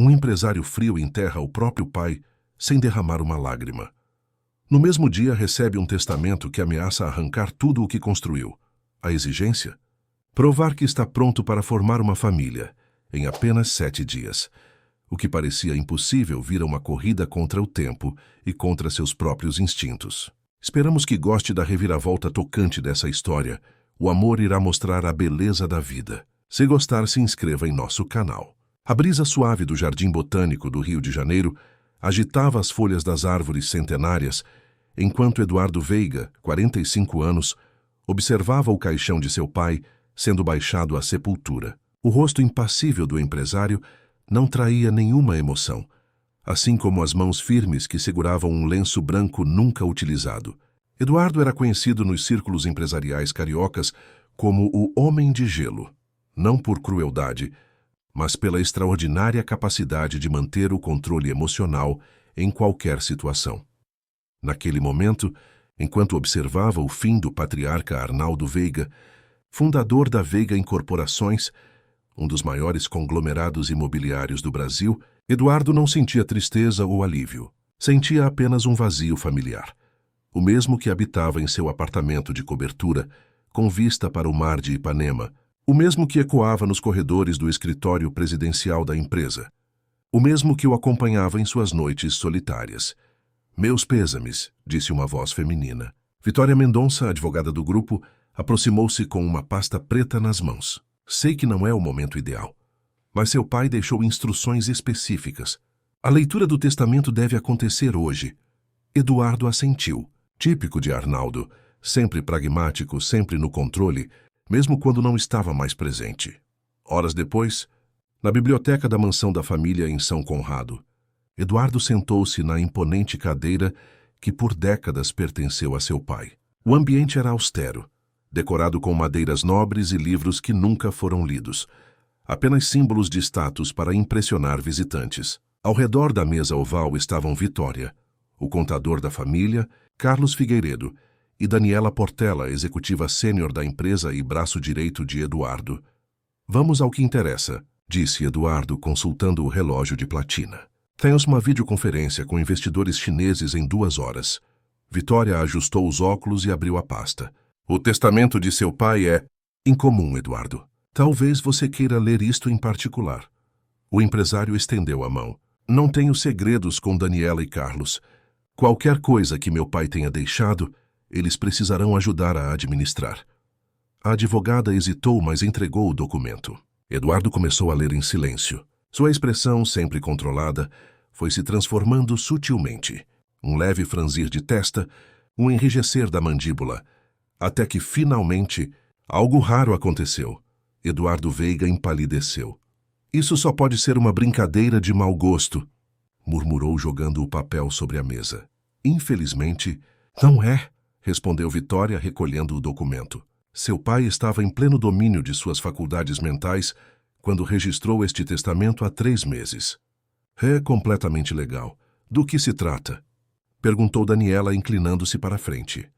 Um empresário frio enterra o próprio pai sem derramar uma lágrima. No mesmo dia, recebe um testamento que ameaça arrancar tudo o que construiu. A exigência? Provar que está pronto para formar uma família em apenas 7 dias. O que parecia impossível vira uma corrida contra o tempo e contra seus próprios instintos. Esperamos que goste da reviravolta tocante dessa história. O amor irá mostrar a beleza da vida. Se gostar, se inscreva em nosso canal. A brisa suave do Jardim Botânico do Rio de Janeiro agitava as folhas das árvores centenárias, enquanto Eduardo Veiga, 45 anos, observava o caixão de seu pai sendo baixado à sepultura. O rosto impassível do empresário não traía nenhuma emoção, assim como as mãos firmes que seguravam um lenço branco nunca utilizado. Eduardo era conhecido nos círculos empresariais cariocas como o Homem de Gelo, não por crueldade, mas pela extraordinária capacidade de manter o controle emocional em qualquer situação. Naquele momento, enquanto observava o fim do patriarca Arnaldo Veiga, fundador da Veiga Incorporações, um dos maiores conglomerados imobiliários do Brasil, Eduardo não sentia tristeza ou alívio. Sentia apenas um vazio familiar, o mesmo que habitava em seu apartamento de cobertura, com vista para o mar de Ipanema, o mesmo que ecoava nos corredores do escritório presidencial da empresa, o mesmo que o acompanhava em suas noites solitárias. "Meus pêsames", disse uma voz feminina. Vitória Mendonça, advogada do grupo, aproximou-se com uma pasta preta nas mãos. "Sei que não é o momento ideal, mas seu pai deixou instruções específicas. A leitura do testamento deve acontecer hoje." Eduardo assentiu. Típico de Arnaldo, sempre pragmático, sempre no controle, mesmo quando não estava mais presente. Horas depois, na biblioteca da mansão da família em São Conrado, Eduardo sentou-se na imponente cadeira que por décadas pertenceu a seu pai. O ambiente era austero, decorado com madeiras nobres e livros que nunca foram lidos, apenas símbolos de status para impressionar visitantes. Ao redor da mesa oval estavam Vitória, o contador da família, Carlos Figueiredo, e Daniela Portela, executiva sênior da empresa e braço direito de Eduardo. "Vamos ao que interessa", disse Eduardo, consultando o relógio de platina. "Temos uma videoconferência com investidores chineses em 2 horas." Vitória ajustou os óculos e abriu a pasta. "O testamento de seu pai é incomum, Eduardo. Talvez você queira ler isto em particular." O empresário estendeu a mão. "Não tenho segredos com Daniela e Carlos. Qualquer coisa que meu pai tenha deixado, eles precisarão ajudar a administrar." A advogada hesitou, mas entregou o documento. Eduardo começou a ler em silêncio. Sua expressão, sempre controlada, foi se transformando sutilmente. Um leve franzir de testa, um enrijecer da mandíbula, até que, finalmente, algo raro aconteceu. Eduardo Veiga empalideceu. "Isso só pode ser uma brincadeira de mau gosto", murmurou jogando o papel sobre a mesa. "Infelizmente, não é", respondeu Vitória, recolhendo o documento. Seu pai estava em pleno domínio de suas faculdades mentais quando registrou este testamento há 3 meses. "É completamente legal. Do que se trata?" perguntou Daniela, inclinando-se para a frente.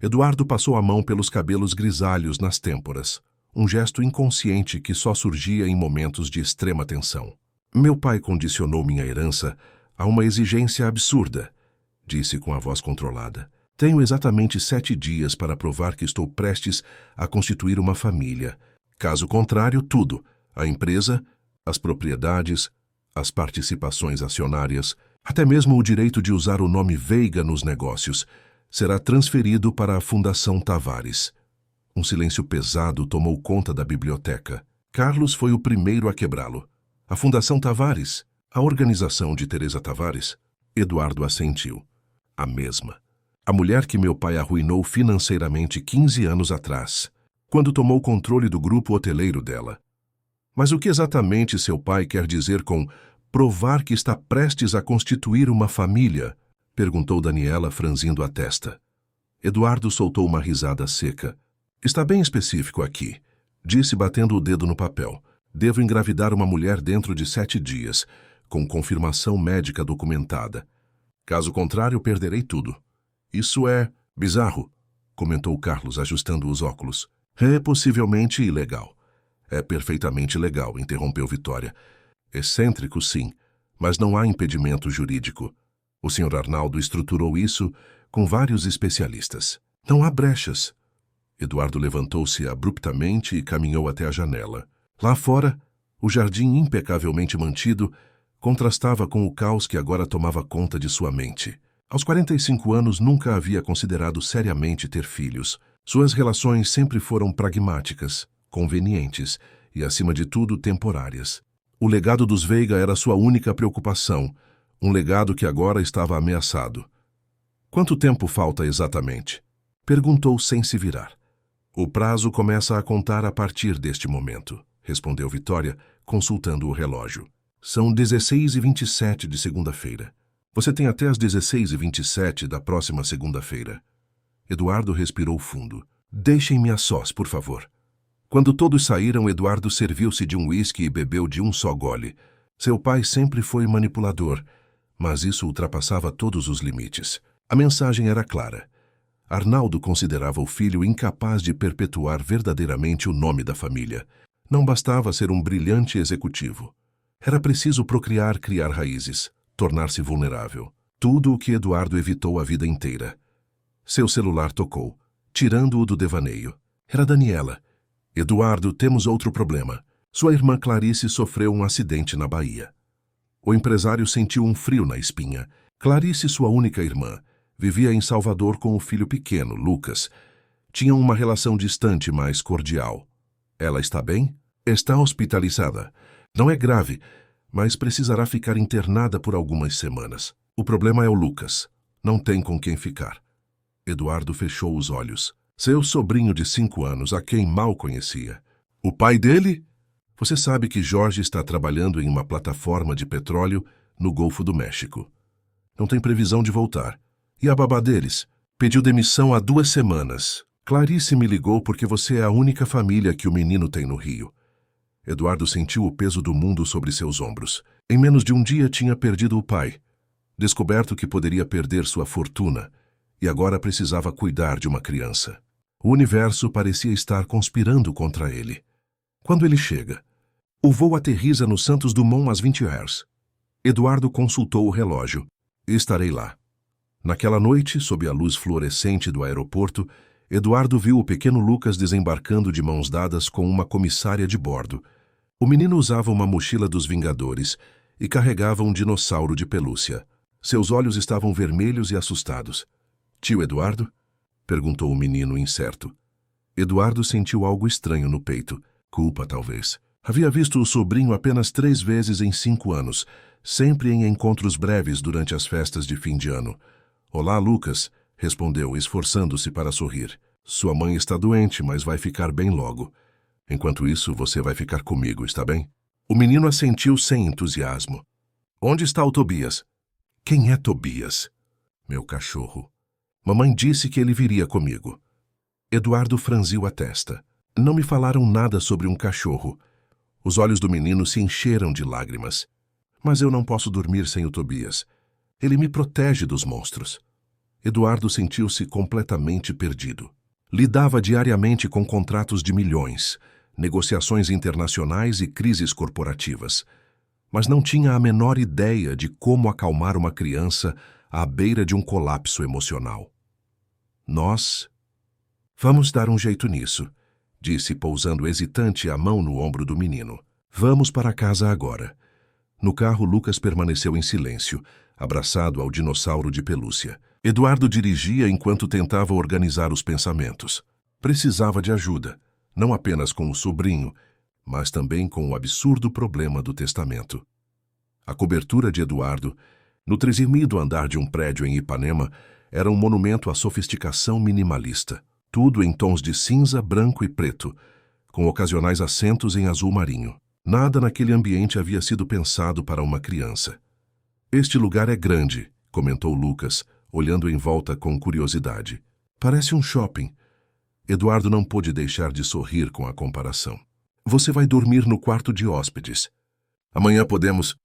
Eduardo passou a mão pelos cabelos grisalhos nas têmporas, um gesto inconsciente que só surgia em momentos de extrema tensão. "Meu pai condicionou minha herança a uma exigência absurda", disse com a voz controlada. "Tenho exatamente 7 dias para provar que estou prestes a constituir uma família. Caso contrário, tudo, a empresa, as propriedades, as participações acionárias, até mesmo o direito de usar o nome Veiga nos negócios, será transferido para a Fundação Tavares." Um silêncio pesado tomou conta da biblioteca. Carlos foi o primeiro a quebrá-lo. "A Fundação Tavares? A organização de Teresa Tavares?" Eduardo assentiu. "A mesma. A mulher que meu pai arruinou financeiramente 15 anos atrás, quando tomou controle do grupo hoteleiro dela." "Mas o que exatamente seu pai quer dizer com provar que está prestes a constituir uma família?" perguntou Daniela, franzindo a testa. Eduardo soltou uma risada seca. "Está bem específico aqui", disse batendo o dedo no papel. "Devo engravidar uma mulher dentro de 7 dias, com confirmação médica documentada. Caso contrário, perderei tudo." "Isso é bizarro", comentou Carlos, ajustando os óculos. "É possivelmente ilegal." "É perfeitamente legal", interrompeu Vitória. Excêntrico, sim, mas não há impedimento jurídico. O Sr. Arnaldo estruturou isso com vários especialistas. Não há brechas. Eduardo levantou-se abruptamente e caminhou até a janela. Lá fora, o jardim impecavelmente mantido contrastava com o caos que agora tomava conta de sua mente. Aos 45 anos nunca havia considerado seriamente ter filhos. Suas relações sempre foram pragmáticas, convenientes e, acima de tudo, temporárias. O legado dos Veiga era sua única preocupação, um legado que agora estava ameaçado. Quanto tempo falta exatamente? Perguntou sem se virar. O prazo começa a contar a partir deste momento, respondeu Vitória, consultando o relógio. São 16h27 de segunda-feira. Você tem até as 16h27 da próxima segunda-feira. Eduardo respirou fundo. Deixem-me a sós, por favor. Quando todos saíram, Eduardo serviu-se de um uísque e bebeu de um só gole. Seu pai sempre foi manipulador, mas isso ultrapassava todos os limites. A mensagem era clara. Arnaldo considerava o filho incapaz de perpetuar verdadeiramente o nome da família. Não bastava ser um brilhante executivo. Era preciso procriar, criar raízes, tornar-se vulnerável. Tudo o que Eduardo evitou a vida inteira. Seu celular tocou, tirando-o do devaneio. Era Daniela. Eduardo, temos outro problema. Sua irmã Clarice sofreu um acidente na Bahia. O empresário sentiu um frio na espinha. Clarice, sua única irmã, vivia em Salvador com o filho pequeno, Lucas. Tinham uma relação distante, mas cordial. Ela está bem? Está hospitalizada. Não é grave, mas precisará ficar internada por algumas semanas. O problema é o Lucas. Não tem com quem ficar. Eduardo fechou os olhos. Seu sobrinho de 5 anos, a quem mal conhecia. O pai dele? Você sabe que Jorge está trabalhando em uma plataforma de petróleo no Golfo do México. Não tem previsão de voltar. E a babá deles? Pediu demissão há 2 semanas. Clarice me ligou porque você é a única família que o menino tem no Rio. Eduardo sentiu o peso do mundo sobre seus ombros. Em menos de um dia tinha perdido o pai. Descoberto que poderia perder sua fortuna. E agora precisava cuidar de uma criança. O universo parecia estar conspirando contra ele. Quando ele chega? O voo aterriza no Santos Dumont às 20h. Eduardo consultou o relógio. Estarei lá. Naquela noite, sob a luz fluorescente do aeroporto, Eduardo viu o pequeno Lucas desembarcando de mãos dadas com uma comissária de bordo. O menino usava uma mochila dos Vingadores e carregava um dinossauro de pelúcia. Seus olhos estavam vermelhos e assustados. Tio Eduardo? Perguntou o menino incerto. Eduardo sentiu algo estranho no peito. Culpa, talvez. Havia visto o sobrinho apenas 3 vezes em 5 anos, sempre em encontros breves durante as festas de fim de ano. Olá, Lucas, respondeu, esforçando-se para sorrir. Sua mãe está doente, mas vai ficar bem logo. Enquanto isso, você vai ficar comigo, está bem? O menino assentiu sem entusiasmo. Onde está o Tobias? Quem é Tobias? Meu cachorro. Mamãe disse que ele viria comigo. Eduardo franziu a testa. Não me falaram nada sobre um cachorro. Os olhos do menino se encheram de lágrimas. Mas eu não posso dormir sem o Tobias. Ele me protege dos monstros. Eduardo sentiu-se completamente perdido. Lidava diariamente com contratos de milhões, negociações internacionais e crises corporativas. Mas não tinha a menor ideia de como acalmar uma criança à beira de um colapso emocional. Nós vamos dar um jeito nisso, disse, pousando hesitante a mão no ombro do menino. Vamos para casa agora. No carro, Lucas permaneceu em silêncio, abraçado ao dinossauro de pelúcia. Eduardo dirigia enquanto tentava organizar os pensamentos. Precisava de ajuda, não apenas com o sobrinho, mas também com o absurdo problema do testamento. A cobertura de Eduardo, no 30º andar de um prédio em Ipanema, era um monumento à sofisticação minimalista. Tudo em tons de cinza, branco e preto, com ocasionais acentos em azul marinho. Nada naquele ambiente havia sido pensado para uma criança. Este lugar é grande, comentou Lucas, olhando em volta com curiosidade. Parece um shopping. Eduardo não pôde deixar de sorrir com a comparação. Você vai dormir no quarto de hóspedes. Amanhã podemos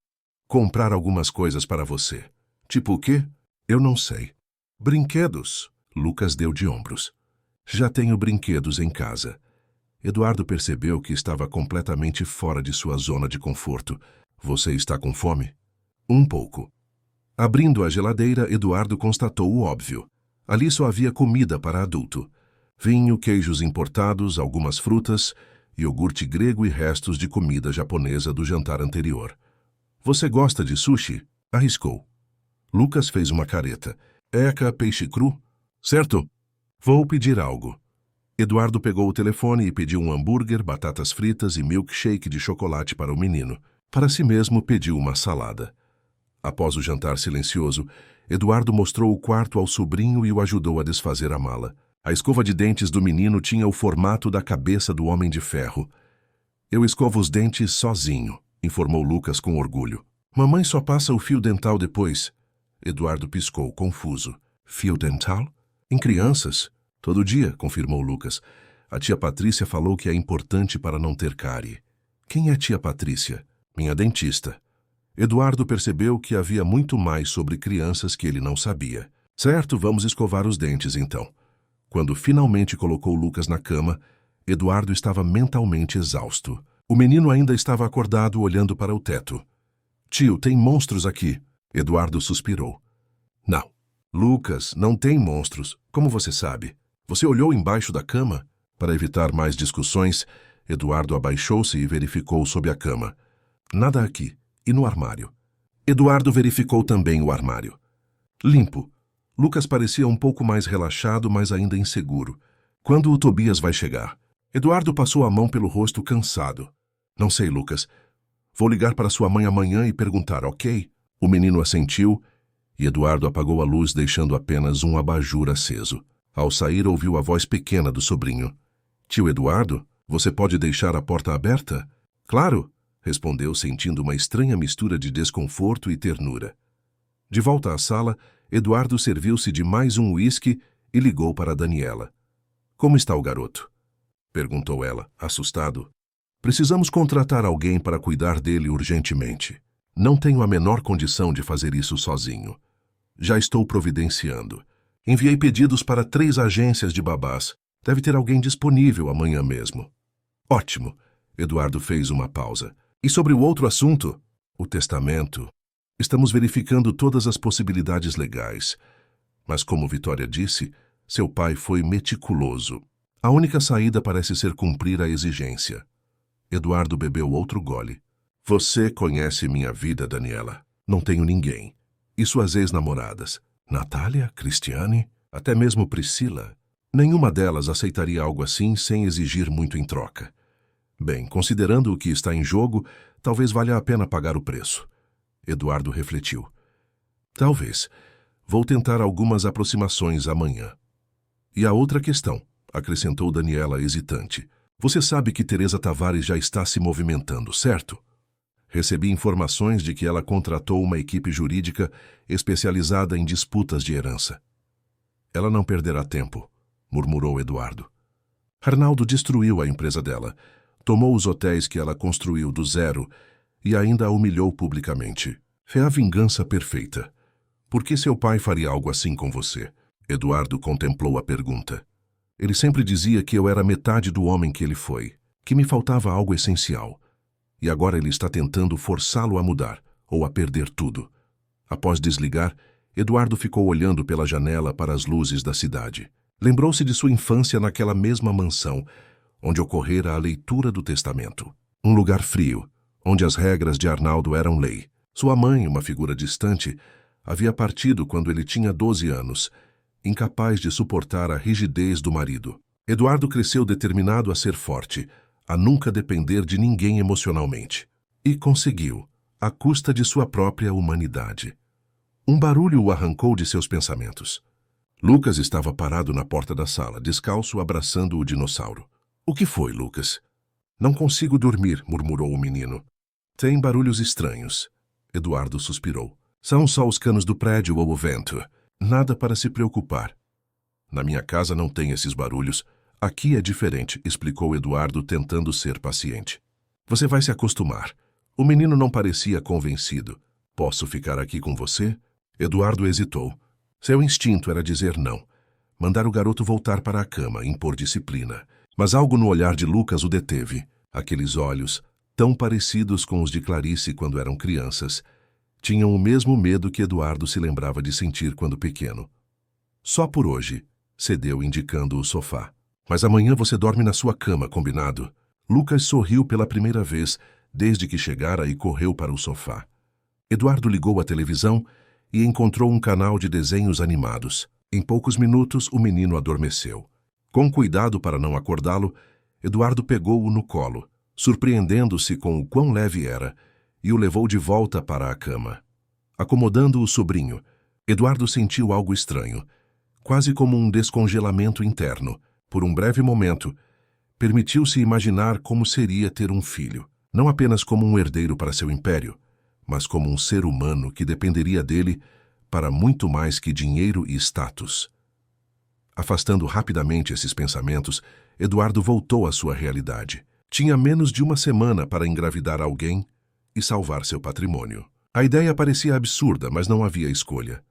comprar algumas coisas para você. Tipo o quê? Eu não sei. Brinquedos. Lucas deu de ombros. Já tenho brinquedos em casa. Eduardo percebeu que estava completamente fora de sua zona de conforto. Você está com fome? Um pouco. Abrindo a geladeira, Eduardo constatou o óbvio. Ali só havia comida para adulto. Vinho, queijos importados, algumas frutas, iogurte grego e restos de comida japonesa do jantar anterior. Você gosta de sushi? Arriscou. Lucas fez uma careta. Eca, peixe cru? Certo. Vou pedir algo. Eduardo pegou o telefone e pediu um hambúrguer, batatas fritas e milkshake de chocolate para o menino. Para si mesmo, pediu uma salada. Após o jantar silencioso, Eduardo mostrou o quarto ao sobrinho e o ajudou a desfazer a mala. A escova de dentes do menino tinha o formato da cabeça do Homem de Ferro. Eu escovo os dentes sozinho, informou Lucas com orgulho. Mamãe só passa o fio dental depois. Eduardo piscou, confuso. Fio dental? Em crianças? Todo dia, confirmou Lucas. A tia Patrícia falou que é importante para não ter cárie. Quem é tia Patrícia? Minha dentista. Eduardo percebeu que havia muito mais sobre crianças que ele não sabia. Certo, vamos escovar os dentes então. Quando finalmente colocou Lucas na cama, Eduardo estava mentalmente exausto. O menino ainda estava acordado olhando para o teto. Tio, tem monstros aqui. Eduardo suspirou. Não. Lucas, não tem monstros. Como você sabe? Você olhou embaixo da cama? Para evitar mais discussões, Eduardo abaixou-se e verificou sob a cama. Nada aqui. E no armário? Eduardo verificou também o armário. Limpo. Lucas parecia um pouco mais relaxado, mas ainda inseguro. Quando o Tobias vai chegar? Eduardo passou a mão pelo rosto cansado. Não sei, Lucas. Vou ligar para sua mãe amanhã e perguntar, ok? O menino assentiu e Eduardo apagou a luz, deixando apenas um abajur aceso. Ao sair, ouviu a voz pequena do sobrinho. Tio Eduardo, você pode deixar a porta aberta? Claro, respondeu, sentindo uma estranha mistura de desconforto e ternura. De volta à sala, Eduardo serviu-se de mais um uísque e ligou para Daniela. Como está o garoto? Perguntou ela, assustado. Precisamos contratar alguém para cuidar dele urgentemente. Não tenho a menor condição de fazer isso sozinho. Já estou providenciando. Enviei pedidos para 3 agências de babás. Deve ter alguém disponível amanhã mesmo. Ótimo. Eduardo fez uma pausa. E sobre o outro assunto, o testamento, estamos verificando todas as possibilidades legais. Mas como Vitória disse, seu pai foi meticuloso. A única saída parece ser cumprir a exigência. Eduardo bebeu outro gole. Você conhece minha vida, Daniela. Não tenho ninguém. E suas ex-namoradas? Natália, Cristiane, até mesmo Priscila. Nenhuma delas aceitaria algo assim sem exigir muito em troca. Bem, considerando o que está em jogo, talvez valha a pena pagar o preço. Eduardo refletiu. Talvez. Vou tentar algumas aproximações amanhã. E a outra questão, acrescentou Daniela hesitante. Você sabe que Teresa Tavares já está se movimentando, certo? Recebi informações de que ela contratou uma equipe jurídica especializada em disputas de herança. Ela não perderá tempo, murmurou Eduardo. Arnaldo destruiu a empresa dela. Tomou os hotéis que ela construiu do zero e ainda a humilhou publicamente. É a vingança perfeita. Por que seu pai faria algo assim com você? Eduardo contemplou a pergunta. Ele sempre dizia que eu era metade do homem que ele foi, que me faltava algo essencial. E agora ele está tentando forçá-lo a mudar, ou a perder tudo. Após desligar, Eduardo ficou olhando pela janela para as luzes da cidade. Lembrou-se de sua infância naquela mesma mansão, onde ocorrera a leitura do testamento. Um lugar frio, onde as regras de Arnaldo eram lei. Sua mãe, uma figura distante, havia partido quando ele tinha 12 anos, incapaz de suportar a rigidez do marido. Eduardo cresceu determinado a ser forte, a nunca depender de ninguém emocionalmente. E conseguiu, à custa de sua própria humanidade. Um barulho o arrancou de seus pensamentos. Lucas estava parado na porta da sala, descalço, abraçando o dinossauro. O que foi, Lucas? Não consigo dormir, murmurou o menino. Tem barulhos estranhos. Eduardo suspirou. São só os canos do prédio ou o vento. Nada para se preocupar. Na minha casa não tem esses barulhos. Aqui é diferente, explicou Eduardo, tentando ser paciente. Você vai se acostumar. O menino não parecia convencido. Posso ficar aqui com você? Eduardo hesitou. Seu instinto era dizer não. Mandar o garoto voltar para a cama, impor disciplina. Mas algo no olhar de Lucas o deteve. Aqueles olhos, tão parecidos com os de Clarice quando eram crianças, tinham o mesmo medo que Eduardo se lembrava de sentir quando pequeno. Só por hoje, cedeu indicando o sofá. Mas amanhã você dorme na sua cama, combinado? Lucas sorriu pela primeira vez desde que chegara e correu para o sofá. Eduardo ligou a televisão e encontrou um canal de desenhos animados. Em poucos minutos, o menino adormeceu. Com cuidado para não acordá-lo, Eduardo pegou-o no colo, surpreendendo-se com o quão leve era, e o levou de volta para a cama. Acomodando o sobrinho, Eduardo sentiu algo estranho, quase como um descongelamento interno. Por um breve momento, permitiu-se imaginar como seria ter um filho, não apenas como um herdeiro para seu império, mas como um ser humano que dependeria dele para muito mais que dinheiro e status. Afastando rapidamente esses pensamentos, Eduardo voltou à sua realidade. Tinha menos de uma semana para engravidar alguém e salvar seu patrimônio. A ideia parecia absurda, mas não havia escolha.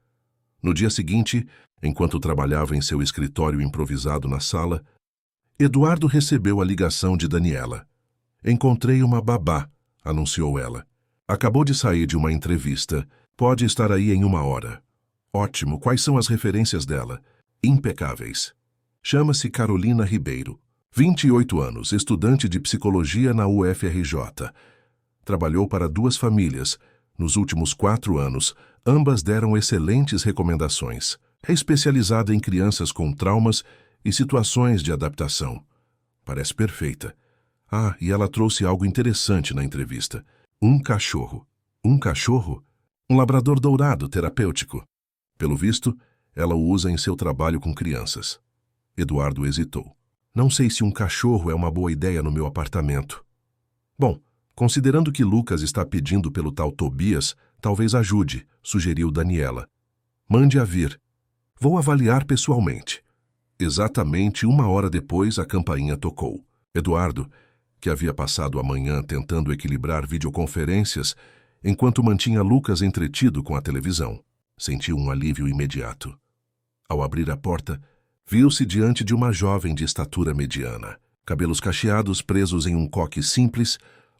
No dia seguinte, enquanto trabalhava em seu escritório improvisado na sala, Eduardo recebeu a ligação de Daniela. "Encontrei uma babá", anunciou ela. "Acabou de sair de uma entrevista. Pode estar aí em 1 hora." "Ótimo. Quais são as referências dela?" "Impecáveis." "Chama-se Carolina Ribeiro. 28 anos, estudante de psicologia na UFRJ. Trabalhou para 2 famílias. Nos últimos 4 anos, ambas deram excelentes recomendações. É especializada em crianças com traumas e situações de adaptação. Parece perfeita. Ah, e ela trouxe algo interessante na entrevista. Um cachorro." "Um cachorro?" "Um labrador dourado terapêutico. Pelo visto, ela o usa em seu trabalho com crianças." Eduardo hesitou. "Não sei se um cachorro é uma boa ideia no meu apartamento." "Bom, considerando que Lucas está pedindo pelo tal Tobias, talvez ajude", sugeriu Daniela. "Mande-a vir. Vou avaliar pessoalmente." Exatamente 1 hora depois, a campainha tocou. Eduardo, que havia passado a manhã tentando equilibrar videoconferências, enquanto mantinha Lucas entretido com a televisão, sentiu um alívio imediato. Ao abrir a porta, viu-se diante de uma jovem de estatura mediana, cabelos cacheados presos em um coque simples,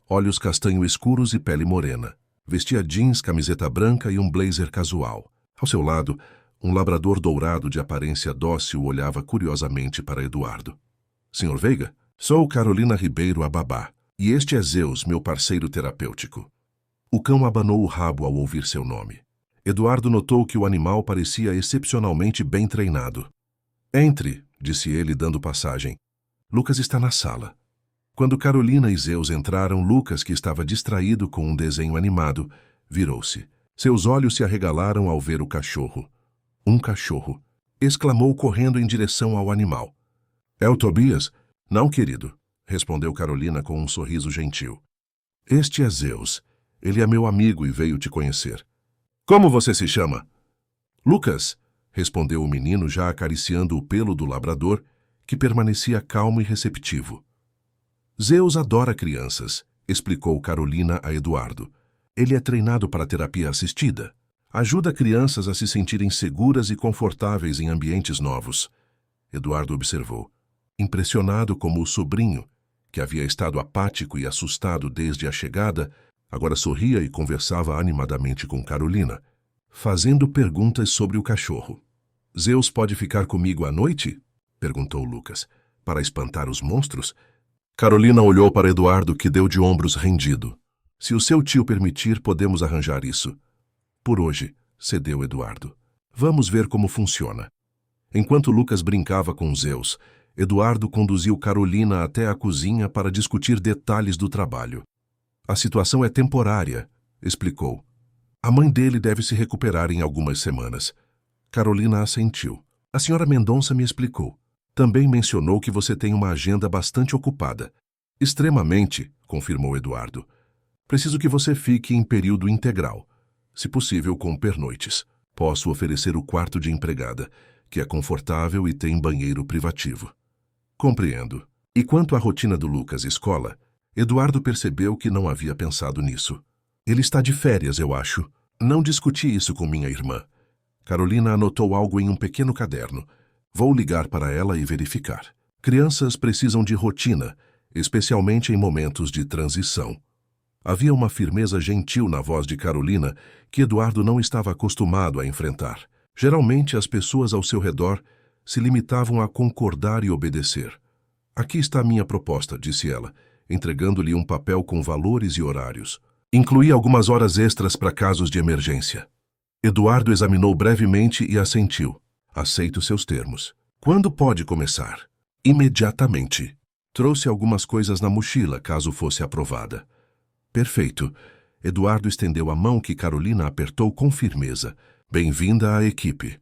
olhos castanho escuros e pele morena. Vestia jeans, camiseta branca e um blazer casual. Ao seu lado, um labrador dourado de aparência dócil olhava curiosamente para Eduardo. "Sr. Veiga, sou Carolina Ribeiro, a babá, e este é Zeus, meu parceiro terapêutico." O cão abanou o rabo ao ouvir seu nome. Eduardo notou que o animal parecia excepcionalmente bem treinado. "Entre", disse ele, dando passagem. "Lucas está na sala." Quando Carolina e Zeus entraram, Lucas, que estava distraído com um desenho animado, virou-se. Seus olhos se arregalaram ao ver o cachorro. "Um cachorro!" exclamou correndo em direção ao animal. "É o Tobias?" "Não, querido", respondeu Carolina com um sorriso gentil. "Este é Zeus. Ele é meu amigo e veio te conhecer." "Como você se chama?" "Lucas", respondeu o menino já acariciando o pelo do labrador, que permanecia calmo e receptivo. "Zeus adora crianças", explicou Carolina a Eduardo. "Ele é treinado para terapia assistida. Ajuda crianças a se sentirem seguras e confortáveis em ambientes novos." Eduardo observou, impressionado como o sobrinho, que havia estado apático e assustado desde a chegada, agora sorria e conversava animadamente com Carolina, fazendo perguntas sobre o cachorro. "Zeus pode ficar comigo à noite?" perguntou Lucas. "Para espantar os monstros?" Carolina olhou para Eduardo, que deu de ombros rendido. "Se o seu tio permitir, podemos arranjar isso." "Por hoje", cedeu Eduardo. "Vamos ver como funciona." Enquanto Lucas brincava com Zeus, Eduardo conduziu Carolina até a cozinha para discutir detalhes do trabalho. "A situação é temporária", explicou. "A mãe dele deve se recuperar em algumas semanas." Carolina assentiu. "A senhora Mendonça me explicou. Também mencionou que você tem uma agenda bastante ocupada." "Extremamente", confirmou Eduardo. "Preciso que você fique em período integral, se possível com pernoites. Posso oferecer o quarto de empregada, que é confortável e tem banheiro privativo." "Compreendo." E quanto à rotina do Lucas escola, Eduardo percebeu que não havia pensado nisso. "Ele está de férias, eu acho. Não discuti isso com minha irmã." Carolina anotou algo em um pequeno caderno. "Vou ligar para ela e verificar." Crianças precisam de rotina, especialmente em momentos de transição. Havia uma firmeza gentil na voz de Carolina que Eduardo não estava acostumado a enfrentar. Geralmente, as pessoas ao seu redor se limitavam a concordar e obedecer. Aqui está a minha proposta, disse ela, entregando-lhe um papel com valores e horários. Incluí algumas horas extras para casos de emergência. Eduardo examinou brevemente e assentiu. Aceito seus termos. Quando pode começar? Imediatamente. Trouxe algumas coisas na mochila, caso fosse aprovada. Perfeito. Eduardo estendeu a mão que Carolina apertou com firmeza. Bem-vinda à equipe.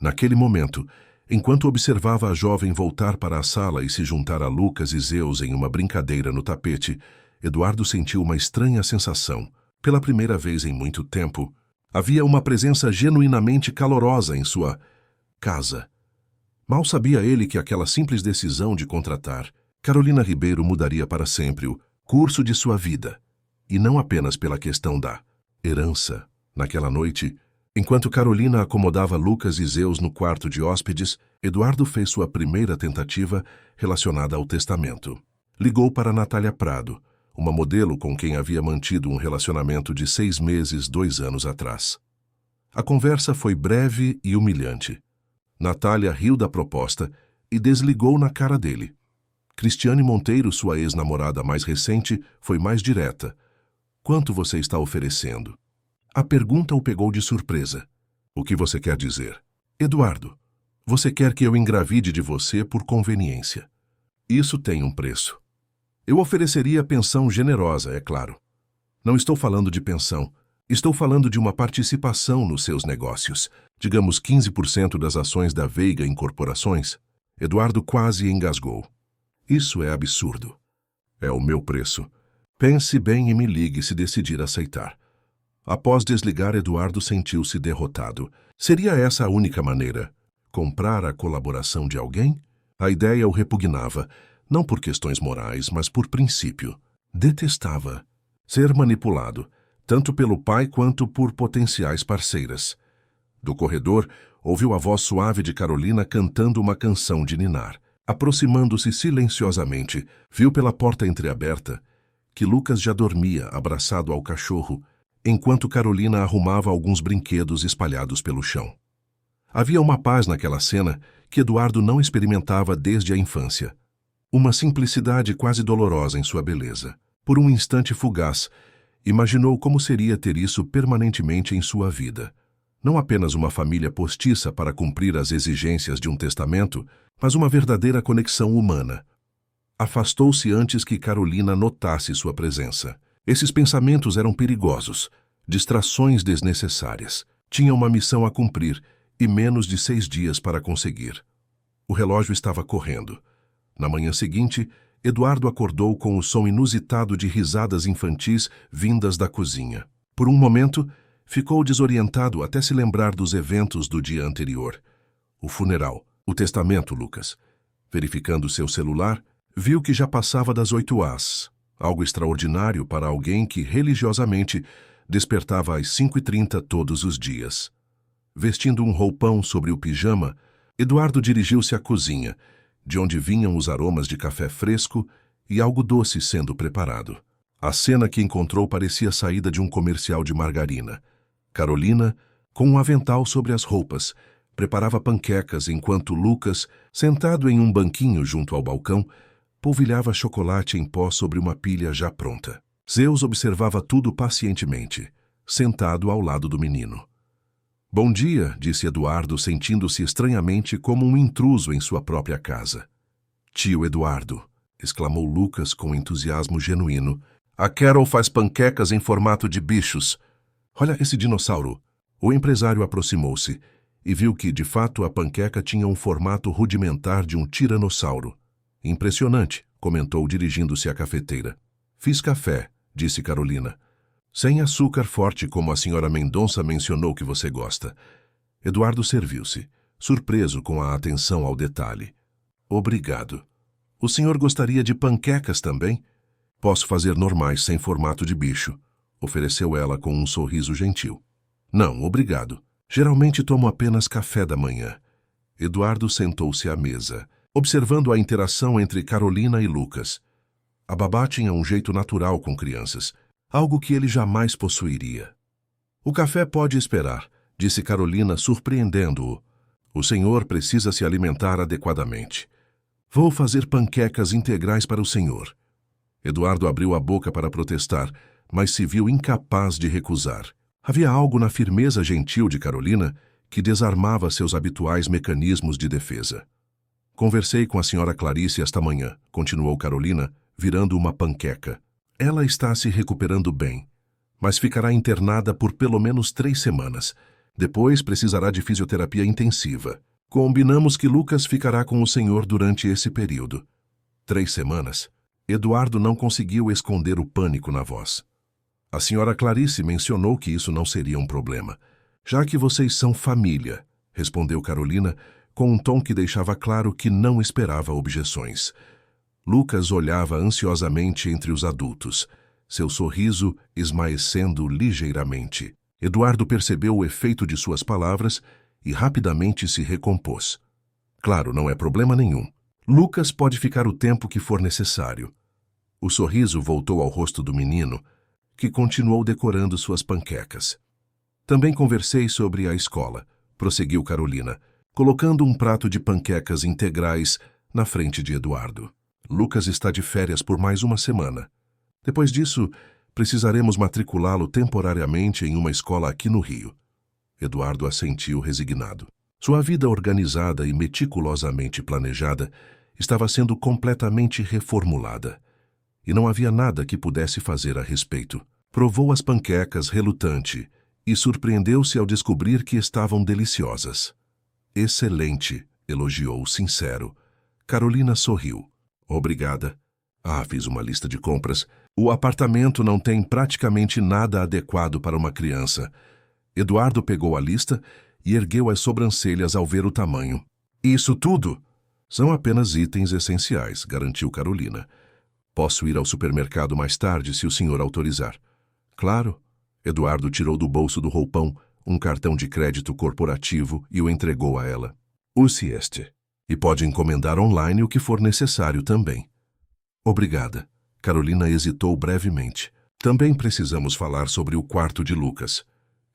Naquele momento, enquanto observava a jovem voltar para a sala e se juntar a Lucas e Zeus em uma brincadeira no tapete, Eduardo sentiu uma estranha sensação. Pela primeira vez em muito tempo, havia uma presença genuinamente calorosa em sua casa. Mal sabia ele que aquela simples decisão de contratar Carolina Ribeiro mudaria para sempre o curso de sua vida, e não apenas pela questão da herança. Naquela noite, enquanto Carolina acomodava Lucas e Zeus no quarto de hóspedes, Eduardo fez sua primeira tentativa relacionada ao testamento. Ligou para Natália Prado, uma modelo com quem havia mantido um relacionamento de 6 meses 2 anos atrás. A conversa foi breve e humilhante. Natália riu da proposta e desligou na cara dele. Cristiane Monteiro, sua ex-namorada mais recente, foi mais direta. Quanto você está oferecendo? A pergunta o pegou de surpresa. O que você quer dizer? Eduardo, você quer que eu engravide de você por conveniência. Isso tem um preço. Eu ofereceria pensão generosa, é claro. Não estou falando de pensão. Estou falando de uma participação nos seus negócios. Digamos 15% das ações da Veiga Incorporações. Eduardo quase engasgou. Isso é absurdo. É o meu preço. Pense bem e me ligue se decidir aceitar. Após desligar, Eduardo sentiu-se derrotado. Seria essa a única maneira? Comprar a colaboração de alguém? A ideia o repugnava, não por questões morais, mas por princípio. Detestava ser manipulado, tanto pelo pai quanto por potenciais parceiras. Do corredor, ouviu a voz suave de Carolina cantando uma canção de ninar. Aproximando-se silenciosamente, viu pela porta entreaberta que Lucas já dormia abraçado ao cachorro, enquanto Carolina arrumava alguns brinquedos espalhados pelo chão. Havia uma paz naquela cena que Eduardo não experimentava desde a infância. Uma simplicidade quase dolorosa em sua beleza. Por um instante fugaz, imaginou como seria ter isso permanentemente em sua vida. Não apenas uma família postiça para cumprir as exigências de um testamento, mas uma verdadeira conexão humana. Afastou-se antes que Carolina notasse sua presença. Esses pensamentos eram perigosos, distrações desnecessárias. Tinha uma missão a cumprir e menos de 6 dias para conseguir. O relógio estava correndo. Na manhã seguinte, Eduardo acordou com o som inusitado de risadas infantis vindas da cozinha. Por um momento, ficou desorientado até se lembrar dos eventos do dia anterior. O funeral, o testamento, Lucas. Verificando seu celular, viu que já passava das 8 horas. Algo extraordinário para alguém que, religiosamente, despertava às 5h30 todos os dias. Vestindo um roupão sobre o pijama, Eduardo dirigiu-se à cozinha, de onde vinham os aromas de café fresco e algo doce sendo preparado. A cena que encontrou parecia saída de um comercial de margarina. Carolina, com um avental sobre as roupas, preparava panquecas enquanto Lucas, sentado em um banquinho junto ao balcão, polvilhava chocolate em pó sobre uma pilha já pronta. Zeus observava tudo pacientemente, sentado ao lado do menino. Bom dia, disse Eduardo, sentindo-se estranhamente como um intruso em sua própria casa. Tio Eduardo, exclamou Lucas com entusiasmo genuíno. A Carol faz panquecas em formato de bichos. Olha esse dinossauro. O empresário aproximou-se e viu que, de fato, a panqueca tinha um formato rudimentar de um tiranossauro. Impressionante, comentou dirigindo-se à cafeteira. Fiz café, disse Carolina. Sem açúcar forte, como a senhora Mendonça mencionou que você gosta. Eduardo serviu-se, surpreso com a atenção ao detalhe. Obrigado. O senhor gostaria de panquecas também? Posso fazer normais sem formato de bicho, ofereceu ela com um sorriso gentil. Não, obrigado. Geralmente tomo apenas café da manhã. Eduardo sentou-se à mesa, observando a interação entre Carolina e Lucas. A babá tinha um jeito natural com crianças. algo que ele jamais possuiria. O café pode esperar, disse Carolina, surpreendendo-o. O senhor precisa se alimentar adequadamente. Vou fazer panquecas integrais para o senhor. Eduardo abriu a boca para protestar, mas se viu incapaz de recusar. Havia algo na firmeza gentil de Carolina que desarmava seus habituais mecanismos de defesa. Conversei com a senhora Clarice esta manhã, continuou Carolina, virando uma panqueca. Ela está se recuperando bem, mas ficará internada por pelo menos 3 semanas. Depois precisará de fisioterapia intensiva. Combinamos que Lucas ficará com o senhor durante esse período. 3 semanas? Eduardo não conseguiu esconder o pânico na voz. A senhora Clarice mencionou que isso não seria um problema. Já que vocês são família, respondeu Carolina, com um tom que deixava claro que não esperava objeções. Lucas olhava ansiosamente entre os adultos, seu sorriso esmaecendo ligeiramente. Eduardo percebeu o efeito de suas palavras e rapidamente se recompôs. Claro, não é problema nenhum. Lucas pode ficar o tempo que for necessário. O sorriso voltou ao rosto do menino, que continuou decorando suas panquecas. Também conversei sobre a escola, prosseguiu Carolina, colocando um prato de panquecas integrais na frente de Eduardo. Lucas está de férias por mais 1 semana. Depois disso, precisaremos matriculá-lo temporariamente em uma escola aqui no Rio. Eduardo assentiu resignado. Sua vida organizada e meticulosamente planejada estava sendo completamente reformulada, e não havia nada que pudesse fazer a respeito. Provou as panquecas relutante e surpreendeu-se ao descobrir que estavam deliciosas. Excelente, elogiou sincero. Carolina sorriu. Obrigada. Fiz uma lista de compras. O apartamento não tem praticamente nada adequado para uma criança. Eduardo pegou a lista e ergueu as sobrancelhas ao ver o tamanho. Isso tudo? São apenas itens essenciais, garantiu Carolina. Posso ir ao supermercado mais tarde se o senhor autorizar. Claro. Eduardo tirou do bolso do roupão um cartão de crédito corporativo e o entregou a ela. Use este. E pode encomendar online o que for necessário também. Obrigada. Carolina hesitou brevemente. Também precisamos falar sobre o quarto de Lucas.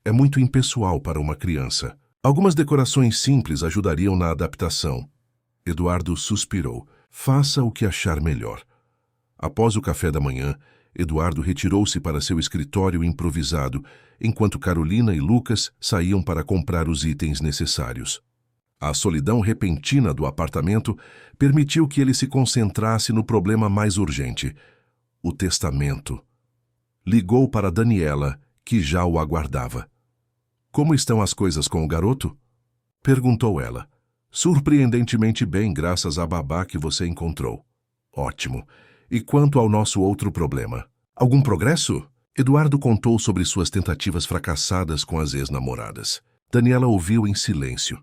É muito impessoal para uma criança. Algumas decorações simples ajudariam na adaptação. Eduardo suspirou. Faça o que achar melhor. Após o café da manhã, Eduardo retirou-se para seu escritório improvisado, enquanto Carolina e Lucas saíam para comprar os itens necessários. A solidão repentina do apartamento permitiu que ele se concentrasse no problema mais urgente, o testamento. Ligou para Daniela, que já o aguardava. Como estão as coisas com o garoto? Perguntou ela. Surpreendentemente bem, graças à babá que você encontrou. Ótimo. E quanto ao nosso outro problema? Algum progresso? Eduardo contou sobre suas tentativas fracassadas com as ex-namoradas. Daniela ouviu em silêncio.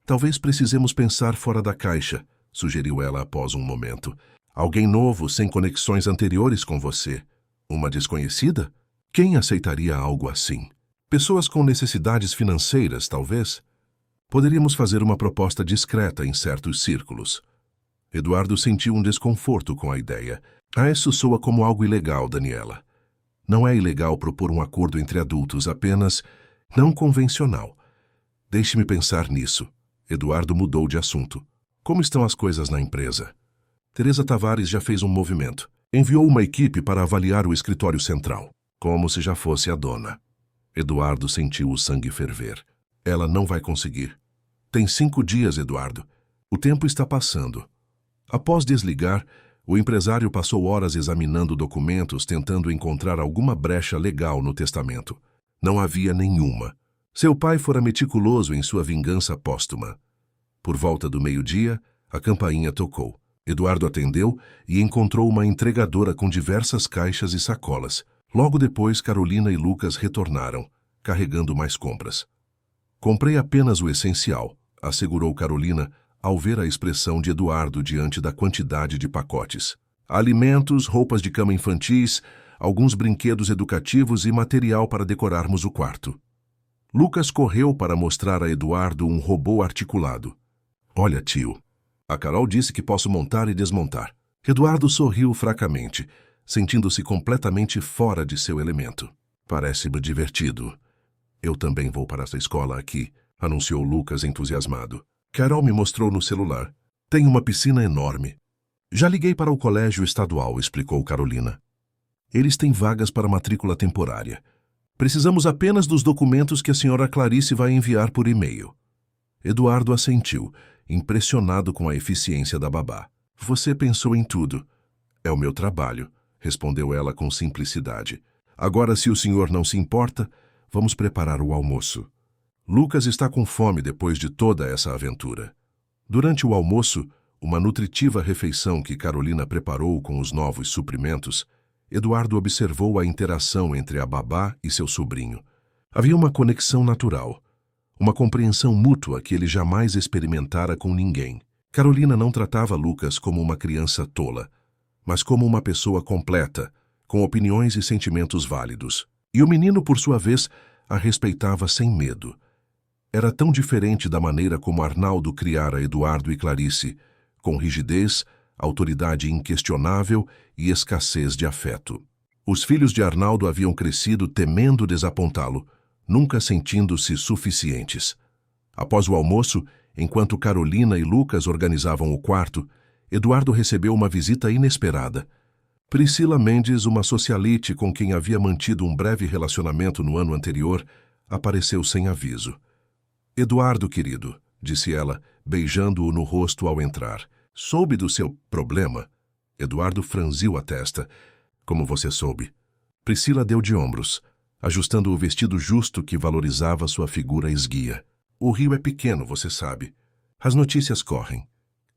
Talvez precisemos pensar fora da caixa, sugeriu ela após um momento. Alguém novo, sem conexões anteriores com você. Uma desconhecida? Quem aceitaria algo assim? Pessoas com necessidades financeiras, talvez? Poderíamos fazer uma proposta discreta em certos círculos. Eduardo sentiu um desconforto com a ideia. Isso soa como algo ilegal, Daniela. Não é ilegal propor um acordo entre adultos, apenas não convencional. Deixe-me pensar nisso. Eduardo mudou de assunto. Como estão as coisas na empresa? Teresa Tavares já fez um movimento. Enviou uma equipe para avaliar o escritório central, como se já fosse a dona. Eduardo sentiu o sangue ferver. Ela não vai conseguir. Tem 5 dias, Eduardo. O tempo está passando. Após desligar, o empresário passou horas examinando documentos, tentando encontrar alguma brecha legal no testamento. Não havia nenhuma. Seu pai fora meticuloso em sua vingança póstuma. Por volta do meio-dia, a campainha tocou. Eduardo atendeu e encontrou uma entregadora com diversas caixas e sacolas. Logo depois, Carolina e Lucas retornaram, carregando mais compras. Comprei apenas o essencial, assegurou Carolina, ao ver a expressão de Eduardo diante da quantidade de pacotes. Alimentos, roupas de cama infantis, alguns brinquedos educativos e material para decorarmos o quarto. Lucas correu para mostrar a Eduardo um robô articulado. Olha, tio. A Carol disse que posso montar e desmontar. Eduardo sorriu fracamente. sentindo-se completamente fora de seu elemento. Parece-me divertido. Eu também vou para essa escola aqui, anunciou Lucas entusiasmado. Carol me mostrou no celular. Tem uma piscina enorme. Já liguei para o colégio estadual, explicou Carolina. Eles têm vagas para matrícula temporária. Precisamos apenas dos documentos que a senhora Clarice vai enviar por e-mail. Eduardo assentiu, impressionado com a eficiência da babá. Você pensou em tudo. É o meu trabalho, respondeu ela com simplicidade. Agora, se o senhor não se importa, vamos preparar o almoço. Lucas está com fome depois de toda essa aventura. Durante o almoço, uma nutritiva refeição que Carolina preparou com os novos suprimentos, Eduardo observou a interação entre a babá e seu sobrinho. Havia uma conexão natural, uma compreensão mútua que ele jamais experimentara com ninguém. Carolina não tratava Lucas como uma criança tola, mas como uma pessoa completa, com opiniões e sentimentos válidos. E o menino, por sua vez, a respeitava sem medo. Era tão diferente da maneira como Arnaldo criara Eduardo e Clarice, com rigidez, autoridade inquestionável e escassez de afeto. Os filhos de Arnaldo haviam crescido temendo desapontá-lo, nunca sentindo-se suficientes. Após o almoço, enquanto Carolina e Lucas organizavam o quarto, Eduardo recebeu uma visita inesperada. Priscila Mendes, uma socialite com quem havia mantido um breve relacionamento no ano anterior, apareceu sem aviso. Eduardo, querido, disse ela, beijando-o no rosto ao entrar. Soube do seu problema? Eduardo franziu a testa. Como você soube? Priscila deu de ombros, ajustando o vestido justo que valorizava sua figura esguia. O rio é pequeno, você sabe. As notícias correm.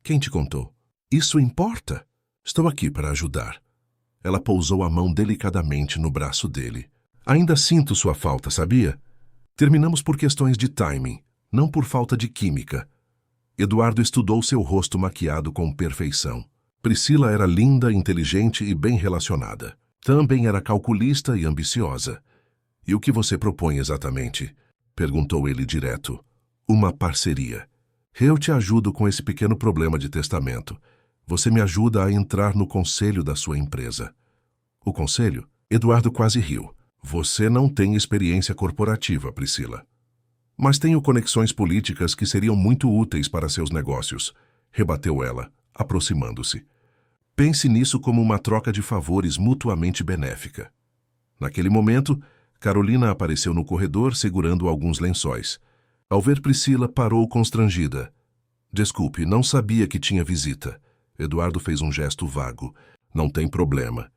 Quem te contou? Isso importa? Estou aqui para ajudar. Ela pousou a mão delicadamente no braço dele. Ainda sinto sua falta, sabia? Terminamos por questões de timing, não por falta de química. Eduardo estudou seu rosto maquiado com perfeição. Priscila era linda, inteligente e bem relacionada. Também era calculista e ambiciosa. E o que você propõe exatamente? Perguntou ele direto. Uma parceria. Eu te ajudo com esse pequeno problema de testamento. Você me ajuda a entrar no conselho da sua empresa. O conselho? Eduardo quase riu. Você não tem experiência corporativa, Priscila. Mas tenho conexões políticas que seriam muito úteis para seus negócios, rebateu ela, aproximando-se. Pense nisso como uma troca de favores mutuamente benéfica. Naquele momento, Carolina apareceu no corredor segurando alguns lençóis. Ao ver Priscila, parou constrangida. Desculpe, não sabia que tinha visita. Eduardo fez um gesto vago. Não tem problema.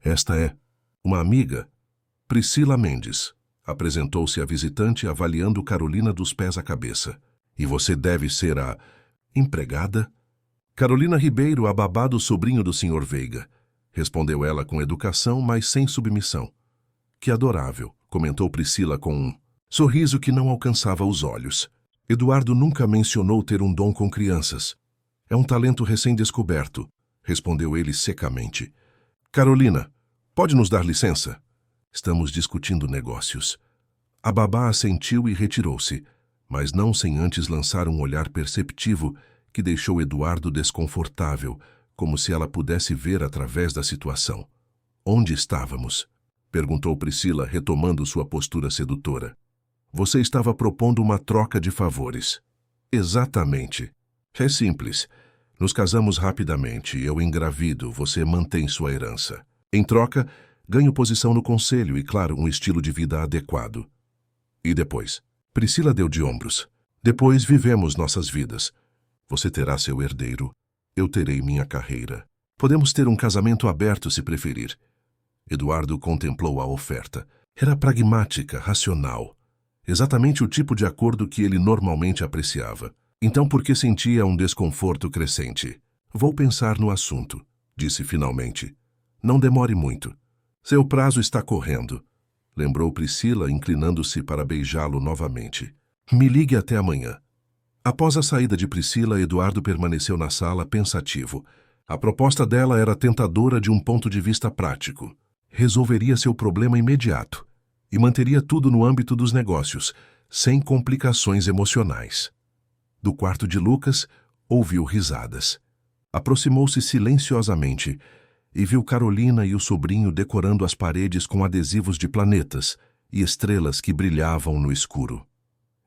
Esta é uma amiga. Priscila Mendes. Apresentou-se a visitante avaliando Carolina dos pés à cabeça. E você deve ser a empregada? Carolina Ribeiro, a babá do sobrinho do Sr. Veiga. Respondeu ela com educação, mas sem submissão. Que adorável, comentou Priscila com um sorriso que não alcançava os olhos. Eduardo nunca mencionou ter um dom com crianças. É um talento recém-descoberto, respondeu ele secamente. Carolina, pode nos dar licença? Estamos discutindo negócios. A babá assentiu e retirou-se, mas não sem antes lançar um olhar perceptivo que deixou Eduardo desconfortável, como se ela pudesse ver através da situação. Onde estávamos? Perguntou Priscila, retomando sua postura sedutora. Você estava propondo uma troca de favores. Exatamente. É simples. Nos casamos rapidamente, eu engravido, você mantém sua herança. Em troca, ganho posição no conselho e, claro, um estilo de vida adequado. E depois? Priscila deu de ombros. Depois vivemos nossas vidas. Você terá seu herdeiro, eu terei minha carreira. Podemos ter um casamento aberto se preferir. Eduardo contemplou a oferta. Era pragmática, racional. Exatamente o tipo de acordo que ele normalmente apreciava. Então por que sentia um desconforto crescente? Vou pensar no assunto, disse finalmente. Não demore muito. Seu prazo está correndo, lembrou Priscila, inclinando-se para beijá-lo novamente. Me ligue até amanhã. Após a saída de Priscila, Eduardo permaneceu na sala pensativo. A proposta dela era tentadora de um ponto de vista prático. Resolveria seu problema imediato e manteria tudo no âmbito dos negócios, sem complicações emocionais. Do quarto de Lucas, ouviu risadas. Aproximou-se silenciosamente e viu Carolina e o sobrinho decorando as paredes com adesivos de planetas e estrelas que brilhavam no escuro.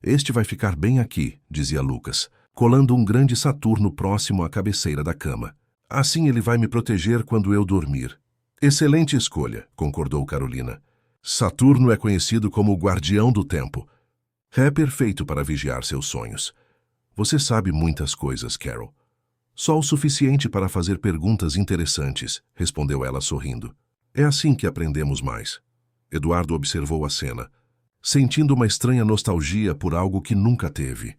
Este vai ficar bem aqui, dizia Lucas, colando um grande Saturno próximo à cabeceira da cama. Assim ele vai me proteger quando eu dormir. Excelente escolha, concordou Carolina. Saturno é conhecido como o guardião do tempo. É perfeito para vigiar seus sonhos. Você sabe muitas coisas, Carol. Só o suficiente para fazer perguntas interessantes, respondeu ela sorrindo. É assim que aprendemos mais. Eduardo observou a cena, sentindo uma estranha nostalgia por algo que nunca teve.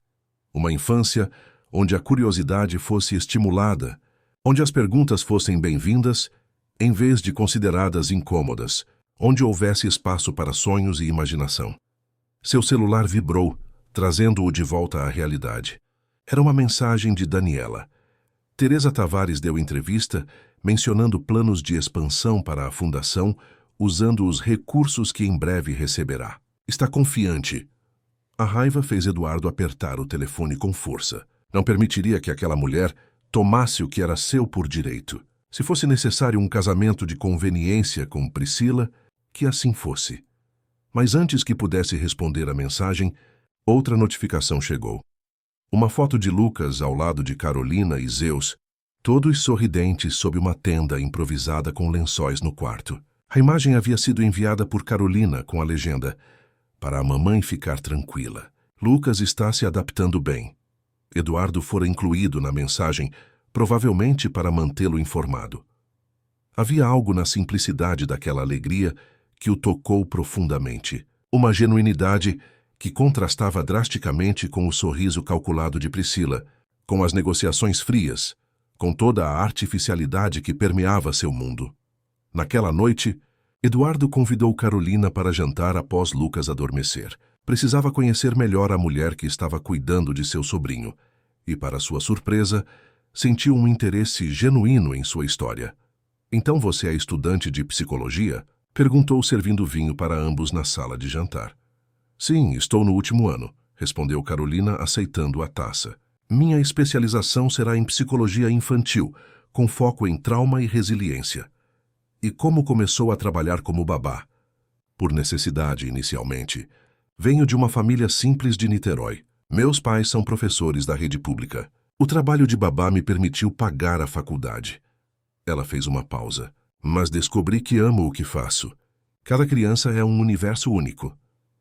Uma infância onde a curiosidade fosse estimulada, onde as perguntas fossem bem-vindas, em vez de consideradas incômodas, onde houvesse espaço para sonhos e imaginação. Seu celular vibrou, trazendo-o de volta à realidade. Era uma mensagem de Daniela. Teresa Tavares deu entrevista, mencionando planos de expansão para a fundação, usando os recursos que em breve receberá. Está confiante. A raiva fez Eduardo apertar o telefone com força. Não permitiria que aquela mulher tomasse o que era seu por direito. Se fosse necessário um casamento de conveniência com Priscila, que assim fosse. Mas antes que pudesse responder a mensagem, outra notificação chegou. Uma foto de Lucas ao lado de Carolina e Zeus, todos sorridentes sob uma tenda improvisada com lençóis no quarto. A imagem havia sido enviada por Carolina com a legenda: para a mamãe ficar tranquila. Lucas está se adaptando bem. Eduardo fora incluído na mensagem, provavelmente para mantê-lo informado. Havia algo na simplicidade daquela alegria que o tocou profundamente. Uma genuinidade que contrastava drasticamente com o sorriso calculado de Priscila, com as negociações frias, com toda a artificialidade que permeava seu mundo. Naquela noite, Eduardo convidou Carolina para jantar após Lucas adormecer. Precisava conhecer melhor a mulher que estava cuidando de seu sobrinho, e, para sua surpresa, sentiu um interesse genuíno em sua história. Então você é estudante de psicologia? Perguntou servindo vinho para ambos na sala de jantar. Sim, estou no último ano, respondeu Carolina aceitando a taça. Minha especialização será em psicologia infantil, com foco em trauma e resiliência. E como começou a trabalhar como babá? Por necessidade, inicialmente. Venho de uma família simples de Niterói. Meus pais são professores da rede pública. O trabalho de babá me permitiu pagar a faculdade. Ela fez uma pausa. Mas descobri que amo o que faço. Cada criança é um universo único.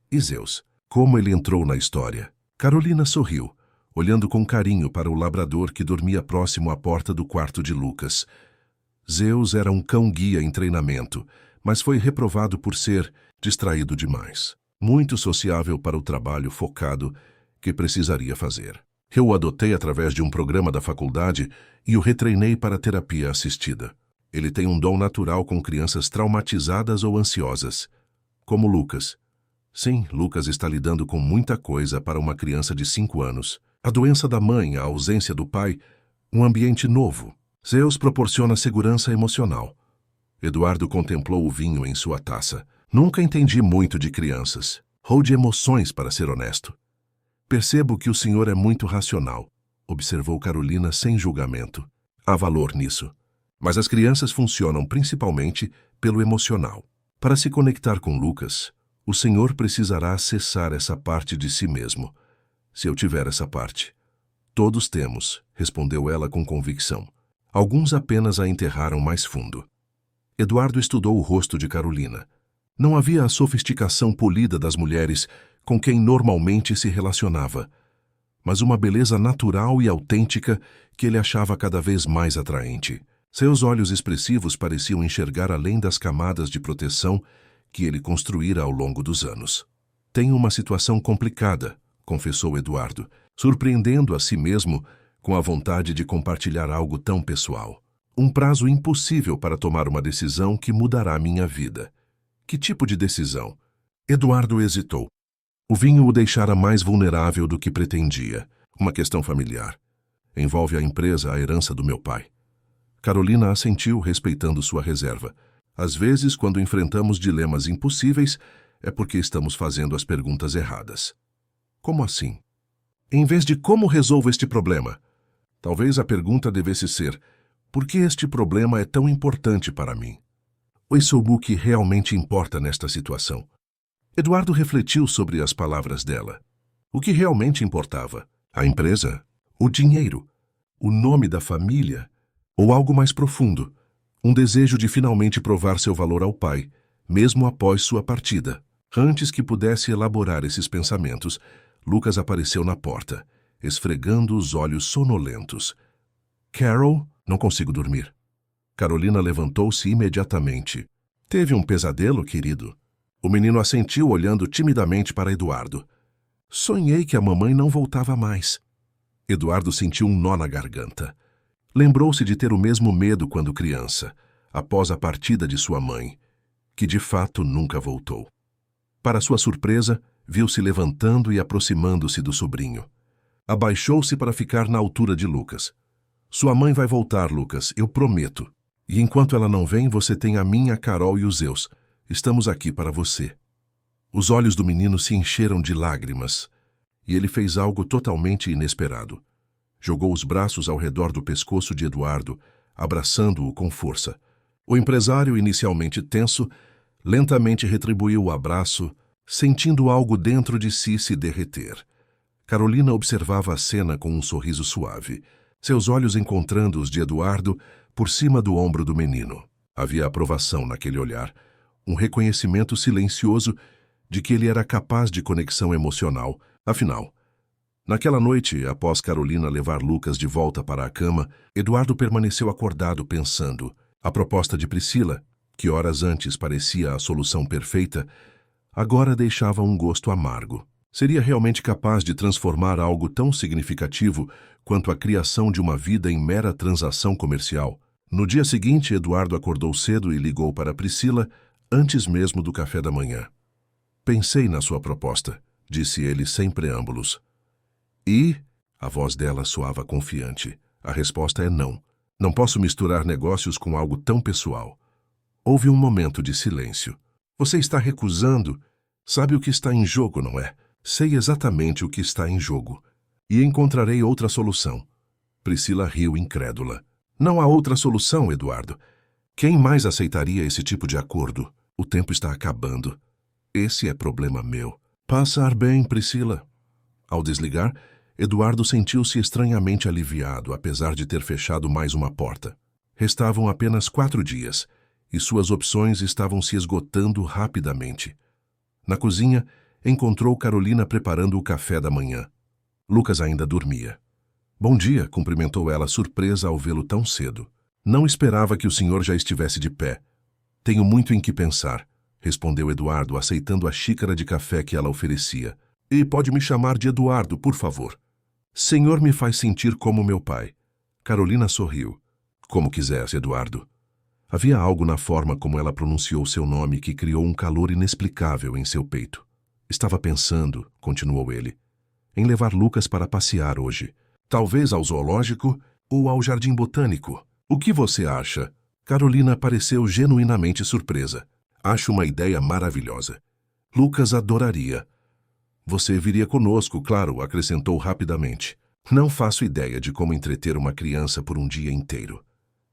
E Zeus? Como ele entrou na história? Carolina sorriu, olhando com carinho para o labrador que dormia próximo à porta do quarto de Lucas. Zeus era um cão-guia em treinamento, mas foi reprovado por ser distraído demais. Muito sociável para o trabalho focado que precisaria fazer. Eu o adotei através de um programa da faculdade e o retreinei para terapia assistida. Ele tem um dom natural com crianças traumatizadas ou ansiosas, como Lucas. Sim, Lucas está lidando com muita coisa para uma criança de 5 anos. A doença da mãe, a ausência do pai, um ambiente novo. Zeus proporciona segurança emocional. Eduardo contemplou o vinho em sua taça. Nunca entendi muito de crianças, ou de emoções, para ser honesto. Percebo que o senhor é muito racional, observou Carolina sem julgamento. Há valor nisso. Mas as crianças funcionam principalmente pelo emocional. Para se conectar com Lucas, o senhor precisará acessar essa parte de si mesmo. Se eu tiver essa parte. Todos temos, respondeu ela com convicção. Alguns apenas a enterraram mais fundo. Eduardo estudou o rosto de Carolina. Não havia a sofisticação polida das mulheres com quem normalmente se relacionava, mas uma beleza natural e autêntica que ele achava cada vez mais atraente. Seus olhos expressivos pareciam enxergar além das camadas de proteção que ele construíra ao longo dos anos. Tenho uma situação complicada, confessou Eduardo, surpreendendo a si mesmo com a vontade de compartilhar algo tão pessoal. Um prazo impossível para tomar uma decisão que mudará minha vida. Que tipo de decisão? Eduardo hesitou. O vinho o deixara mais vulnerável do que pretendia. Uma questão familiar. Envolve a empresa, a herança do meu pai. Carolina assentiu, respeitando sua reserva. Às vezes, quando enfrentamos dilemas impossíveis, é porque estamos fazendo as perguntas erradas. Como assim? Em vez de como resolvo este problema? Talvez a pergunta devesse ser: Por que este problema é tão importante para mim? O que realmente importa nesta situação? Eduardo refletiu sobre as palavras dela. O que realmente importava? A empresa? O dinheiro? O nome da família? Ou algo mais profundo? Um desejo de finalmente provar seu valor ao pai, mesmo após sua partida. Antes que pudesse elaborar esses pensamentos, Lucas apareceu na porta, esfregando os olhos sonolentos. Carol, não consigo dormir. Carolina levantou-se imediatamente. Teve um pesadelo, querido? O menino assentiu, olhando timidamente para Eduardo. Sonhei que a mamãe não voltava mais. Eduardo sentiu um nó na garganta. Lembrou-se de ter o mesmo medo quando criança, após a partida de sua mãe, que de fato nunca voltou. Para sua surpresa, viu-se levantando e aproximando-se do sobrinho. Abaixou-se para ficar na altura de Lucas. Sua mãe vai voltar, Lucas, eu prometo. E enquanto ela não vem, você tem a mim, a Carol e os Zeus. Estamos aqui para você. Os olhos do menino se encheram de lágrimas, e ele fez algo totalmente inesperado. Jogou os braços ao redor do pescoço de Eduardo, abraçando-o com força. O empresário, inicialmente tenso, lentamente retribuiu o abraço, sentindo algo dentro de si se derreter. Carolina observava a cena com um sorriso suave, seus olhos encontrando os de Eduardo por cima do ombro do menino. Havia aprovação naquele olhar, um reconhecimento silencioso de que ele era capaz de conexão emocional. Afinal, naquela noite, após Carolina levar Lucas de volta para a cama, Eduardo permaneceu acordado pensando. A proposta de Priscila, que horas antes parecia a solução perfeita, agora deixava um gosto amargo. Seria realmente capaz de transformar algo tão significativo quanto a criação de uma vida em mera transação comercial? No dia seguinte, Eduardo acordou cedo e ligou para Priscila antes mesmo do café da manhã. Pensei na sua proposta, disse ele sem preâmbulos. E? A voz dela soava confiante. A resposta é não. Não posso misturar negócios com algo tão pessoal. Houve um momento de silêncio. Você está recusando? Sabe o que está em jogo, não é? Sei exatamente o que está em jogo. E encontrarei outra solução. Priscila riu incrédula. Não há outra solução, Eduardo. Quem mais aceitaria esse tipo de acordo? O tempo está acabando. Esse é problema meu. Passar bem, Priscila. Ao desligar, Eduardo sentiu-se estranhamente aliviado, apesar de ter fechado mais uma porta. Restavam apenas 4 dias, e suas opções estavam se esgotando rapidamente. Na cozinha, encontrou Carolina preparando o café da manhã. Lucas ainda dormia. Bom dia, cumprimentou ela, surpresa ao vê-lo tão cedo. Não esperava que o senhor já estivesse de pé. Tenho muito em que pensar, respondeu Eduardo, aceitando a xícara de café que ela oferecia. E pode me chamar de Eduardo, por favor. Senhor me faz sentir como meu pai. Carolina sorriu. Como quisesse, Eduardo. Havia algo na forma como ela pronunciou seu nome que criou um calor inexplicável em seu peito. Estava pensando, continuou ele, em levar Lucas para passear hoje. Talvez ao zoológico ou ao jardim botânico. O que você acha? Carolina pareceu genuinamente surpresa. Acho uma ideia maravilhosa. Lucas adoraria. Você viria conosco, claro, acrescentou rapidamente. Não faço ideia de como entreter uma criança por um dia inteiro.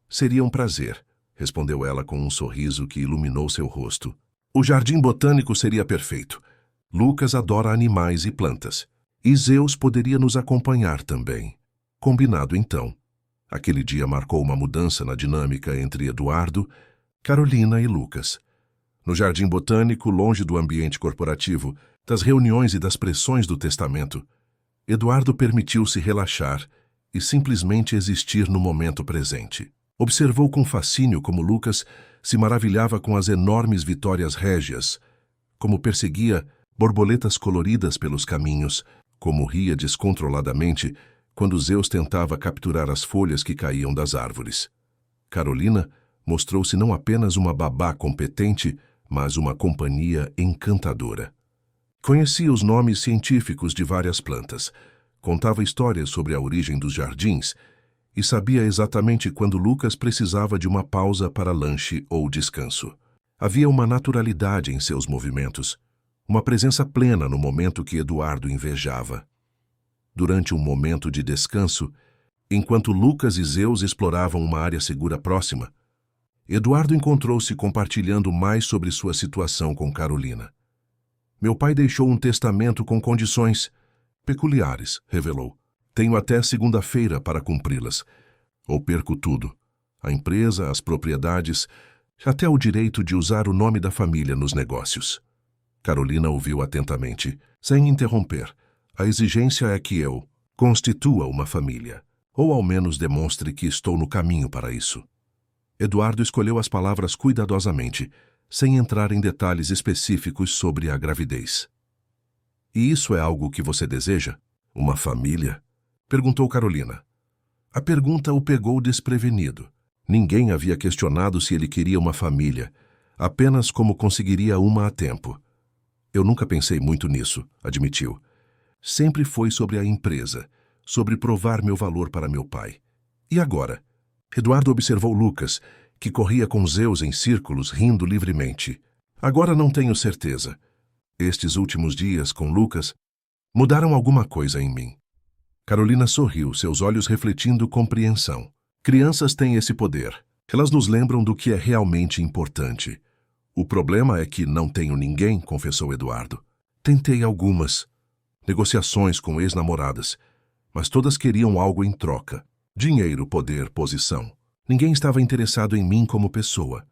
Seria um prazer, respondeu ela com um sorriso que iluminou seu rosto. O jardim botânico seria perfeito. Lucas adora animais e plantas. E Zeus poderia nos acompanhar também. Combinado então. Aquele dia marcou uma mudança na dinâmica entre Eduardo, Carolina e Lucas. No jardim botânico, longe do ambiente corporativo, das reuniões e das pressões do testamento, Eduardo permitiu-se relaxar e simplesmente existir no momento presente. Observou com fascínio como Lucas se maravilhava com as enormes vitórias régias, como perseguia borboletas coloridas pelos caminhos, como ria descontroladamente quando Zeus tentava capturar as folhas que caíam das árvores. Carolina mostrou-se não apenas uma babá competente, mas uma companhia encantadora. Conhecia os nomes científicos de várias plantas, contava histórias sobre a origem dos jardins e sabia exatamente quando Lucas precisava de uma pausa para lanche ou descanso. Havia uma naturalidade em seus movimentos, uma presença plena no momento que Eduardo invejava. Durante um momento de descanso, Enquanto Lucas e Zeus exploravam uma área segura próxima, Eduardo encontrou-se compartilhando mais sobre sua situação com Carolina. Meu pai deixou um testamento com condições peculiares, revelou. Tenho até segunda-feira para cumpri-las. Ou perco tudo. A empresa, as propriedades, até o direito de usar o nome da família nos negócios. Carolina ouviu atentamente, sem interromper. A exigência é que eu constitua uma família, ou ao menos demonstre que estou no caminho para isso. Eduardo escolheu as palavras cuidadosamente, sem entrar em detalhes específicos sobre a gravidez. E isso é algo que você deseja? Uma família? Perguntou Carolina. A pergunta o pegou desprevenido. Ninguém havia questionado se ele queria uma família, apenas como conseguiria uma a tempo. Eu nunca pensei muito nisso, admitiu. Sempre foi sobre a empresa, sobre provar meu valor para meu pai. E agora? Eduardo observou Lucas, que corria com Zeus em círculos, rindo livremente. Agora não tenho certeza. Estes últimos dias, com Lucas, mudaram alguma coisa em mim. Carolina sorriu, seus olhos refletindo compreensão. Crianças têm esse poder. Elas nos lembram do que é realmente importante. O problema é que não tenho ninguém, confessou Eduardo. Tentei algumas negociações com ex-namoradas, mas todas queriam algo em troca. Dinheiro, poder, posição. Ninguém estava interessado em mim como pessoa.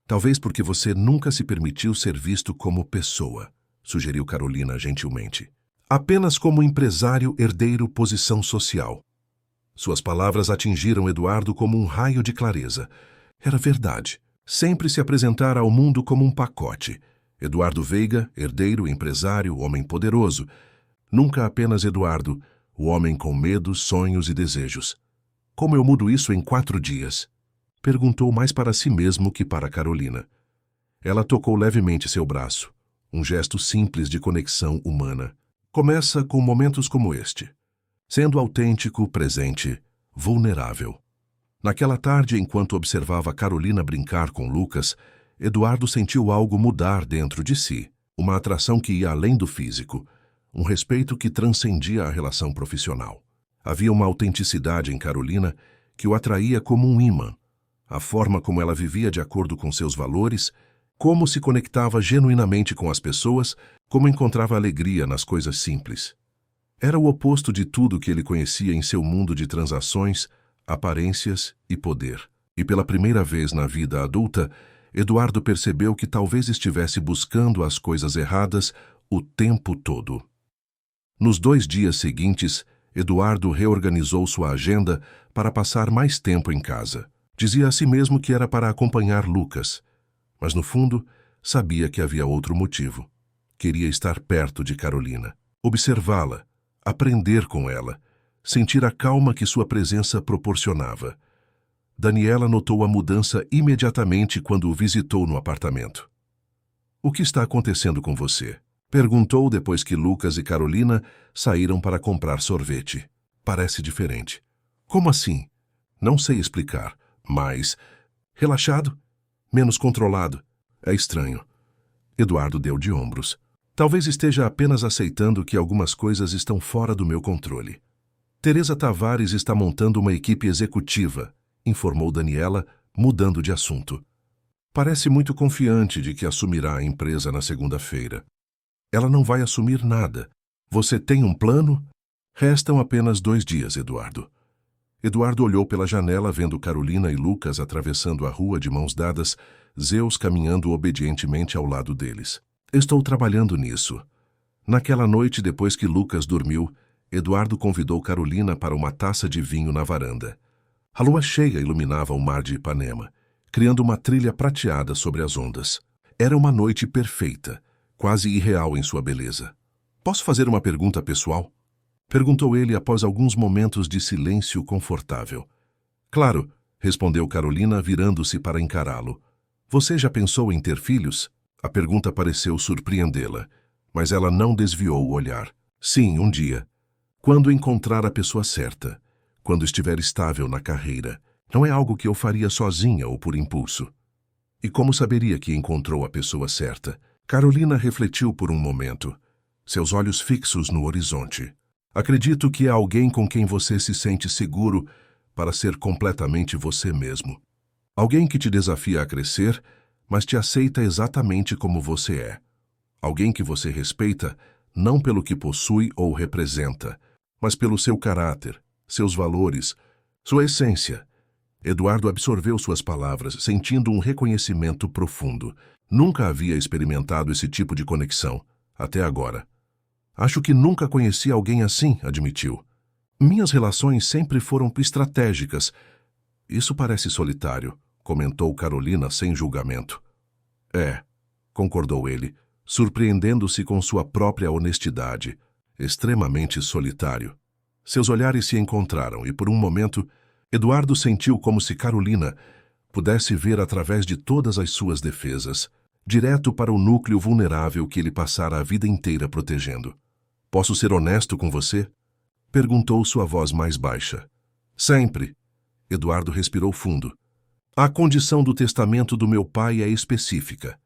Talvez porque você nunca se permitiu ser visto como pessoa, sugeriu Carolina gentilmente. Apenas como empresário, herdeiro, posição social. Suas palavras atingiram Eduardo como um raio de clareza. Era verdade. Sempre se apresentara ao mundo como um pacote. Eduardo Veiga, herdeiro, empresário, homem poderoso. Nunca apenas Eduardo, o homem com medos, sonhos e desejos. Como eu mudo isso em 4 dias? Perguntou mais para si mesmo que para Carolina. Ela tocou levemente seu braço. Um gesto simples de conexão humana. Começa com momentos como este. Sendo autêntico, presente, vulnerável. Naquela tarde, enquanto observava Carolina brincar com Lucas, Eduardo sentiu algo mudar dentro de si. Uma atração que ia além do físico. Um respeito que transcendia a relação profissional. Havia uma autenticidade em Carolina que o atraía como um ímã. A forma como ela vivia de acordo com seus valores, como se conectava genuinamente com as pessoas, como encontrava alegria nas coisas simples. Era o oposto de tudo que ele conhecia em seu mundo de transações, aparências e poder. E pela primeira vez na vida adulta, Eduardo percebeu que talvez estivesse buscando as coisas erradas o tempo todo. Nos 2 dias seguintes, Eduardo reorganizou sua agenda para passar mais tempo em casa. Dizia a si mesmo que era para acompanhar Lucas, mas no fundo sabia que havia outro motivo. Queria estar perto de Carolina, observá-la, aprender com ela, sentir a calma que sua presença proporcionava. Daniela notou a mudança imediatamente quando o visitou no apartamento. O que está acontecendo com você? Perguntou depois que Lucas e Carolina saíram para comprar sorvete. Parece diferente. Como assim? Não sei explicar, mas... Relaxado? Menos controlado? É estranho. Eduardo deu de ombros. Talvez esteja apenas aceitando que algumas coisas estão fora do meu controle. Teresa Tavares está montando uma equipe executiva, informou Daniela, mudando de assunto. Parece muito confiante de que assumirá a empresa na segunda-feira. Ela não vai assumir nada. Você tem um plano? Restam apenas 2 dias, Eduardo. Eduardo olhou pela janela vendo Carolina e Lucas atravessando a rua de mãos dadas, Zeus caminhando obedientemente ao lado deles. Estou trabalhando nisso. Naquela noite, depois que Lucas dormiu, Eduardo convidou Carolina para uma taça de vinho na varanda. A lua cheia iluminava o mar de Ipanema, criando uma trilha prateada sobre as ondas. Era uma noite perfeita, quase irreal em sua beleza. Posso fazer uma pergunta pessoal? Perguntou ele após alguns momentos de silêncio confortável. Claro, respondeu Carolina, virando-se para encará-lo. Você já pensou em ter filhos? A pergunta pareceu surpreendê-la, mas ela não desviou o olhar. Sim, um dia. Quando encontrar a pessoa certa, quando estiver estável na carreira, não é algo que eu faria sozinha ou por impulso. E como saberia que encontrou a pessoa certa? Carolina refletiu por um momento, seus olhos fixos no horizonte. Acredito que é alguém com quem você se sente seguro para ser completamente você mesmo. Alguém que te desafia a crescer, mas te aceita exatamente como você é. Alguém que você respeita não pelo que possui ou representa, mas pelo seu caráter, seus valores, sua essência. Eduardo absorveu suas palavras, sentindo um reconhecimento profundo. Nunca havia experimentado esse tipo de conexão, até agora. Acho que nunca conheci alguém assim, admitiu. Minhas relações sempre foram estratégicas. Isso parece solitário, comentou Carolina sem julgamento. É, concordou ele, surpreendendo-se com sua própria honestidade. Extremamente solitário. Seus olhares se encontraram e, por um momento, Eduardo sentiu como se Carolina pudesse ver através de todas as suas defesas, direto para o núcleo vulnerável que ele passara a vida inteira protegendo. Posso ser honesto com você? Perguntou sua voz mais baixa. Sempre. Eduardo respirou fundo. A condição do testamento do meu pai é específica.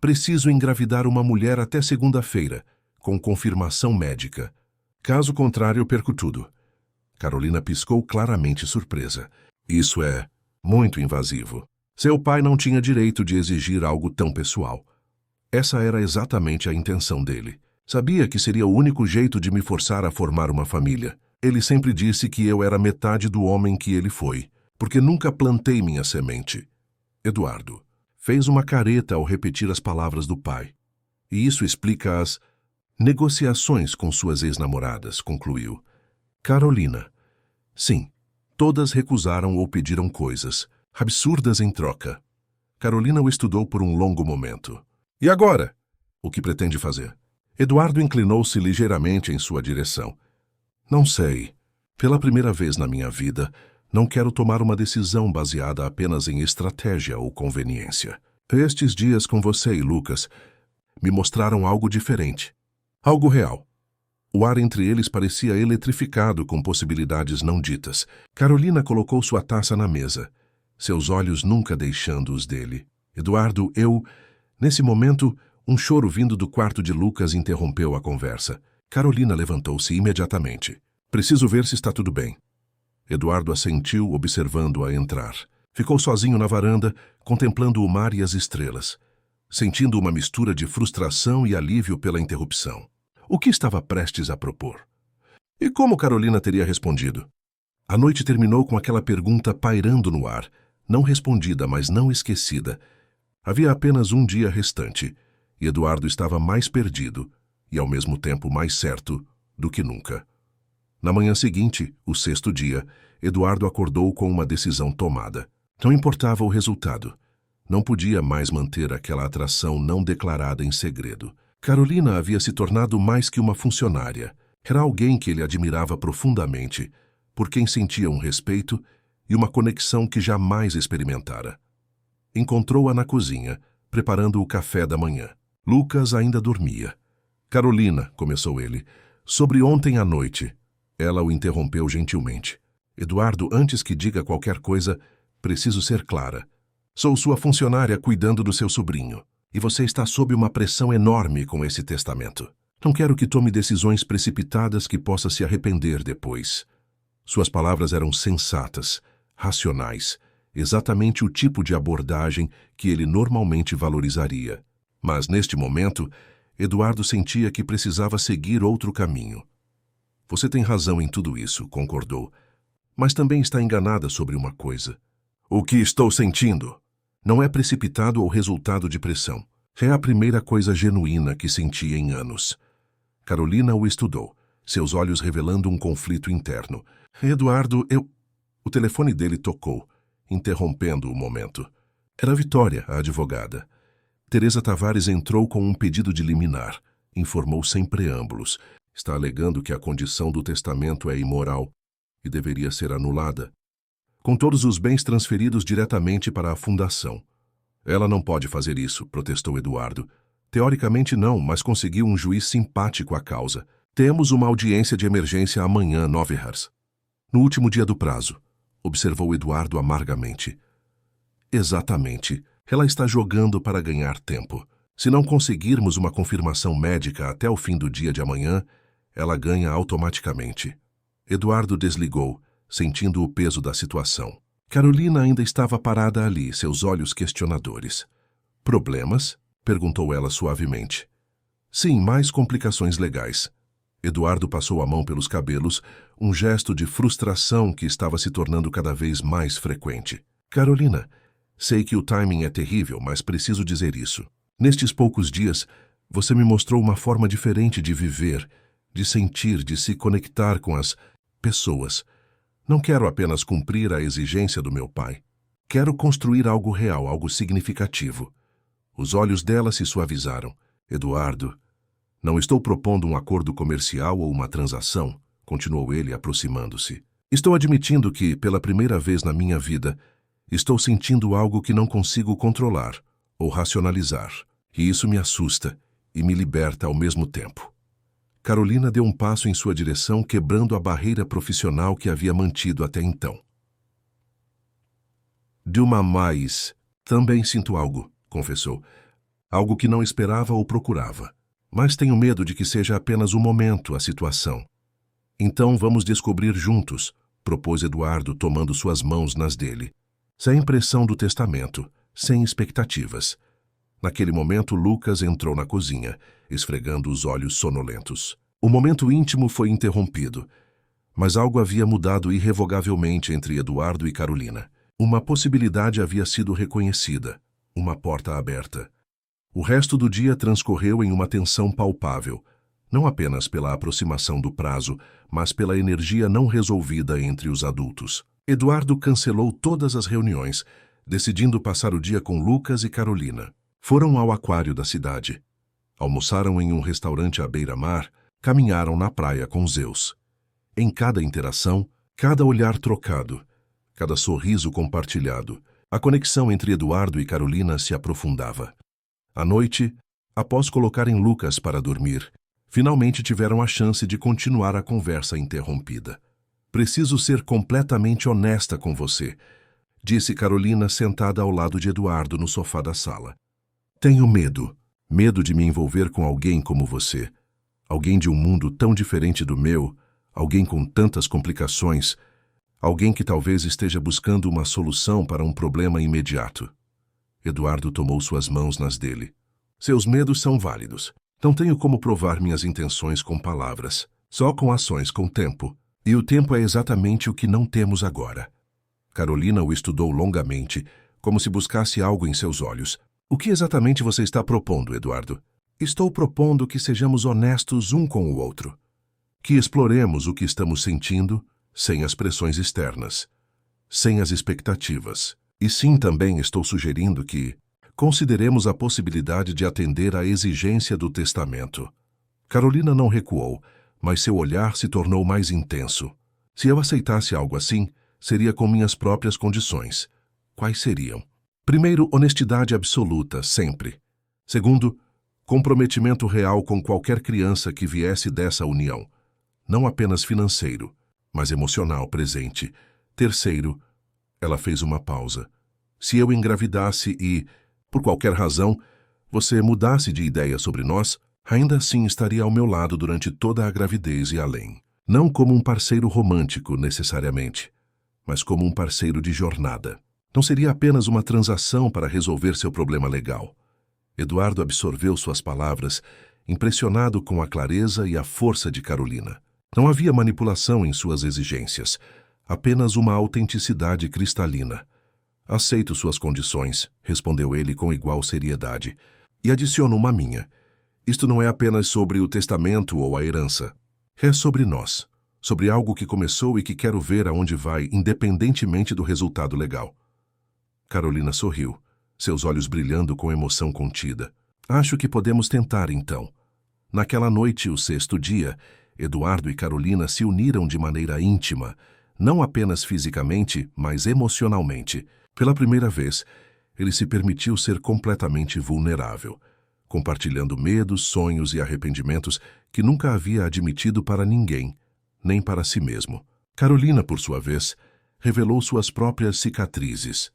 Preciso engravidar uma mulher até segunda-feira, com confirmação médica. Caso contrário, eu perco tudo. Carolina piscou claramente surpresa. Isso é muito invasivo. Seu pai não tinha direito de exigir algo tão pessoal. Essa era exatamente a intenção dele. Sabia que seria o único jeito de me forçar a formar uma família. Ele sempre disse que eu era metade do homem que ele foi, porque nunca plantei minha semente. Eduardo fez uma careta ao repetir as palavras do pai. E isso explica as negociações com suas ex-namoradas, concluiu. Carolina. Sim, todas recusaram ou pediram coisas, absurdas em troca. Carolina o estudou por um longo momento. E agora? O que pretende fazer? Eduardo inclinou-se ligeiramente em sua direção. Não sei. Pela primeira vez na minha vida, não quero tomar uma decisão baseada apenas em estratégia ou conveniência. Estes dias com você e Lucas me mostraram algo diferente. Algo real. O ar entre eles parecia eletrificado com possibilidades não ditas. Carolina colocou sua taça na mesa, seus olhos nunca deixando os dele. Eduardo, Nesse momento, um choro vindo do quarto de Lucas interrompeu a conversa. Carolina levantou-se imediatamente. Preciso ver se está tudo bem. Eduardo assentiu, observando-a entrar. Ficou sozinho na varanda, contemplando o mar e as estrelas, sentindo uma mistura de frustração e alívio pela interrupção. O que estava prestes a propor? E como Carolina teria respondido? A noite terminou com aquela pergunta pairando no ar, não respondida, mas não esquecida. Havia apenas um dia restante, e Eduardo estava mais perdido, e ao mesmo tempo mais certo, do que nunca. Na manhã seguinte, o sexto dia, Eduardo acordou com uma decisão tomada. Não importava o resultado. Não podia mais manter aquela atração não declarada em segredo. Carolina havia se tornado mais que uma funcionária. Era alguém que ele admirava profundamente, por quem sentia um respeito e uma conexão que jamais experimentara. Encontrou-a na cozinha, preparando o café da manhã. Lucas ainda dormia. Carolina, começou ele, sobre ontem à noite. Ela o interrompeu gentilmente. Eduardo, antes que diga qualquer coisa, preciso ser clara. Sou sua funcionária cuidando do seu sobrinho. E você está sob uma pressão enorme com esse testamento. Não quero que tome decisões precipitadas que possa se arrepender depois. Suas palavras eram sensatas, racionais, exatamente o tipo de abordagem que ele normalmente valorizaria. Mas, neste momento, Eduardo sentia que precisava seguir outro caminho. Você tem razão em tudo isso, concordou, mas também está enganada sobre uma coisa. O que estou sentindo não é precipitado ou resultado de pressão. É a primeira coisa genuína que senti em anos. Carolina o estudou, seus olhos revelando um conflito interno. Eduardo, O telefone dele tocou, interrompendo o momento. Era Vitória, a advogada. Teresa Tavares entrou com um pedido de liminar, informou sem preâmbulos. Está alegando que a condição do testamento é imoral e deveria ser anulada, com todos os bens transferidos diretamente para a fundação. Ela não pode fazer isso, protestou Eduardo. Teoricamente não, mas conseguiu um juiz simpático à causa. Temos uma audiência de emergência amanhã, 9h. No último dia do prazo, observou Eduardo amargamente. Exatamente. Ela está jogando para ganhar tempo. Se não conseguirmos uma confirmação médica até o fim do dia de amanhã, ela ganha automaticamente. Eduardo desligou, sentindo o peso da situação. Carolina ainda estava parada ali, seus olhos questionadores. Problemas? Perguntou ela suavemente. Sim, mais complicações legais. Eduardo passou a mão pelos cabelos, um gesto de frustração que estava se tornando cada vez mais frequente. Carolina, sei que o timing é terrível, mas preciso dizer isso. Nestes poucos dias, você me mostrou uma forma diferente de viver, de sentir, de se conectar com as pessoas. Não quero apenas cumprir a exigência do meu pai. Quero construir algo real, algo significativo. Os olhos dela se suavizaram. Eduardo, não estou propondo um acordo comercial ou uma transação, continuou ele aproximando-se. Estou admitindo que, pela primeira vez na minha vida, estou sentindo algo que não consigo controlar ou racionalizar. E isso me assusta e me liberta ao mesmo tempo. Carolina deu um passo em sua direção, quebrando a barreira profissional que havia mantido até então. Dilma, mas também sinto algo, confessou. Algo que não esperava ou procurava. Mas tenho medo de que seja apenas um momento, a situação. Então vamos descobrir juntos, propôs Eduardo, tomando suas mãos nas dele. Sem pressão do testamento, sem expectativas. Naquele momento, Lucas entrou na cozinha, esfregando os olhos sonolentos. O momento íntimo foi interrompido, mas algo havia mudado irrevogavelmente entre Eduardo e Carolina. Uma possibilidade havia sido reconhecida, uma porta aberta. O resto do dia transcorreu em uma tensão palpável, não apenas pela aproximação do prazo, mas pela energia não resolvida entre os adultos. Eduardo cancelou todas as reuniões, decidindo passar o dia com Lucas e Carolina. Foram ao aquário da cidade. Almoçaram em um restaurante à beira-mar, caminharam na praia com Zeus. Em cada interação, cada olhar trocado, cada sorriso compartilhado, a conexão entre Eduardo e Carolina se aprofundava. À noite, após colocarem Lucas para dormir, finalmente tiveram a chance de continuar a conversa interrompida. Preciso ser completamente honesta com você, disse Carolina sentada ao lado de Eduardo no sofá da sala. Tenho medo de me envolver com alguém como você, alguém de um mundo tão diferente do meu, alguém com tantas complicações, alguém que talvez esteja buscando uma solução para um problema imediato. Eduardo tomou suas mãos nas dele. Seus medos são válidos. Não tenho como provar minhas intenções com palavras, só com ações, com tempo. E o tempo é exatamente o que não temos agora. Carolina o estudou longamente, como se buscasse algo em seus olhos. O que exatamente você está propondo, Eduardo? Estou propondo que sejamos honestos um com o outro. Que exploremos o que estamos sentindo, sem as pressões externas, sem as expectativas. E sim, também estou sugerindo que consideremos a possibilidade de atender à exigência do testamento. Carolina não recuou, mas seu olhar se tornou mais intenso. Se eu aceitasse algo assim, seria com minhas próprias condições. Quais seriam? Primeiro, honestidade absoluta, sempre. Segundo, comprometimento real com qualquer criança que viesse dessa união. Não apenas financeiro, mas emocional presente. Terceiro, ela fez uma pausa. Se eu engravidasse e, por qualquer razão, você mudasse de ideia sobre nós, ainda assim estaria ao meu lado durante toda a gravidez e além. Não como um parceiro romântico, necessariamente, mas como um parceiro de jornada. Não seria apenas uma transação para resolver seu problema legal. Eduardo absorveu suas palavras, impressionado com a clareza e a força de Carolina. Não havia manipulação em suas exigências, apenas uma autenticidade cristalina. Aceito suas condições, respondeu ele com igual seriedade. E adiciono uma minha. Isto não é apenas sobre o testamento ou a herança. É sobre nós, sobre algo que começou e que quero ver aonde vai, independentemente do resultado legal. Carolina sorriu, seus olhos brilhando com emoção contida. Acho que podemos tentar, então. Naquela noite, o sexto dia, Eduardo e Carolina se uniram de maneira íntima, não apenas fisicamente, mas emocionalmente. Pela primeira vez, ele se permitiu ser completamente vulnerável, compartilhando medos, sonhos e arrependimentos que nunca havia admitido para ninguém, nem para si mesmo. Carolina, por sua vez, revelou suas próprias cicatrizes.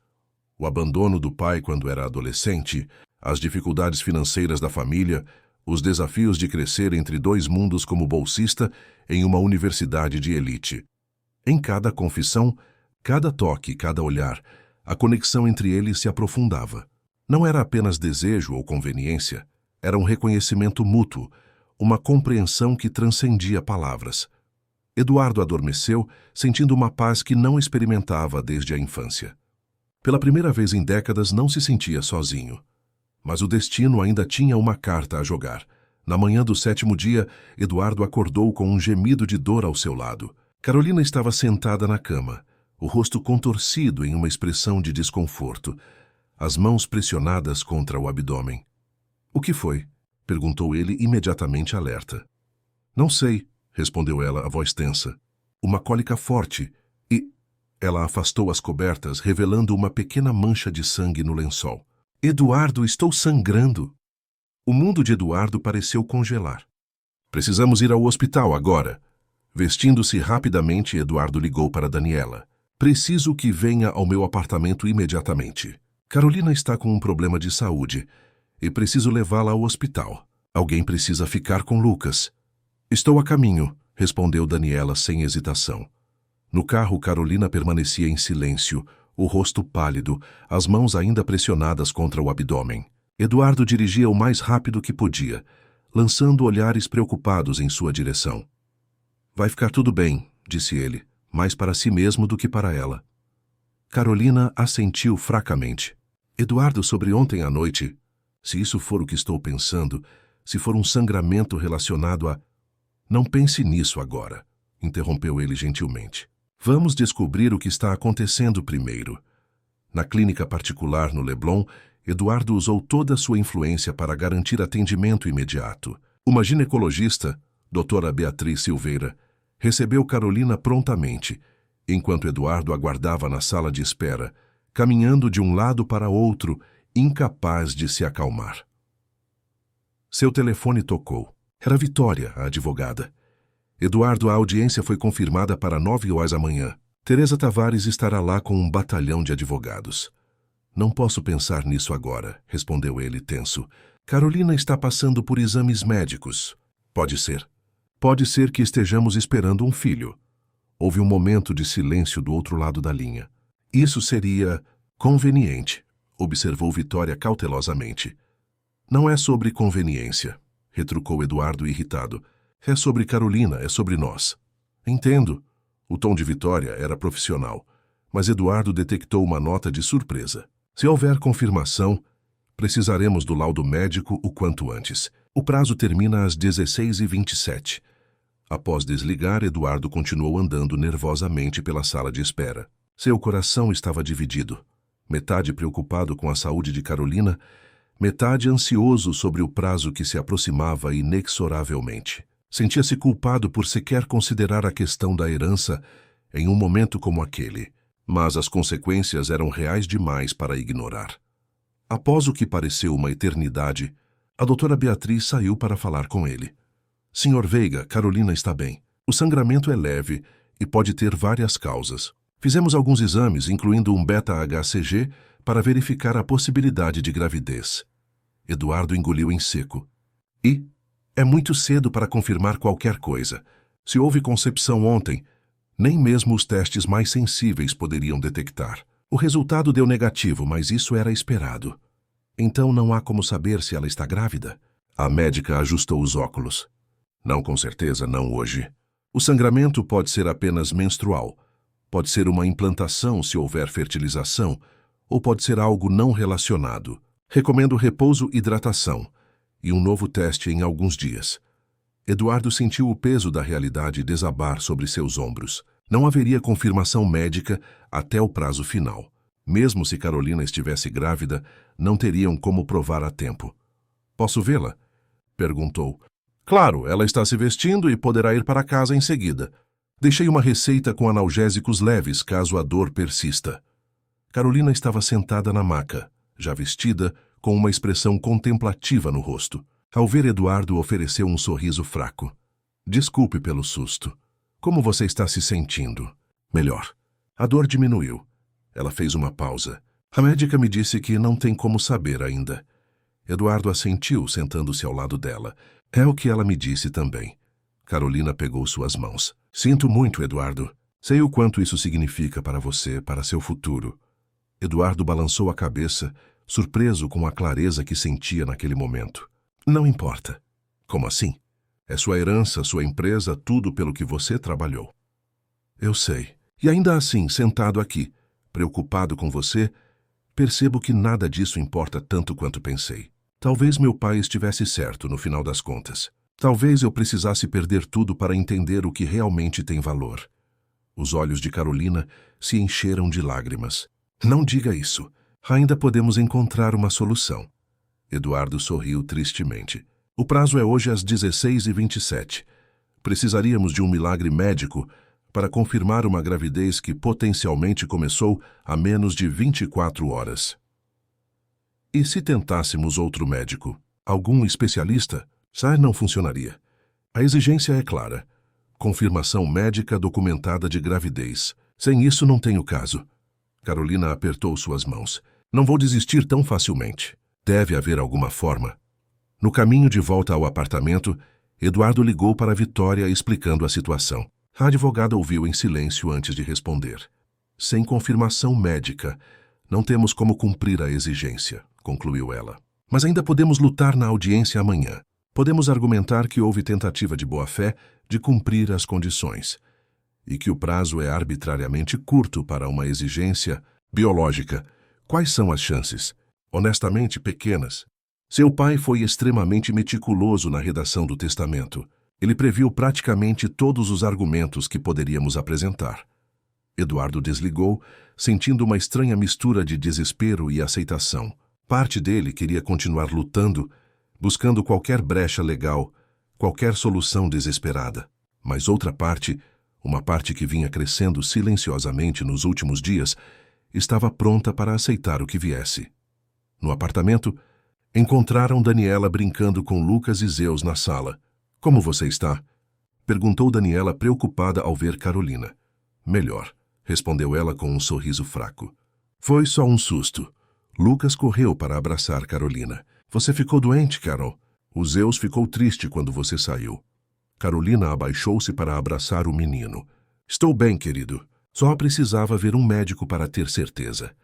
O abandono do pai quando era adolescente, as dificuldades financeiras da família, Os desafios de crescer entre dois mundos como bolsista em uma universidade de elite. Em cada confissão, cada toque, cada olhar, a conexão entre eles se aprofundava. Não era apenas desejo ou conveniência, era um reconhecimento mútuo, uma compreensão que transcendia palavras. Eduardo adormeceu, sentindo uma paz que não experimentava desde a infância. Pela primeira vez em décadas, não se sentia sozinho. Mas o destino ainda tinha uma carta a jogar. Na manhã do 7º dia, Eduardo acordou com um gemido de dor ao seu lado. Carolina estava sentada na cama, o rosto contorcido em uma expressão de desconforto, as mãos pressionadas contra o abdômen. "O que foi?" perguntou ele, imediatamente alerta. "Não sei", respondeu ela, a voz tensa. "Uma cólica forte e..." Ela afastou as cobertas, revelando uma pequena mancha de sangue no lençol. "Eduardo, estou sangrando." O mundo de Eduardo pareceu congelar. "Precisamos ir ao hospital agora." Vestindo-se rapidamente, Eduardo ligou para Daniela. "Preciso que venha ao meu apartamento imediatamente. Carolina está com um problema de saúde e preciso levá-la ao hospital. Alguém precisa ficar com Lucas." "Estou a caminho", respondeu Daniela sem hesitação. No carro, Carolina permanecia em silêncio, o rosto pálido, as mãos ainda pressionadas contra o abdômen. Eduardo dirigia o mais rápido que podia, lançando olhares preocupados em sua direção. "Vai ficar tudo bem", disse ele, mais para si mesmo do que para ela. Carolina assentiu fracamente. "Eduardo, sobre ontem à noite, se isso for o que estou pensando, se for um sangramento relacionado a..." "Não pense nisso agora", interrompeu ele gentilmente. "Vamos descobrir o que está acontecendo primeiro." Na clínica particular no Leblon, Eduardo usou toda a sua influência para garantir atendimento imediato. Uma ginecologista, doutora Beatriz Silveira, recebeu Carolina prontamente, enquanto Eduardo aguardava na sala de espera, caminhando de um lado para outro, incapaz de se acalmar. Seu telefone tocou. Era Vitória, a advogada. "Eduardo, a audiência foi confirmada para 9h da manhã. Teresa Tavares estará lá com um batalhão de advogados." "Não posso pensar nisso agora", respondeu ele tenso. "Carolina está passando por exames médicos." "Pode ser. Pode ser que estejamos esperando um filho." Houve um momento de silêncio do outro lado da linha. "Isso seria conveniente", observou Vitória cautelosamente. "Não é sobre conveniência", retrucou Eduardo irritado. "É sobre Carolina, é sobre nós." "Entendo." O tom de Vitória era profissional, mas Eduardo detectou uma nota de surpresa. "Se houver confirmação, precisaremos do laudo médico o quanto antes. O prazo termina às 16h27. Após desligar, Eduardo continuou andando nervosamente pela sala de espera. Seu coração estava dividido, metade preocupado com a saúde de Carolina, metade ansioso sobre o prazo que se aproximava inexoravelmente. Sentia-se culpado por sequer considerar a questão da herança em um momento como aquele, mas as consequências eram reais demais para ignorar. Após o que pareceu uma eternidade, a doutora Beatriz saiu para falar com ele. "Senhor Veiga, Carolina está bem. O sangramento é leve e pode ter várias causas. Fizemos alguns exames, incluindo um beta-HCG, para verificar a possibilidade de gravidez." Eduardo engoliu em seco. "E? É muito cedo para confirmar qualquer coisa. Se houve concepção ontem, nem mesmo os testes mais sensíveis poderiam detectar. O resultado deu negativo, mas isso era esperado." "Então não há como saber se ela está grávida?" A médica ajustou os óculos. "Não, com certeza, não hoje. O sangramento pode ser apenas menstrual. Pode ser uma implantação se houver fertilização, ou pode ser algo não relacionado. Recomendo repouso e hidratação, e um novo teste em alguns dias." Eduardo sentiu o peso da realidade desabar sobre seus ombros. Não haveria confirmação médica até o prazo final. Mesmo se Carolina estivesse grávida, não teriam como provar a tempo. "Posso vê-la?" perguntou. "Claro, ela está se vestindo e poderá ir para casa em seguida. Deixei uma receita com analgésicos leves caso a dor persista." Carolina estava sentada na maca, já vestida, com uma expressão contemplativa no rosto. Ao ver Eduardo, ofereceu um sorriso fraco. "Desculpe pelo susto. Como você está se sentindo?" "Melhor." A dor diminuiu. Ela fez uma pausa. "A médica me disse que não tem como saber ainda. Eduardo assentiu, sentando-se ao lado dela. É o que ela me disse também. Carolina pegou suas mãos. Sinto muito, Eduardo. Sei o quanto isso significa para você, para seu futuro. Eduardo balançou a cabeça, surpreso com a clareza que sentia naquele momento. Não importa. Como assim? É sua herança, sua empresa, tudo pelo que você trabalhou. Eu sei. E ainda assim, sentado aqui, preocupado com você, percebo que nada disso importa tanto quanto pensei. Talvez meu pai estivesse certo no final das contas. Talvez eu precisasse perder tudo para entender o que realmente tem valor. Os olhos de Carolina se encheram de lágrimas. Não diga isso. Ainda podemos encontrar uma solução. Eduardo sorriu tristemente. O prazo é hoje às 16h27. Precisaríamos de um milagre médico para confirmar uma gravidez que potencialmente começou há menos de 24 horas. E se tentássemos outro médico? Algum especialista? Não funcionaria. A exigência é clara. Confirmação médica documentada de gravidez. Sem isso não tem o caso. Carolina apertou suas mãos. Não vou desistir tão facilmente. Deve haver alguma forma. No caminho de volta ao apartamento, Eduardo ligou para Vitória explicando a situação. A advogada ouviu em silêncio antes de responder. Sem confirmação médica, não temos como cumprir a exigência, concluiu ela. Mas ainda podemos lutar na audiência amanhã. Podemos argumentar que houve tentativa de boa-fé de cumprir as condições e que o prazo é arbitrariamente curto para uma exigência biológica. Quais são as chances? Honestamente, pequenas. Seu pai foi extremamente meticuloso na redação do testamento. Ele previu praticamente todos os argumentos que poderíamos apresentar. Eduardo desligou, sentindo uma estranha mistura de desespero e aceitação. Parte dele queria continuar lutando, buscando qualquer brecha legal, qualquer solução desesperada. Mas outra parte, uma parte que vinha crescendo silenciosamente nos últimos dias, estava pronta para aceitar o que viesse. No apartamento, encontraram Daniela brincando com Lucas e Zeus na sala. Como você está? Perguntou Daniela preocupada ao ver Carolina. Melhor, respondeu ela com um sorriso fraco. Foi só um susto. Lucas correu para abraçar Carolina. Você ficou doente, Carol? O Zeus ficou triste quando você saiu. Carolina abaixou-se para abraçar o menino. Estou bem, querido. Só precisava ver um médico para ter certeza.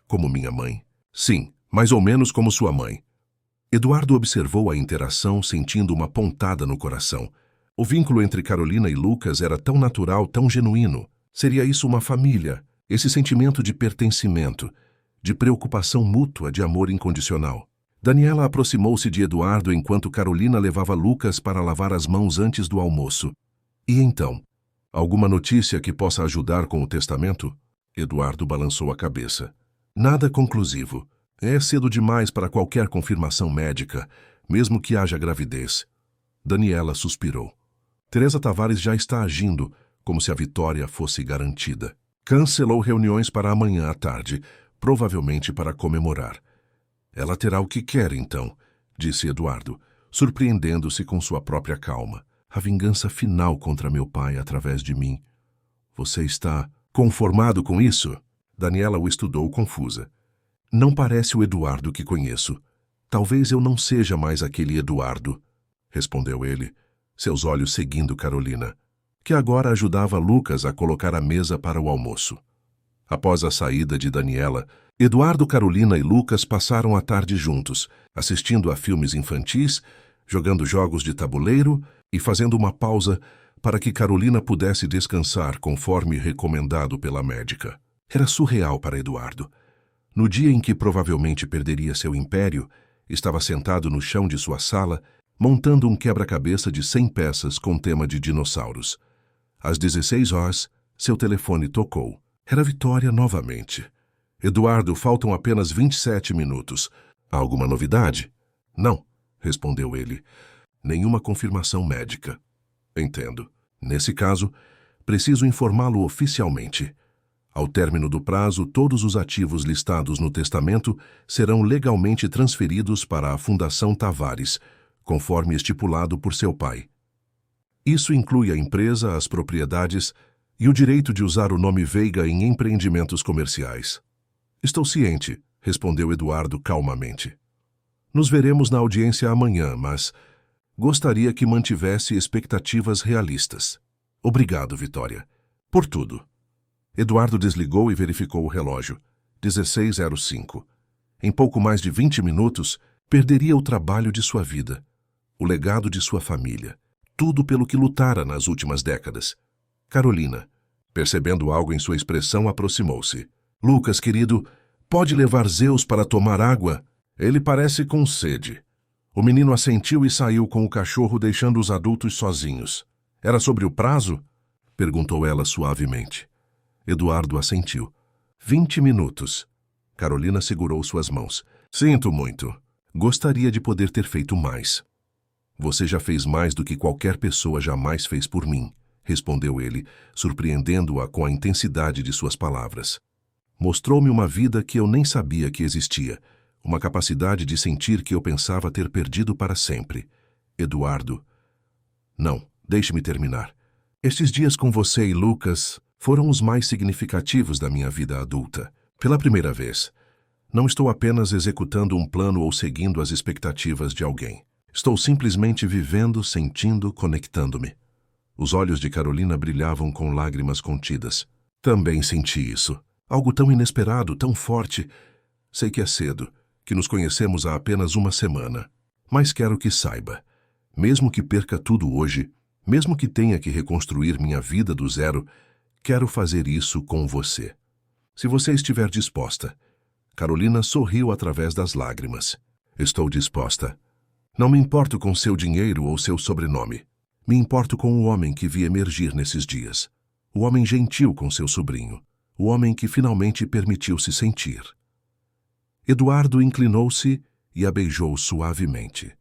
Como minha mãe? Sim, mais ou menos como sua mãe. Eduardo observou a interação, sentindo uma pontada no coração. O vínculo entre Carolina e Lucas era tão natural, tão genuíno. Seria isso uma família, esse sentimento de pertencimento, de preocupação mútua, de amor incondicional. Daniela aproximou-se de Eduardo enquanto Carolina levava Lucas para lavar as mãos antes do almoço. E então? Alguma notícia que possa ajudar com o testamento? Eduardo balançou a cabeça. Nada conclusivo. É cedo demais para qualquer confirmação médica, mesmo que haja gravidez. Daniela suspirou. Teresa Tavares já está agindo, como se a vitória fosse garantida. Cancelou reuniões para amanhã à tarde, provavelmente para comemorar. Ela terá o que quer, então, disse Eduardo, surpreendendo-se com sua própria calma. A vingança final contra meu pai através de mim. Você está conformado com isso? Daniela o estudou confusa. Não parece o Eduardo que conheço. Talvez eu não seja mais aquele Eduardo, respondeu ele, seus olhos seguindo Carolina, que agora ajudava Lucas a colocar a mesa para o almoço. Após a saída de Daniela, Eduardo, Carolina e Lucas passaram a tarde juntos, assistindo a filmes infantis, jogando jogos de tabuleiro e fazendo uma pausa para que Carolina pudesse descansar conforme recomendado pela médica. Era surreal para Eduardo. No dia em que provavelmente perderia seu império, estava sentado no chão de sua sala, montando um quebra-cabeça de 100 peças com tema de dinossauros. Às 16 horas, seu telefone tocou. Era Vitória novamente. Eduardo, faltam apenas 27 minutos. Há alguma novidade? Não, respondeu ele. Nenhuma confirmação médica. Entendo. Nesse caso, preciso informá-lo oficialmente. Ao término do prazo, todos os ativos listados no testamento serão legalmente transferidos para a Fundação Tavares, conforme estipulado por seu pai. Isso inclui a empresa, as propriedades e o direito de usar o nome Veiga em empreendimentos comerciais. Estou ciente, respondeu Eduardo calmamente. Nos veremos na audiência amanhã, mas gostaria que mantivesse expectativas realistas. Obrigado, Vitória. Por tudo. Eduardo desligou e verificou o relógio. 16:05. Em pouco mais de 20 minutos, perderia o trabalho de sua vida, o legado de sua família, tudo pelo que lutara nas últimas décadas. Carolina, percebendo algo em sua expressão, aproximou-se. Lucas, querido, pode levar Zeus para tomar água? Ele parece com sede. O menino assentiu e saiu com o cachorro, deixando os adultos sozinhos. Era sobre o prazo? Perguntou ela suavemente. Eduardo assentiu. 20 minutos. Carolina segurou suas mãos. Sinto muito. Gostaria de poder ter feito mais. Você já fez mais do que qualquer pessoa jamais fez por mim, respondeu ele, surpreendendo-a com a intensidade de suas palavras. Mostrou-me uma vida que eu nem sabia que existia, uma capacidade de sentir que eu pensava ter perdido para sempre. Eduardo. Não, deixe-me terminar. Estes dias com você e Lucas foram os mais significativos da minha vida adulta. Pela primeira vez, não estou apenas executando um plano ou seguindo as expectativas de alguém. Estou simplesmente vivendo, sentindo, conectando-me. Os olhos de Carolina brilhavam com lágrimas contidas. Também senti isso. Algo tão inesperado, tão forte. Sei que é cedo, que nos conhecemos há apenas uma semana. Mas quero que saiba, mesmo que perca tudo hoje, mesmo que tenha que reconstruir minha vida do zero, quero fazer isso com você. Se você estiver disposta. Carolina sorriu através das lágrimas. Estou disposta. Não me importo com seu dinheiro ou seu sobrenome. Me importo com o homem que vi emergir nesses dias. O homem gentil com seu sobrinho. O homem que finalmente permitiu-se sentir. Eduardo inclinou-se e a beijou suavemente.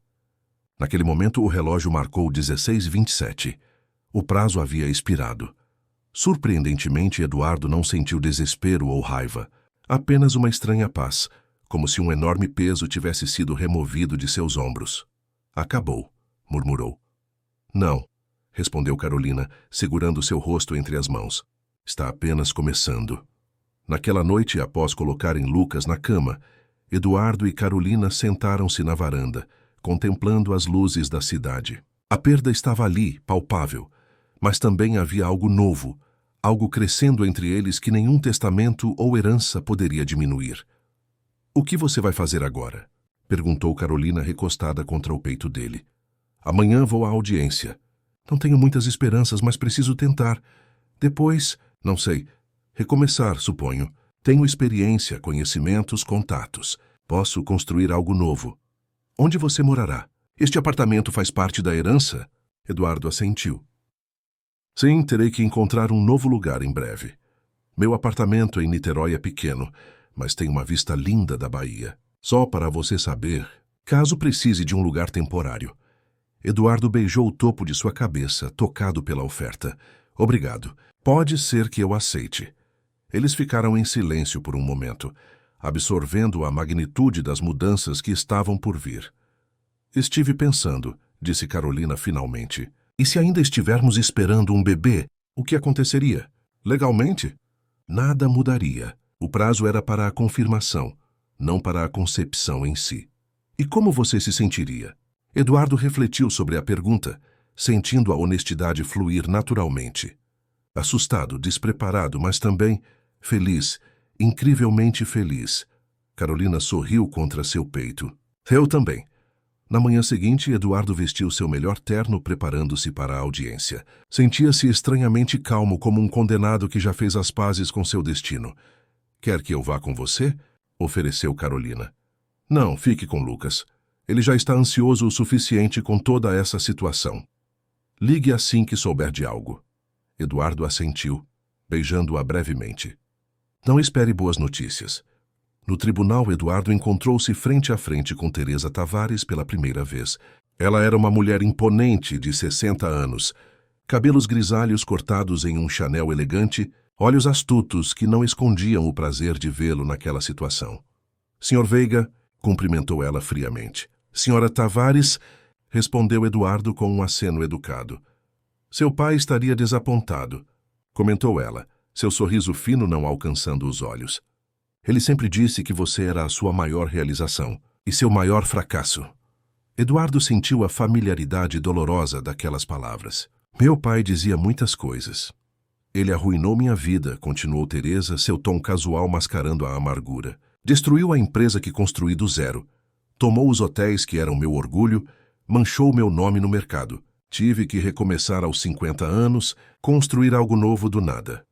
Naquele momento o relógio marcou 16:27. O prazo havia expirado. Surpreendentemente, Eduardo não sentiu desespero ou raiva, apenas uma estranha paz, como se um enorme peso tivesse sido removido de seus ombros. Acabou, murmurou. Não, respondeu Carolina, segurando seu rosto entre as mãos. Está apenas começando. Naquela noite, após colocarem Lucas na cama, Eduardo e Carolina sentaram-se na varanda, contemplando as luzes da cidade. A perda estava ali, palpável, mas também havia algo novo, algo crescendo entre eles que nenhum testamento ou herança poderia diminuir. O que você vai fazer agora? Perguntou Carolina, recostada contra o peito dele. Amanhã vou à audiência. Não tenho muitas esperanças, mas preciso tentar. Depois, não sei, recomeçar, suponho. Tenho experiência, conhecimentos, contatos. Posso construir algo novo. Onde você morará? Este apartamento faz parte da herança? Eduardo assentiu. Sim, terei que encontrar um novo lugar em breve. Meu apartamento em Niterói é pequeno, mas tem uma vista linda da Bahia. Só para você saber, caso precise de um lugar temporário. Eduardo beijou o topo de sua cabeça, tocado pela oferta. Obrigado. Pode ser que eu aceite. Eles ficaram em silêncio por um momento, absorvendo a magnitude das mudanças que estavam por vir. Estive pensando, disse Carolina finalmente. E se ainda estivermos esperando um bebê, o que aconteceria? Legalmente? Nada mudaria. O prazo era para a confirmação, não para a concepção em si. E como você se sentiria? Eduardo refletiu sobre a pergunta, sentindo a honestidade fluir naturalmente. Assustado, despreparado, mas também feliz, incrivelmente feliz. Carolina sorriu contra seu peito. Eu também. Na manhã seguinte, Eduardo vestiu seu melhor terno preparando-se para a audiência. Sentia-se estranhamente calmo, como um condenado que já fez as pazes com seu destino. Quer que eu vá com você? Ofereceu Carolina. Não, fique com Lucas. Ele já está ansioso o suficiente com toda essa situação. Ligue assim que souber de algo. Eduardo assentiu, beijando-a brevemente. Não espere boas notícias. No tribunal, Eduardo encontrou-se frente a frente com Teresa Tavares pela primeira vez. Ela era uma mulher imponente de 60 anos, cabelos grisalhos cortados em um Chanel elegante, olhos astutos que não escondiam o prazer de vê-lo naquela situação. Senhor Veiga, cumprimentou ela friamente. Senhora Tavares, respondeu Eduardo com um aceno educado. Seu pai estaria desapontado, comentou ela, seu sorriso fino não alcançando os olhos. Ele sempre disse que você era a sua maior realização. E seu maior fracasso? Eduardo sentiu a familiaridade dolorosa daquelas palavras. Meu pai dizia muitas coisas. Ele arruinou minha vida, continuou Teresa, seu tom casual mascarando a amargura. Destruiu a empresa que construí do zero. Tomou os hotéis que eram meu orgulho, manchou meu nome no mercado. Tive que recomeçar aos 50 anos, construir algo novo do nada.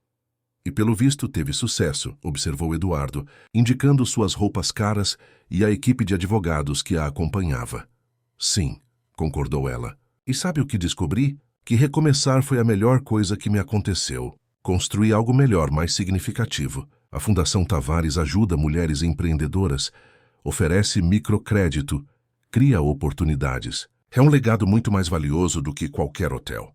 E pelo visto teve sucesso, observou Eduardo, indicando suas roupas caras e a equipe de advogados que a acompanhava. Sim, concordou ela. E sabe o que descobri? Que recomeçar foi a melhor coisa que me aconteceu. Construí algo melhor, mais significativo. A Fundação Tavares ajuda mulheres empreendedoras, oferece microcrédito, cria oportunidades. É um legado muito mais valioso do que qualquer hotel.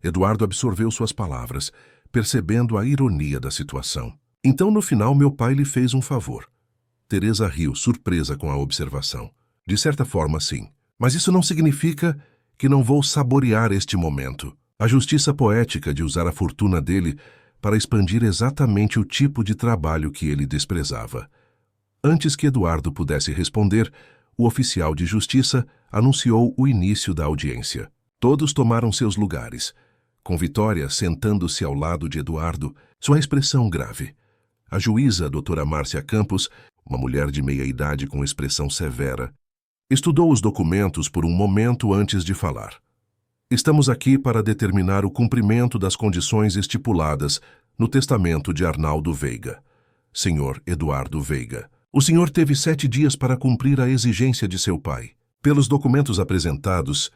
Eduardo absorveu suas palavras, percebendo a ironia da situação. Então, no final, meu pai lhe fez um favor. Teresa riu, surpresa com a observação. De certa forma, sim. Mas isso não significa que não vou saborear este momento. A justiça poética de usar a fortuna dele para expandir exatamente o tipo de trabalho que ele desprezava. Antes que Eduardo pudesse responder, o oficial de justiça anunciou o início da audiência. Todos tomaram seus lugares, com Vitória sentando-se ao lado de Eduardo, sua expressão grave. A juíza, doutora Márcia Campos, uma mulher de meia-idade com expressão severa, estudou os documentos por um momento antes de falar. Estamos aqui para determinar o cumprimento das condições estipuladas no testamento de Arnaldo Veiga. Senhor Eduardo Veiga, o senhor teve 7 dias para cumprir a exigência de seu pai. Pelos documentos apresentados,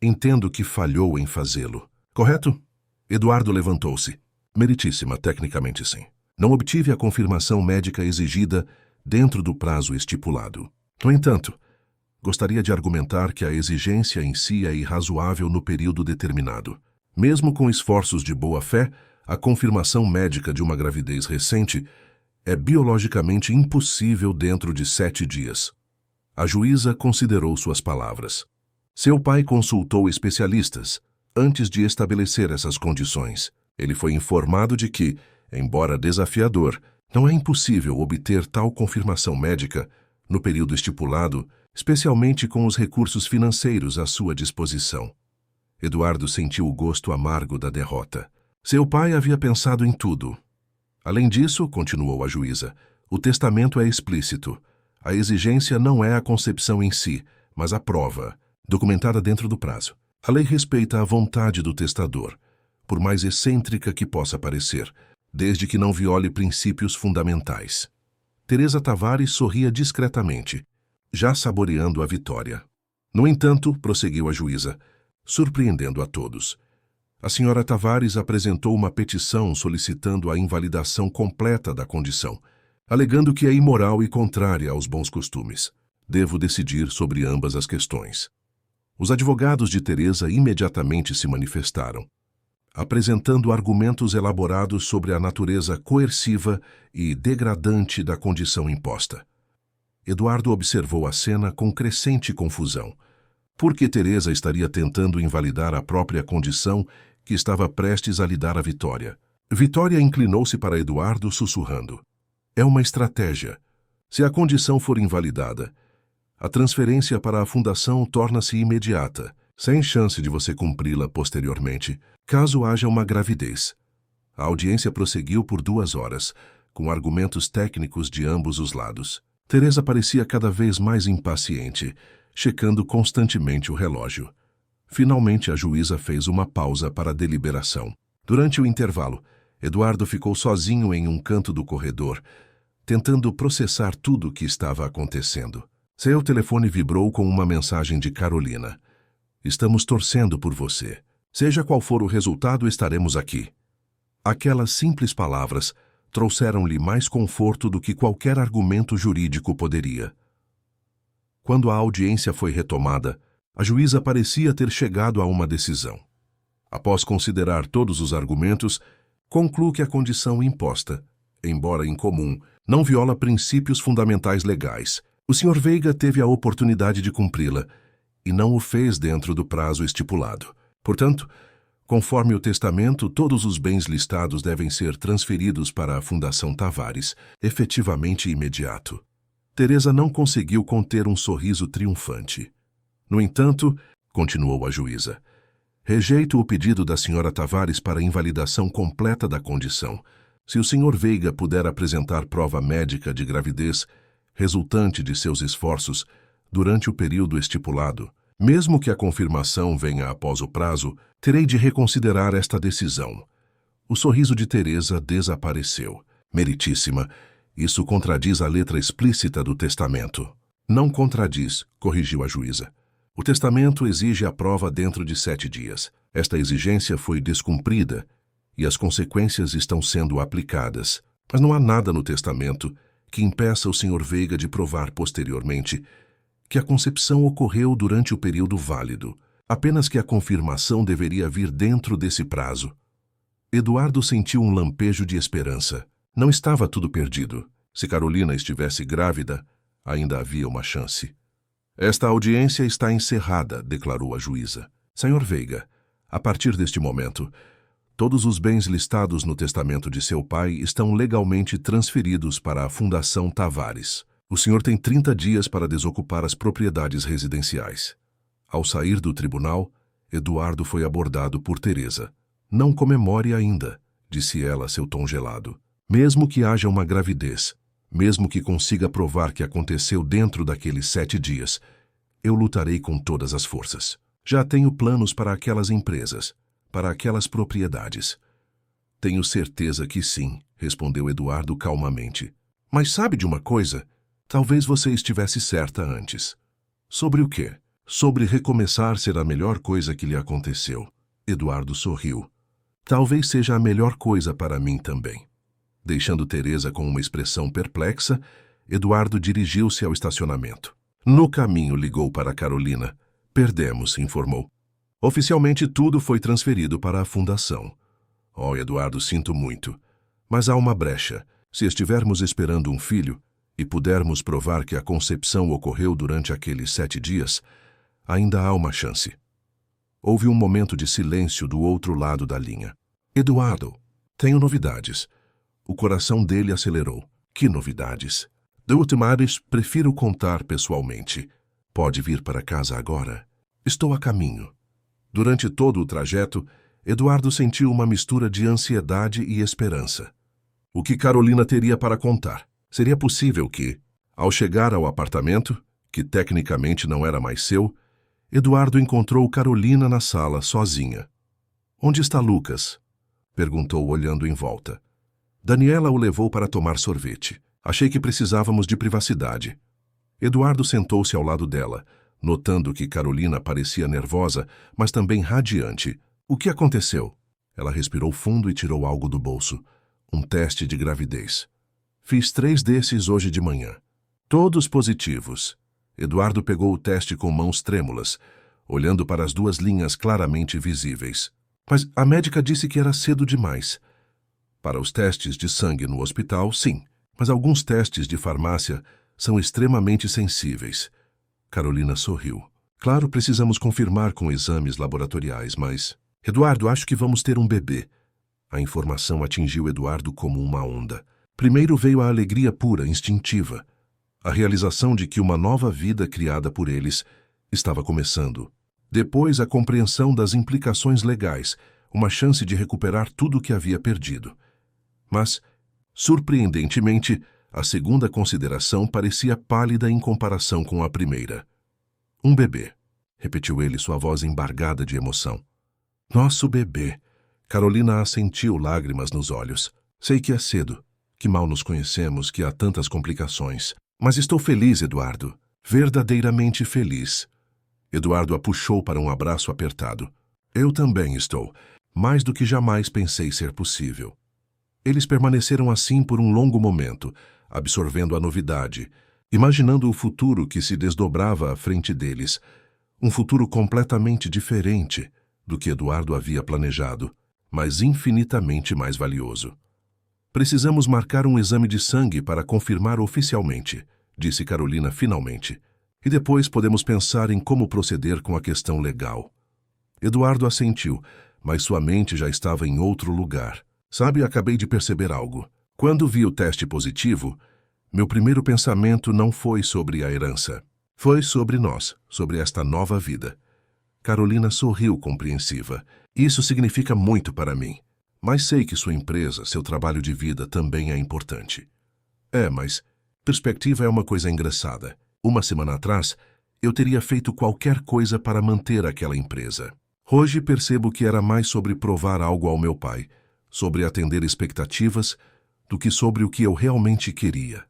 entendo que falhou em fazê-lo. Correto? Eduardo levantou-se. Meritíssima, tecnicamente sim. Não obtive a confirmação médica exigida dentro do prazo estipulado. No entanto, gostaria de argumentar que a exigência em si é irrazoável no período determinado. Mesmo com esforços de boa-fé, a confirmação médica de uma gravidez recente é biologicamente impossível dentro de 7 dias. A juíza considerou suas palavras. Seu pai consultou especialistas antes de estabelecer essas condições. Ele foi informado de que, embora desafiador, não é impossível obter tal confirmação médica no período estipulado, especialmente com os recursos financeiros à sua disposição. Eduardo sentiu o gosto amargo da derrota. Seu pai havia pensado em tudo. Além disso, continuou a juíza, o testamento é explícito. A exigência não é a concepção em si, mas a prova, documentada dentro do prazo. A lei respeita a vontade do testador, por mais excêntrica que possa parecer, desde que não viole princípios fundamentais. Teresa Tavares sorria discretamente, já saboreando a vitória. No entanto, prosseguiu a juíza, surpreendendo a todos. A senhora Tavares apresentou uma petição solicitando a invalidação completa da condição, alegando que é imoral e contrária aos bons costumes. Devo decidir sobre ambas as questões. Os advogados de Teresa imediatamente se manifestaram, apresentando argumentos elaborados sobre a natureza coerciva e degradante da condição imposta. Eduardo observou a cena com crescente confusão. Por que Teresa estaria tentando invalidar a própria condição que estava prestes a lhe dar a vitória? Vitória inclinou-se para Eduardo, sussurrando. É uma estratégia. Se a condição for invalidada, a transferência para a fundação torna-se imediata, sem chance de você cumpri-la posteriormente, caso haja uma gravidez. A audiência prosseguiu por 2 horas, com argumentos técnicos de ambos os lados. Teresa parecia cada vez mais impaciente, checando constantemente o relógio. Finalmente, a juíza fez uma pausa para a deliberação. Durante o intervalo, Eduardo ficou sozinho em um canto do corredor, tentando processar tudo o que estava acontecendo. Seu telefone vibrou com uma mensagem de Carolina. Estamos torcendo por você. Seja qual for o resultado, estaremos aqui. Aquelas simples palavras trouxeram-lhe mais conforto do que qualquer argumento jurídico poderia. Quando a audiência foi retomada, a juíza parecia ter chegado a uma decisão. Após considerar todos os argumentos, concluo que a condição imposta, embora incomum, não viola princípios fundamentais legais. O Sr. Veiga teve a oportunidade de cumpri-la e não o fez dentro do prazo estipulado. Portanto, conforme o testamento, todos os bens listados devem ser transferidos para a Fundação Tavares, efetivamente imediato. Teresa não conseguiu conter um sorriso triunfante. No entanto, continuou a juíza, rejeito o pedido da senhora Tavares para invalidação completa da condição. Se o senhor Veiga puder apresentar prova médica de gravidez resultante de seus esforços durante o período estipulado, mesmo que a confirmação venha após o prazo, terei de reconsiderar esta decisão. O sorriso de Teresa desapareceu. Meritíssima, isso contradiz a letra explícita do testamento. Não contradiz, corrigiu a juíza. O testamento exige a prova dentro de 7 dias. Esta exigência foi descumprida e as consequências estão sendo aplicadas. Mas não há nada no testamento que impeça o Sr. Veiga de provar posteriormente que a concepção ocorreu durante o período válido, apenas que a confirmação deveria vir dentro desse prazo. Eduardo sentiu um lampejo de esperança. Não estava tudo perdido. Se Carolina estivesse grávida, ainda havia uma chance. Esta audiência está encerrada, declarou a juíza. Sr. Veiga, a partir deste momento, todos os bens listados no testamento de seu pai estão legalmente transferidos para a Fundação Tavares. O senhor tem 30 dias para desocupar as propriedades residenciais. Ao sair do tribunal, Eduardo foi abordado por Teresa. Não comemore ainda, disse ela a seu tom gelado. Mesmo que haja uma gravidez, mesmo que consiga provar que aconteceu dentro daqueles 7 dias, eu lutarei com todas as forças. Já tenho planos para aquelas empresas, para aquelas propriedades. Tenho certeza que sim, respondeu Eduardo calmamente. Mas sabe de uma coisa? Talvez você estivesse certa antes. Sobre o quê? Sobre recomeçar ser a melhor coisa que lhe aconteceu. Eduardo sorriu. Talvez seja a melhor coisa para mim também. Deixando Teresa com uma expressão perplexa, Eduardo dirigiu-se ao estacionamento. No caminho ligou para Carolina. Perdemos, informou. Oficialmente tudo foi transferido para a fundação. Oh, Eduardo, sinto muito. Mas há uma brecha. Se estivermos esperando um filho e pudermos provar que a concepção ocorreu durante aqueles 7 dias, ainda há uma chance. Houve um momento de silêncio do outro lado da linha. Eduardo, tenho novidades. O coração dele acelerou. Que novidades? Dutmares, prefiro contar pessoalmente. Pode vir para casa agora? Estou a caminho. Durante todo o trajeto, Eduardo sentiu uma mistura de ansiedade e esperança. O que Carolina teria para contar? Seria possível que, ao chegar ao apartamento, que tecnicamente não era mais seu, Eduardo encontrou Carolina na sala, sozinha. Onde está Lucas? Perguntou, olhando em volta. Daniela o levou para tomar sorvete. Achei que precisávamos de privacidade. Eduardo sentou-se ao lado dela, notando que Carolina parecia nervosa, mas também radiante. O que aconteceu? Ela respirou fundo e tirou algo do bolso. Um teste de gravidez. Fiz 3 desses hoje de manhã. Todos positivos. Eduardo pegou o teste com mãos trêmulas, olhando para as 2 linhas claramente visíveis. Mas a médica disse que era cedo demais. Para os testes de sangue no hospital, sim, mas alguns testes de farmácia são extremamente sensíveis. Carolina sorriu. Claro, precisamos confirmar com exames laboratoriais, mas... Eduardo, acho que vamos ter um bebê. A informação atingiu Eduardo como uma onda. Primeiro veio a alegria pura, instintiva. A realização de que uma nova vida criada por eles estava começando. Depois, a compreensão das implicações legais, uma chance de recuperar tudo o que havia perdido. Mas, surpreendentemente, a segunda consideração parecia pálida em comparação com a primeira. Um bebê, repetiu ele, sua voz embargada de emoção. Nosso bebê. Carolina assentiu, lágrimas nos olhos. Sei que é cedo, que mal nos conhecemos, que há tantas complicações. Mas estou feliz, Eduardo. Verdadeiramente feliz. Eduardo a puxou para um abraço apertado. Eu também estou. Mais do que jamais pensei ser possível. Eles permaneceram assim por um longo momento, absorvendo a novidade, imaginando o futuro que se desdobrava à frente deles. Um futuro completamente diferente do que Eduardo havia planejado, mas infinitamente mais valioso. Precisamos marcar um exame de sangue para confirmar oficialmente, disse Carolina finalmente. E depois podemos pensar em como proceder com a questão legal. Eduardo assentiu, mas sua mente já estava em outro lugar. Sabe, acabei de perceber algo. Quando vi o teste positivo, Meu primeiro pensamento não foi sobre a herança. Foi sobre nós, sobre esta nova vida. Carolina sorriu compreensiva. Isso significa muito para mim. Mas sei que sua empresa, seu trabalho de vida também é importante. Mas perspectiva é uma coisa engraçada. Uma semana atrás, eu teria feito qualquer coisa para manter aquela empresa. Hoje percebo que era mais sobre provar algo ao meu pai, sobre atender expectativas, do que sobre o que eu realmente queria.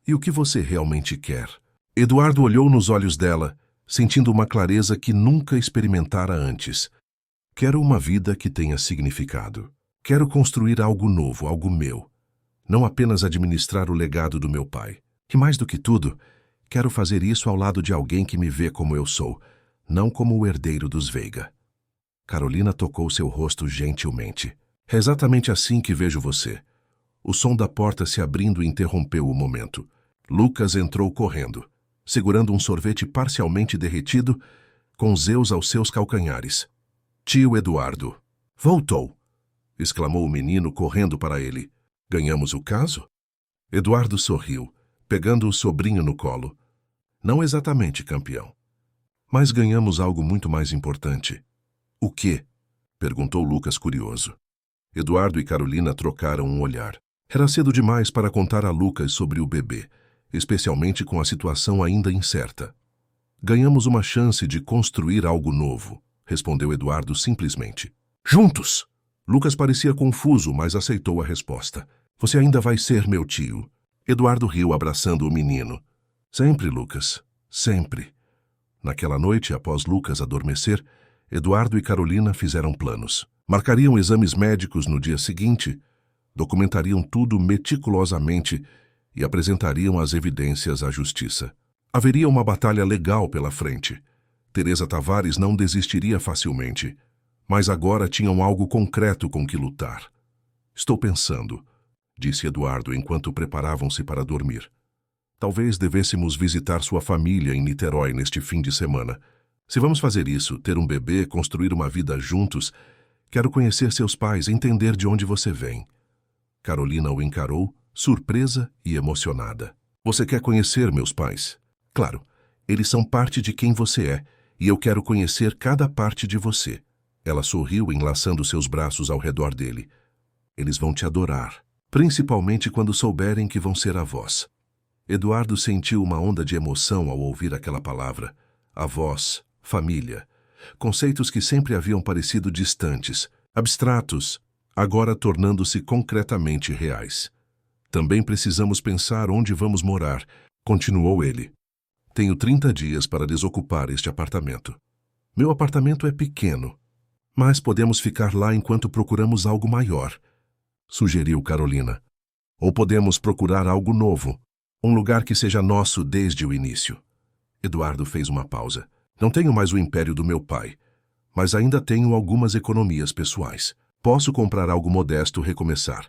E o que você realmente quer? Eduardo olhou nos olhos dela, sentindo uma clareza que nunca experimentara antes. Quero uma vida que tenha significado. Quero construir algo novo, algo meu. Não apenas administrar o legado do meu pai. E mais do que tudo, quero fazer isso ao lado de alguém que me vê como eu sou, não como o herdeiro dos Veiga. Carolina tocou seu rosto gentilmente. É exatamente assim que vejo você. O som da porta se abrindo interrompeu o momento. Lucas entrou correndo, segurando um sorvete parcialmente derretido, com Zeus aos seus calcanhares. Tio Eduardo. Voltou! Exclamou o menino correndo para ele. Ganhamos o caso? Eduardo sorriu, pegando o sobrinho no colo. Não exatamente, campeão. Mas ganhamos algo muito mais importante. O quê? Perguntou Lucas curioso. Eduardo e Carolina trocaram um olhar. Era cedo demais para contar a Lucas sobre o bebê, especialmente com a situação ainda incerta. Ganhamos uma chance de construir algo novo, respondeu Eduardo simplesmente. Juntos! Lucas parecia confuso, mas aceitou a resposta. Você ainda vai ser meu tio. Eduardo riu abraçando o menino. Sempre, Lucas. Sempre. Naquela noite, após Lucas adormecer, Eduardo e Carolina fizeram planos. Marcariam exames médicos no dia seguinte, documentariam tudo meticulosamente e apresentariam as evidências à justiça. Haveria uma batalha legal pela frente. Teresa Tavares não desistiria facilmente, mas agora tinham algo concreto com que lutar. Estou pensando, disse Eduardo enquanto preparavam-se para dormir. Talvez devêssemos visitar sua família em Niterói neste fim de semana. Se vamos fazer isso, ter um bebê, construir uma vida juntos, quero conhecer seus pais, entender de onde você vem. Carolina o encarou, surpresa e emocionada. Você quer conhecer meus pais? Claro, eles são parte de quem você é, e eu quero conhecer cada parte de você. Ela sorriu, enlaçando seus braços ao redor dele. Eles vão te adorar, principalmente quando souberem que vão ser avós. Eduardo sentiu uma onda de emoção ao ouvir aquela palavra. Avós, família. Conceitos que sempre haviam parecido distantes, abstratos, agora tornando-se concretamente reais. Também precisamos pensar onde vamos morar, continuou ele. Tenho 30 dias para desocupar este apartamento. Meu apartamento é pequeno, mas podemos ficar lá enquanto procuramos algo maior, sugeriu Carolina. Ou podemos procurar algo novo, um lugar que seja nosso desde o início. Eduardo fez uma pausa. Não tenho mais o império do meu pai, mas ainda tenho algumas economias pessoais. Posso comprar algo modesto e recomeçar.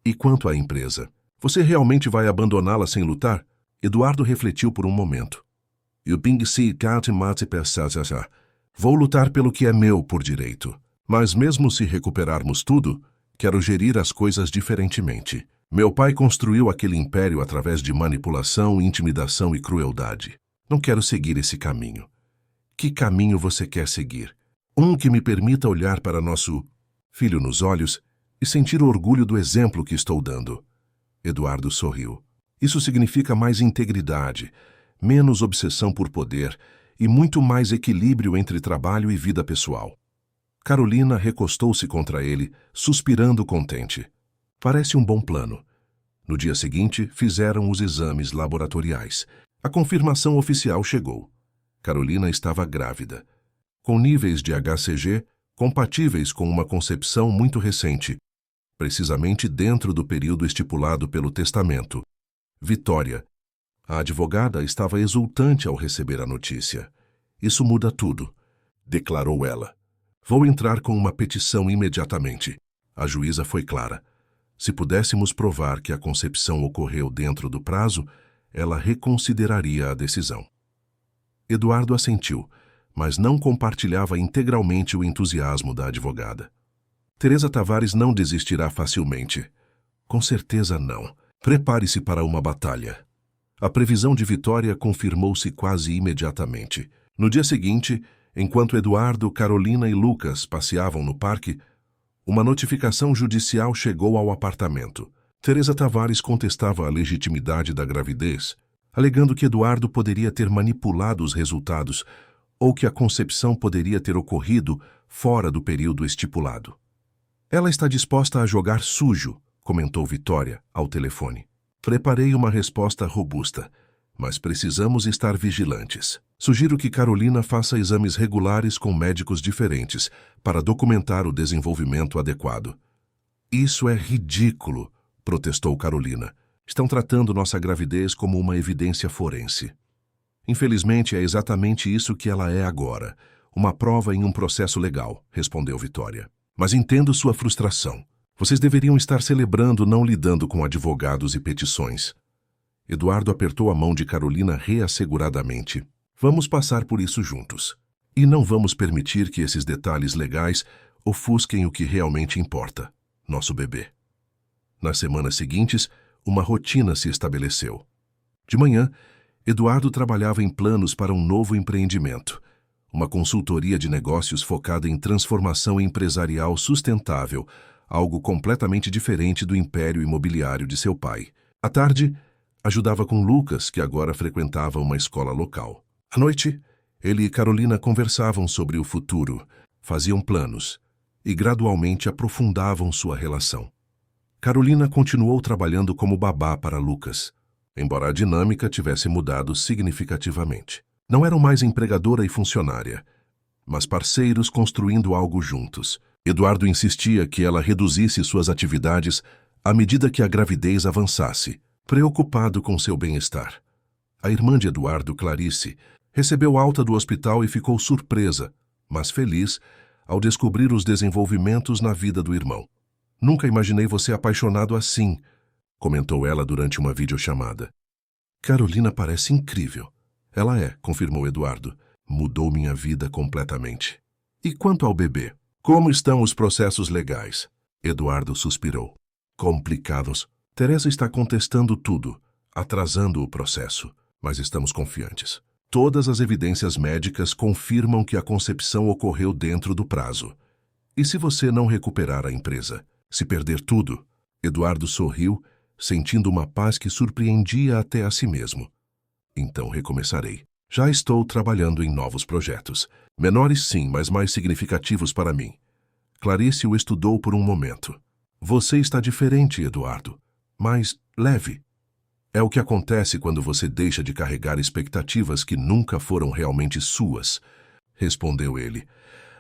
E quanto à empresa? Você realmente vai abandoná-la sem lutar? Eduardo refletiu por um momento. Vou lutar pelo que é meu por direito. Mas mesmo se recuperarmos tudo, quero gerir as coisas diferentemente. Meu pai construiu aquele império através de manipulação, intimidação e crueldade. Não quero seguir esse caminho. Que caminho você quer seguir? Um que me permita olhar para nosso filho nos olhos e sentir o orgulho do exemplo que estou dando. Eduardo sorriu. Isso significa mais integridade, menos obsessão por poder e muito mais equilíbrio entre trabalho e vida pessoal. Carolina recostou-se contra ele, suspirando contente. Parece um bom plano. No dia seguinte, fizeram os exames laboratoriais. A confirmação oficial chegou. Carolina estava grávida, com níveis de HCG compatíveis com uma concepção muito recente, precisamente dentro do período estipulado pelo testamento. Vitória. A advogada estava exultante ao receber a notícia. Isso muda tudo, declarou ela. Vou entrar com uma petição imediatamente. A juíza foi clara. Se pudéssemos provar que a concepção ocorreu dentro do prazo, ela reconsideraria a decisão. Eduardo assentiu, mas não compartilhava integralmente o entusiasmo da advogada. Teresa Tavares não desistirá facilmente. Com certeza não. Prepare-se para uma batalha. A previsão de vitória confirmou-se quase imediatamente. No dia seguinte, enquanto Eduardo, Carolina e Lucas passeavam no parque, uma notificação judicial chegou ao apartamento. Teresa Tavares contestava a legitimidade da gravidez, alegando que Eduardo poderia ter manipulado os resultados ou que a concepção poderia ter ocorrido fora do período estipulado. Ela está disposta a jogar sujo, comentou Vitória ao telefone. Preparei uma resposta robusta, mas precisamos estar vigilantes. Sugiro que Carolina faça exames regulares com médicos diferentes para documentar o desenvolvimento adequado. Isso é ridículo, protestou Carolina. Estão tratando nossa gravidez como uma evidência forense. Infelizmente, é exatamente isso que ela é agora, uma prova em um processo legal, respondeu Vitória. Mas entendo sua frustração. Vocês deveriam estar celebrando, não lidando com advogados e petições. Eduardo apertou a mão de Carolina reasseguradamente. Vamos passar por isso juntos. E não vamos permitir que esses detalhes legais ofusquem o que realmente importa, nosso bebê. Nas semanas seguintes, uma rotina se estabeleceu. De manhã, Eduardo trabalhava em planos para um novo empreendimento, uma consultoria de negócios focada em transformação empresarial sustentável, algo completamente diferente do império imobiliário de seu pai. À tarde, ajudava com Lucas, que agora frequentava uma escola local. À noite, ele e Carolina conversavam sobre o futuro, faziam planos e gradualmente aprofundavam sua relação. Carolina continuou trabalhando como babá para Lucas, embora a dinâmica tivesse mudado significativamente. Não eram mais empregadora e funcionária, mas parceiros construindo algo juntos. Eduardo insistia que ela reduzisse suas atividades à medida que a gravidez avançasse, preocupado com seu bem-estar. A irmã de Eduardo, Clarice, recebeu alta do hospital e ficou surpresa, mas feliz, ao descobrir os desenvolvimentos na vida do irmão. Nunca imaginei você apaixonado assim, comentou ela durante uma videochamada. Carolina parece incrível. Ela é, confirmou Eduardo. Mudou minha vida completamente. E quanto ao bebê? Como estão os processos legais? Eduardo suspirou. Complicados. Teresa está contestando tudo, atrasando o processo, mas estamos confiantes. Todas as evidências médicas confirmam que a concepção ocorreu dentro do prazo. E se você não recuperar a empresa? Se perder tudo? Eduardo sorriu, sentindo uma paz que surpreendia até a si mesmo. Então recomeçarei. Já estou trabalhando em novos projetos. Menores sim, mas mais significativos para mim. Clarice o estudou por um momento. Você está diferente, Eduardo. Mais leve. É o que acontece quando você deixa de carregar expectativas que nunca foram realmente suas, respondeu ele.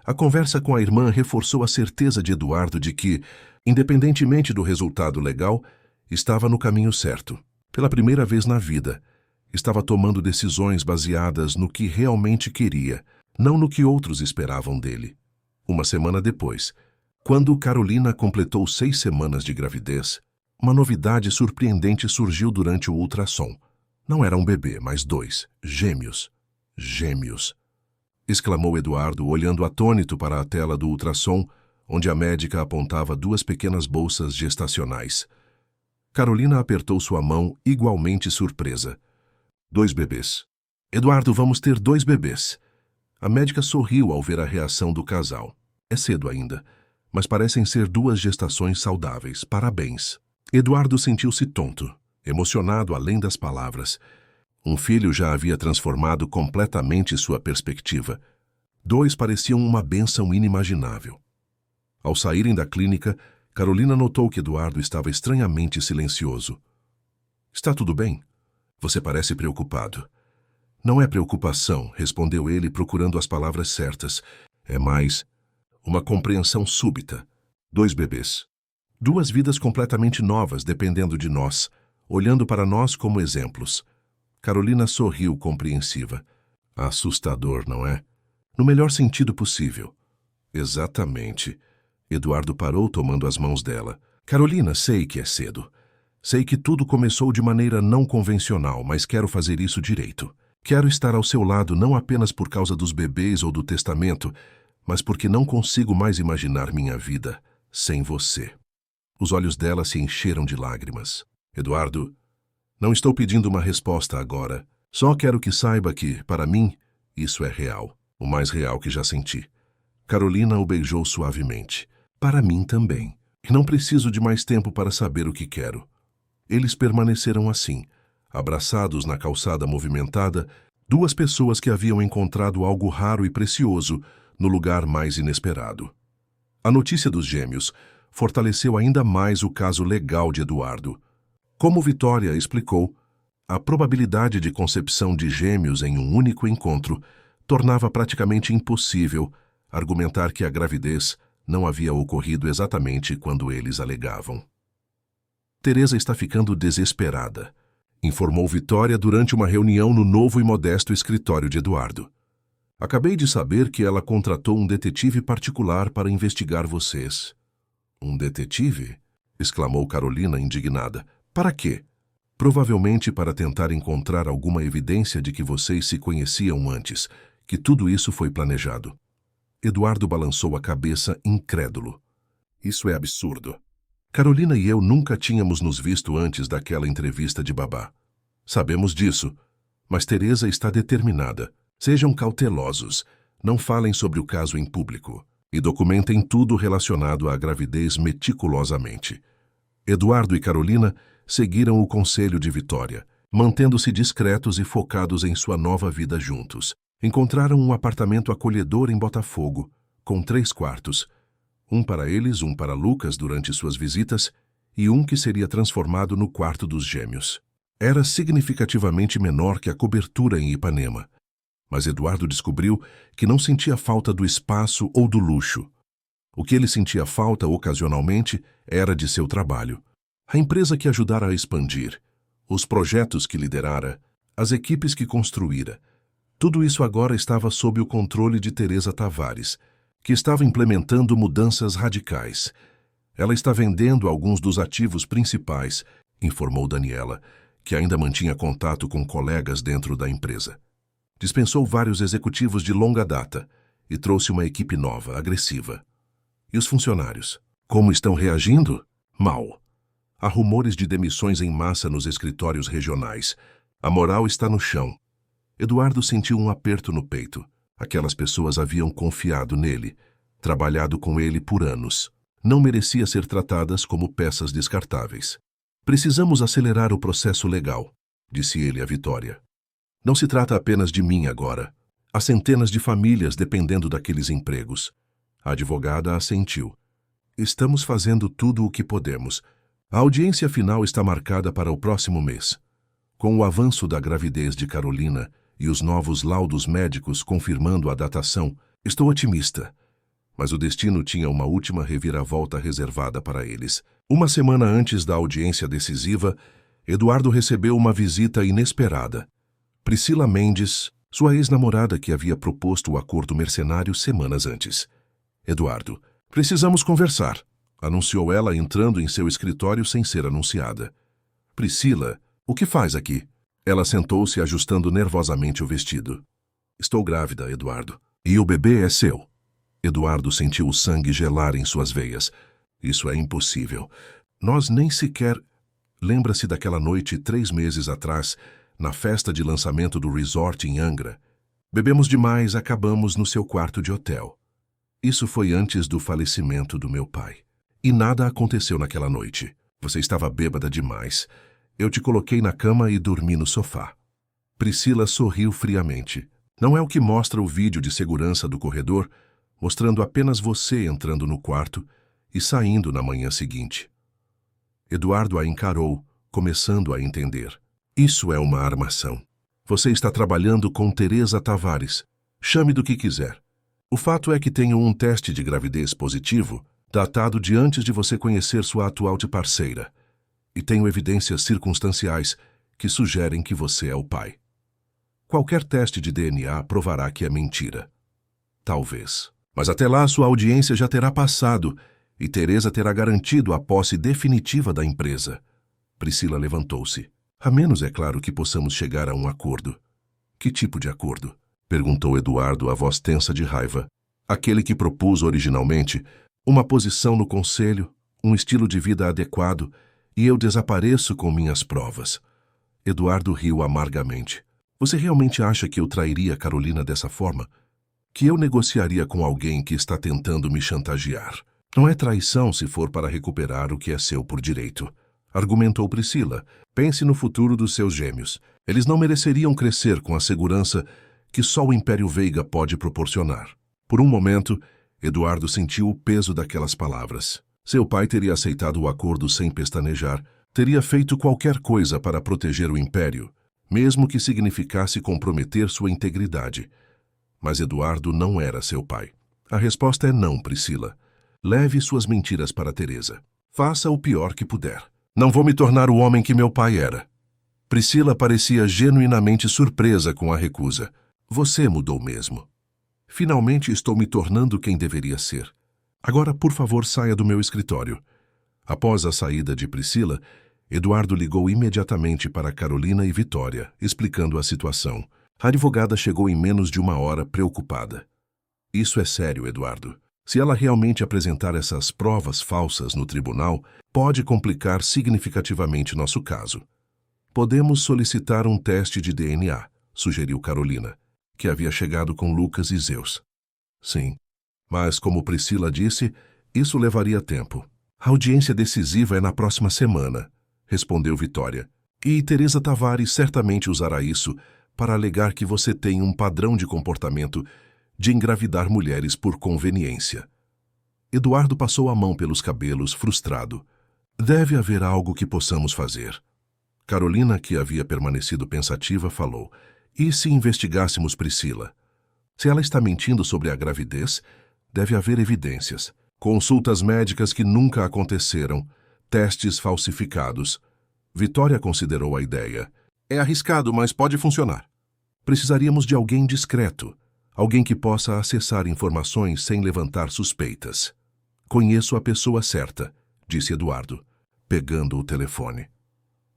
A conversa com a irmã reforçou a certeza de Eduardo de que, independentemente do resultado legal, estava no caminho certo. Pela primeira vez na vida, estava tomando decisões baseadas no que realmente queria, não no que outros esperavam dele. Uma semana depois, quando Carolina completou 6 semanas de gravidez, uma novidade surpreendente surgiu durante o ultrassom. Não era um bebê, mas 2, gêmeos. Gêmeos! Exclamou Eduardo, olhando atônito para a tela do ultrassom, onde a médica apontava 2 pequenas bolsas gestacionais. Carolina apertou sua mão, igualmente surpresa. 2 bebês. Eduardo, vamos ter 2 bebês. A médica sorriu ao ver a reação do casal. É cedo ainda, mas parecem ser 2 gestações saudáveis. Parabéns. Eduardo sentiu-se tonto, emocionado além das palavras. Um filho já havia transformado completamente sua perspectiva. 2 pareciam uma bênção inimaginável. Ao saírem da clínica, Carolina notou que Eduardo estava estranhamente silencioso. Está tudo bem? Você parece preocupado. Não é preocupação, respondeu ele procurando as palavras certas. É mais uma compreensão súbita. 2 bebês. 2 vidas completamente novas dependendo de nós, olhando para nós como exemplos. Carolina sorriu compreensiva. Assustador, não é? No melhor sentido possível. Exatamente. Eduardo parou tomando as mãos dela. Carolina, sei que é cedo. Sei que tudo começou de maneira não convencional, mas quero fazer isso direito. Quero estar ao seu lado não apenas por causa dos bebês ou do testamento, mas porque não consigo mais imaginar minha vida sem você. Os olhos dela se encheram de lágrimas. Eduardo, não estou pedindo uma resposta agora. Só quero que saiba que, para mim, isso é real. O mais real que já senti. Carolina o beijou suavemente. Para mim também. E não preciso de mais tempo para saber o que quero. Eles permaneceram assim, abraçados na calçada movimentada, duas pessoas que haviam encontrado algo raro e precioso no lugar mais inesperado. A notícia dos gêmeos fortaleceu ainda mais o caso legal de Eduardo. Como Vitória explicou, a probabilidade de concepção de gêmeos em um único encontro tornava praticamente impossível argumentar que a gravidez não havia ocorrido exatamente quando eles alegavam. Teresa está ficando desesperada, informou Vitória durante uma reunião no novo e modesto escritório de Eduardo. Acabei de saber que ela contratou um detetive particular para investigar vocês. Um detetive? Exclamou Carolina indignada. Para quê? Provavelmente para tentar encontrar alguma evidência de que vocês se conheciam antes, que tudo isso foi planejado. Eduardo balançou a cabeça incrédulo. Isso é absurdo. Carolina e eu nunca tínhamos nos visto antes daquela entrevista de babá. Sabemos disso, mas Teresa está determinada. Sejam cautelosos, não falem sobre o caso em público e documentem tudo relacionado à gravidez meticulosamente. Eduardo e Carolina seguiram o conselho de Vitória, mantendo-se discretos e focados em sua nova vida juntos. Encontraram um apartamento acolhedor em Botafogo, com 3 quartos. Um para eles, um para Lucas durante suas visitas e um que seria transformado no quarto dos gêmeos. Era significativamente menor que a cobertura em Ipanema, mas Eduardo descobriu que não sentia falta do espaço ou do luxo. O que ele sentia falta ocasionalmente era de seu trabalho. A empresa que ajudara a expandir, os projetos que liderara, as equipes que construíra. Tudo isso agora estava sob o controle de Teresa Tavares, que estava implementando mudanças radicais. Ela está vendendo alguns dos ativos principais, informou Daniela, que ainda mantinha contato com colegas dentro da empresa. Dispensou vários executivos de longa data e trouxe uma equipe nova, agressiva. E os funcionários? Como estão reagindo? Mal. Há rumores de demissões em massa nos escritórios regionais. A moral está no chão. Eduardo sentiu um aperto no peito. Aquelas pessoas haviam confiado nele, trabalhado com ele por anos. Não merecia ser tratadas como peças descartáveis. Precisamos acelerar o processo legal, disse ele a Vitória. Não se trata apenas de mim agora. Há centenas de famílias dependendo daqueles empregos. A advogada assentiu. Estamos fazendo tudo o que podemos. A audiência final está marcada para o próximo mês. Com o avanço da gravidez de Carolina e os novos laudos médicos confirmando a datação, estou otimista. Mas o destino tinha uma última reviravolta reservada para eles. Uma semana antes da audiência decisiva, Eduardo recebeu uma visita inesperada. Priscila Mendes, sua ex-namorada que havia proposto o acordo mercenário semanas antes. Eduardo, precisamos conversar, anunciou ela entrando em seu escritório sem ser anunciada. Priscila, o que faz aqui? Ela sentou-se ajustando nervosamente o vestido. Estou grávida, Eduardo. E o bebê é seu. Eduardo sentiu o sangue gelar em suas veias. Isso é impossível. Nós nem sequer... Lembra-se daquela noite 3 meses atrás, na festa de lançamento do resort em Angra? Bebemos demais, acabamos no seu quarto de hotel. Isso foi antes do falecimento do meu pai. E nada aconteceu naquela noite. Você estava bêbada demais. Eu te coloquei na cama e dormi no sofá. Priscila sorriu friamente. Não é o que mostra o vídeo de segurança do corredor, mostrando apenas você entrando no quarto e saindo na manhã seguinte. Eduardo a encarou, começando a entender. Isso é uma armação. Você está trabalhando com Teresa Tavares. Chame do que quiser. O fato é que tenho um teste de gravidez positivo, datado de antes de você conhecer sua atual parceira. E tenho evidências circunstanciais que sugerem que você é o pai. Qualquer teste de DNA provará que é mentira. Talvez. Mas até lá sua audiência já terá passado e Teresa terá garantido a posse definitiva da empresa. Priscila levantou-se. A menos, é claro, que possamos chegar a um acordo. Que tipo de acordo? Perguntou Eduardo, a voz tensa de raiva. Aquele que propus originalmente, uma posição no conselho, um estilo de vida adequado e eu desapareço com minhas provas. Eduardo riu amargamente. Você realmente acha que eu trairia Carolina dessa forma? Que eu negociaria com alguém que está tentando me chantagear? Não é traição se for para recuperar o que é seu por direito, argumentou Priscila. Pense no futuro dos seus gêmeos. Eles não mereceriam crescer com a segurança que só o Império Veiga pode proporcionar. Por um momento, Eduardo sentiu o peso daquelas palavras. Seu pai teria aceitado o acordo sem pestanejar, teria feito qualquer coisa para proteger o Império, mesmo que significasse comprometer sua integridade. Mas Eduardo não era seu pai. A resposta é não, Priscila. Leve suas mentiras para Teresa. Faça o pior que puder. Não vou me tornar o homem que meu pai era. Priscila parecia genuinamente surpresa com a recusa. Você mudou mesmo. Finalmente estou me tornando quem deveria ser. Agora, por favor, saia do meu escritório. Após a saída de Priscila, Eduardo ligou imediatamente para Carolina e Vitória, explicando a situação. A advogada chegou em menos de uma hora, preocupada. Isso é sério, Eduardo. Se ela realmente apresentar essas provas falsas no tribunal, pode complicar significativamente nosso caso. Podemos solicitar um teste de DNA, sugeriu Carolina, que havia chegado com Lucas e Zeus. Sim, mas como Priscila disse, isso levaria tempo. A audiência decisiva é na próxima semana, respondeu Vitória. E Teresa Tavares certamente usará isso para alegar que você tem um padrão de comportamento de engravidar mulheres por conveniência. Eduardo passou a mão pelos cabelos, frustrado. Deve haver algo que possamos fazer. Carolina, que havia permanecido pensativa, falou. E se investigássemos Priscila? Se ela está mentindo sobre a gravidez, deve haver evidências. Consultas médicas que nunca aconteceram, testes falsificados. Vitória considerou a ideia. É arriscado, mas pode funcionar. Precisaríamos de alguém discreto, alguém que possa acessar informações sem levantar suspeitas. Conheço a pessoa certa, disse Eduardo, pegando o telefone.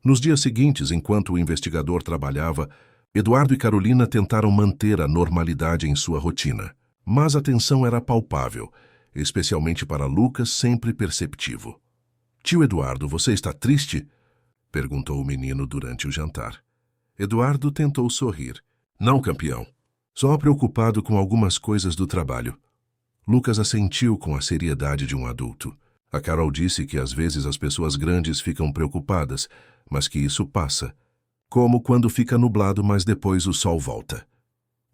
Nos dias seguintes, enquanto o investigador trabalhava, Eduardo e Carolina tentaram manter a normalidade em sua rotina. Mas a tensão era palpável, especialmente para Lucas, sempre perceptivo. Tio Eduardo, você está triste? Perguntou o menino durante o jantar. Eduardo tentou sorrir. Não, campeão. Só preocupado com algumas coisas do trabalho. Lucas assentiu com a seriedade de um adulto. A Carol disse que às vezes as pessoas grandes ficam preocupadas, mas que isso passa. Como quando fica nublado, mas depois o sol volta.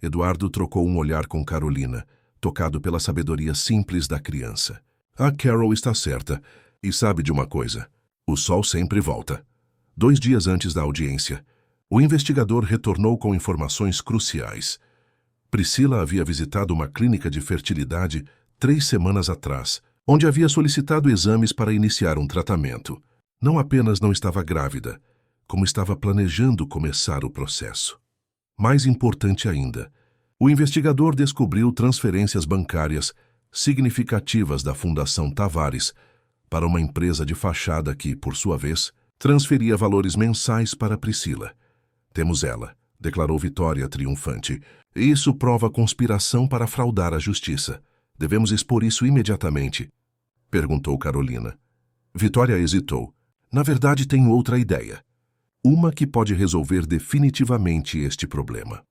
Eduardo trocou um olhar com Carolina, tocado pela sabedoria simples da criança. A Carol está certa, e sabe de uma coisa. O sol sempre volta. 2 dias antes da audiência, o investigador retornou com informações cruciais. Priscila havia visitado uma clínica de fertilidade 3 semanas atrás, onde havia solicitado exames para iniciar um tratamento. Não apenas não estava grávida, como estava planejando começar o processo. Mais importante ainda, o investigador descobriu transferências bancárias significativas da Fundação Tavares para uma empresa de fachada que, por sua vez, transferia valores mensais para Priscila. Temos ela, declarou Vitória triunfante. Isso prova conspiração para fraudar a justiça. Devemos expor isso imediatamente, perguntou Carolina. Vitória hesitou. Na verdade, tenho outra ideia. Uma que pode resolver definitivamente este problema.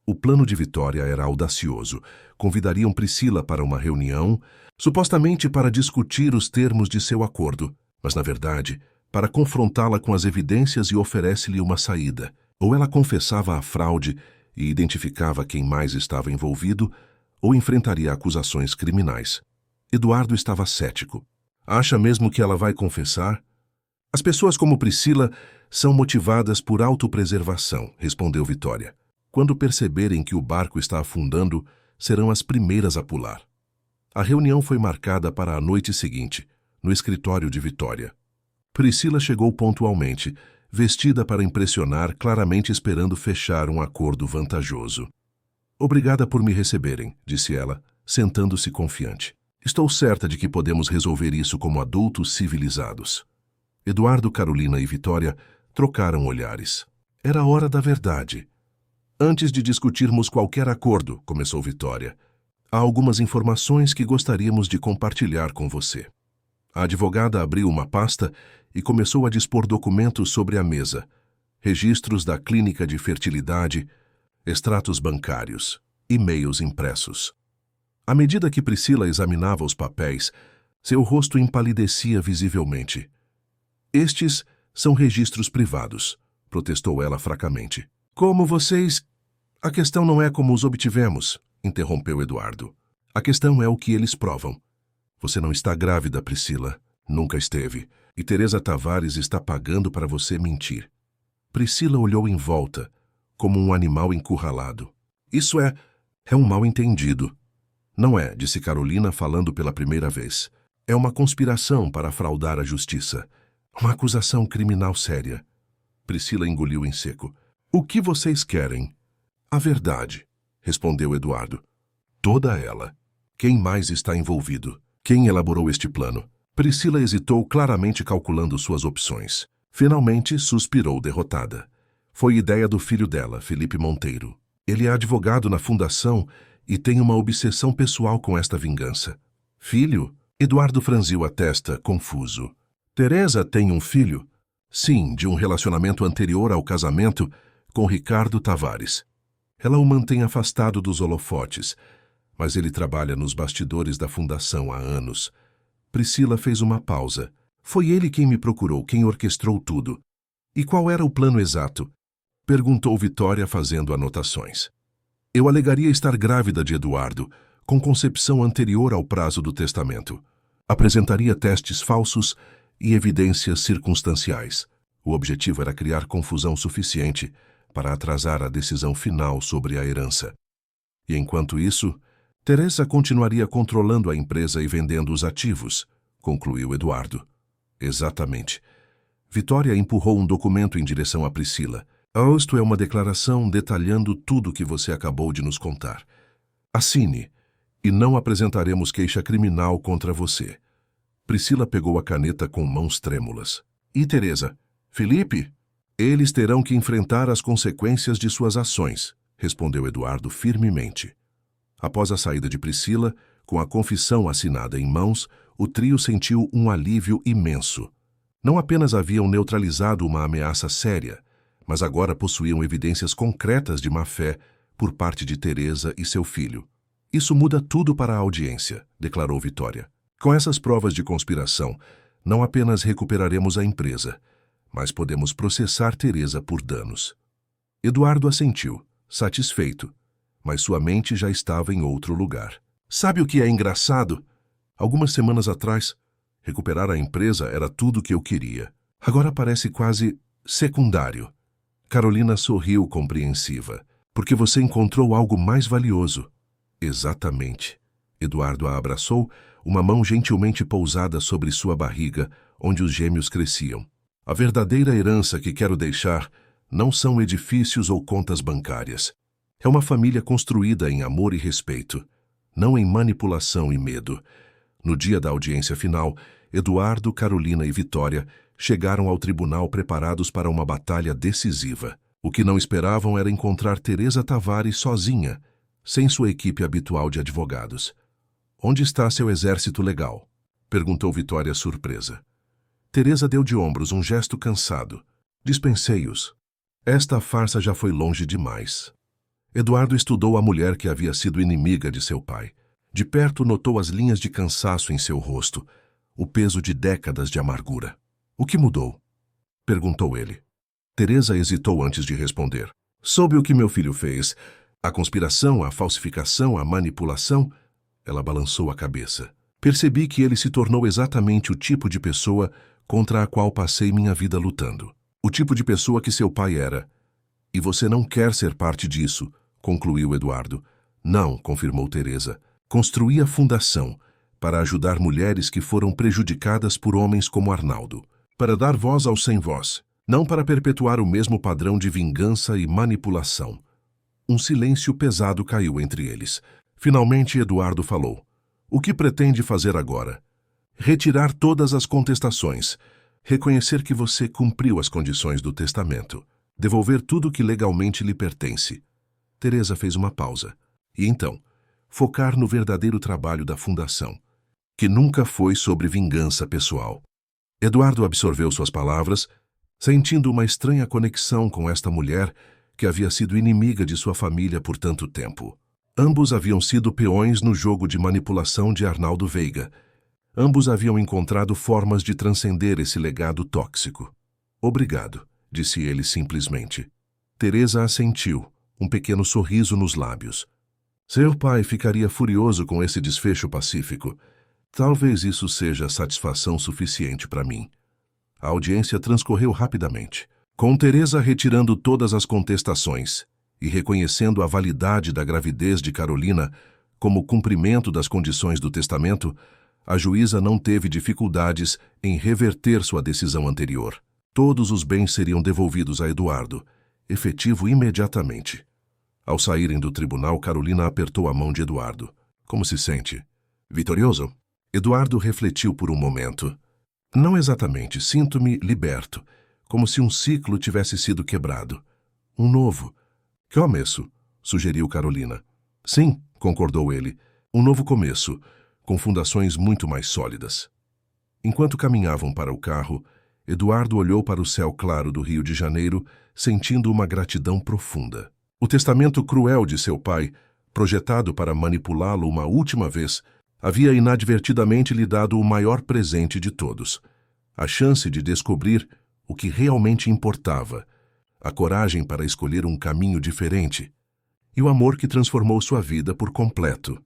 O plano de Vitória era audacioso. Convidariam Priscila para uma reunião, supostamente para discutir os termos de seu acordo, mas, na verdade, para confrontá-la com as evidências e oferece-lhe uma saída. Ou ela confessava a fraude e identificava quem mais estava envolvido, ou enfrentaria acusações criminais. Eduardo estava cético. Acha mesmo que ela vai confessar? As pessoas como Priscila são motivadas por autopreservação, respondeu Vitória. Quando perceberem que o barco está afundando, serão as primeiras a pular. A reunião foi marcada para a noite seguinte, no escritório de Vitória. Priscila chegou pontualmente, vestida para impressionar, claramente esperando fechar um acordo vantajoso. Obrigada por me receberem, disse ela, sentando-se confiante. Estou certa de que podemos resolver isso como adultos civilizados. Eduardo, Carolina e Vitória trocaram olhares. Era a hora da verdade. Antes de discutirmos qualquer acordo, começou Vitória, há algumas informações que gostaríamos de compartilhar com você. A advogada abriu uma pasta e começou a dispor documentos sobre a mesa, registros da clínica de fertilidade, extratos bancários, e-mails impressos. À medida que Priscila examinava os papéis, seu rosto empalidecia visivelmente. Estes são registros privados, protestou ela fracamente. Como vocês... A questão não é como os obtivemos, interrompeu Eduardo. A questão é o que eles provam. Você não está grávida, Priscila. Nunca esteve. E Teresa Tavares está pagando para você mentir. Priscila olhou em volta, como um animal encurralado. Isso é um mal-entendido. Não é, disse Carolina falando pela primeira vez. É uma conspiração para fraudar a justiça. Uma acusação criminal séria. Priscila engoliu em seco. O que vocês querem? A verdade, respondeu Eduardo. Toda ela. Quem mais está envolvido? Quem elaborou este plano? Priscila hesitou, claramente calculando suas opções. Finalmente, suspirou derrotada. Foi ideia do filho dela, Felipe Monteiro. Ele é advogado na fundação e tem uma obsessão pessoal com esta vingança. Filho? Eduardo franziu a testa, confuso. Teresa tem um filho? Sim, de um relacionamento anterior ao casamento com Ricardo Tavares. Ela o mantém afastado dos holofotes, mas ele trabalha nos bastidores da fundação há anos. Priscila fez uma pausa. Foi ele quem me procurou, quem orquestrou tudo. E qual era o plano exato? Perguntou Vitória, fazendo anotações. Eu alegaria estar grávida de Eduardo, com concepção anterior ao prazo do testamento. Apresentaria testes falsos e evidências circunstanciais. O objetivo era criar confusão suficiente para atrasar a decisão final sobre a herança. E enquanto isso, Teresa continuaria controlando a empresa e vendendo os ativos, concluiu Eduardo. Exatamente. Vitória empurrou um documento em direção a Priscila. Isto é uma declaração detalhando tudo o que você acabou de nos contar. Assine, e não apresentaremos queixa criminal contra você. Priscila pegou a caneta com mãos trêmulas. E Teresa? Felipe? Eles terão que enfrentar as consequências de suas ações, respondeu Eduardo firmemente. Após a saída de Priscila, com a confissão assinada em mãos, o trio sentiu um alívio imenso. Não apenas haviam neutralizado uma ameaça séria, mas agora possuíam evidências concretas de má-fé por parte de Teresa e seu filho. Isso muda tudo para a audiência, declarou Vitória. Com essas provas de conspiração, não apenas recuperaremos a empresa, mas podemos processar Teresa por danos. Eduardo assentiu, satisfeito, mas sua mente já estava em outro lugar. Sabe o que é engraçado? Algumas semanas atrás, recuperar a empresa era tudo o que eu queria. Agora parece quase secundário. Carolina sorriu compreensiva. Porque você encontrou algo mais valioso. Exatamente. Eduardo a abraçou, uma mão gentilmente pousada sobre sua barriga, onde os gêmeos cresciam. A verdadeira herança que quero deixar não são edifícios ou contas bancárias. É uma família construída em amor e respeito, não em manipulação e medo. No dia da audiência final, Eduardo, Carolina e Vitória chegaram ao tribunal preparados para uma batalha decisiva. O que não esperavam era encontrar Teresa Tavares sozinha, sem sua equipe habitual de advogados. Onde está seu exército legal? Perguntou Vitória surpresa. Teresa deu de ombros um gesto cansado. Dispensei-os. Esta farsa já foi longe demais. Eduardo estudou a mulher que havia sido inimiga de seu pai. De perto notou as linhas de cansaço em seu rosto, o peso de décadas de amargura. O que mudou? Perguntou ele. Teresa hesitou antes de responder. Soube o que meu filho fez. A conspiração, a falsificação, a manipulação. Ela balançou a cabeça. Percebi que ele se tornou exatamente o tipo de pessoa contra a qual passei minha vida lutando. O tipo de pessoa que seu pai era. E você não quer ser parte disso, concluiu Eduardo. Não, confirmou Teresa. Construí a fundação para ajudar mulheres que foram prejudicadas por homens como Arnaldo. Para dar voz aos sem voz. Não para perpetuar o mesmo padrão de vingança e manipulação. Um silêncio pesado caiu entre eles. Finalmente Eduardo falou. O que pretende fazer agora? Retirar todas as contestações. Reconhecer que você cumpriu as condições do testamento. Devolver tudo que legalmente lhe pertence. Teresa fez uma pausa. E então, focar no verdadeiro trabalho da fundação. que nunca foi sobre vingança pessoal. Eduardo absorveu suas palavras, sentindo uma estranha conexão com esta mulher que havia sido inimiga de sua família por tanto tempo. Ambos haviam sido peões no jogo de manipulação de Arnaldo Veiga. Ambos haviam encontrado formas de transcender esse legado tóxico. Obrigado, disse ele simplesmente. Teresa assentiu, um pequeno sorriso nos lábios. Seu pai ficaria furioso com esse desfecho pacífico. Talvez isso seja satisfação suficiente para mim. A audiência transcorreu rapidamente, com Teresa retirando todas as contestações e reconhecendo a validade da gravidez de Carolina como cumprimento das condições do testamento. A juíza não teve dificuldades em reverter sua decisão anterior. Todos os bens seriam devolvidos a Eduardo, efetivo imediatamente. Ao saírem do tribunal, Carolina apertou a mão de Eduardo. Como se sente? Vitorioso? Eduardo refletiu por um momento. Não exatamente, sinto-me liberto, como se um ciclo tivesse sido quebrado. Um novo. Que começo, sugeriu Carolina. Sim, concordou ele, um novo começo, com fundações muito mais sólidas. Enquanto caminhavam para o carro, Eduardo olhou para o céu claro do Rio de Janeiro, sentindo uma gratidão profunda. O testamento cruel de seu pai, projetado para manipulá-lo uma última vez, havia inadvertidamente lhe dado o maior presente de todos: a chance de descobrir o que realmente importava, a coragem para escolher um caminho diferente, e o amor que transformou sua vida por completo.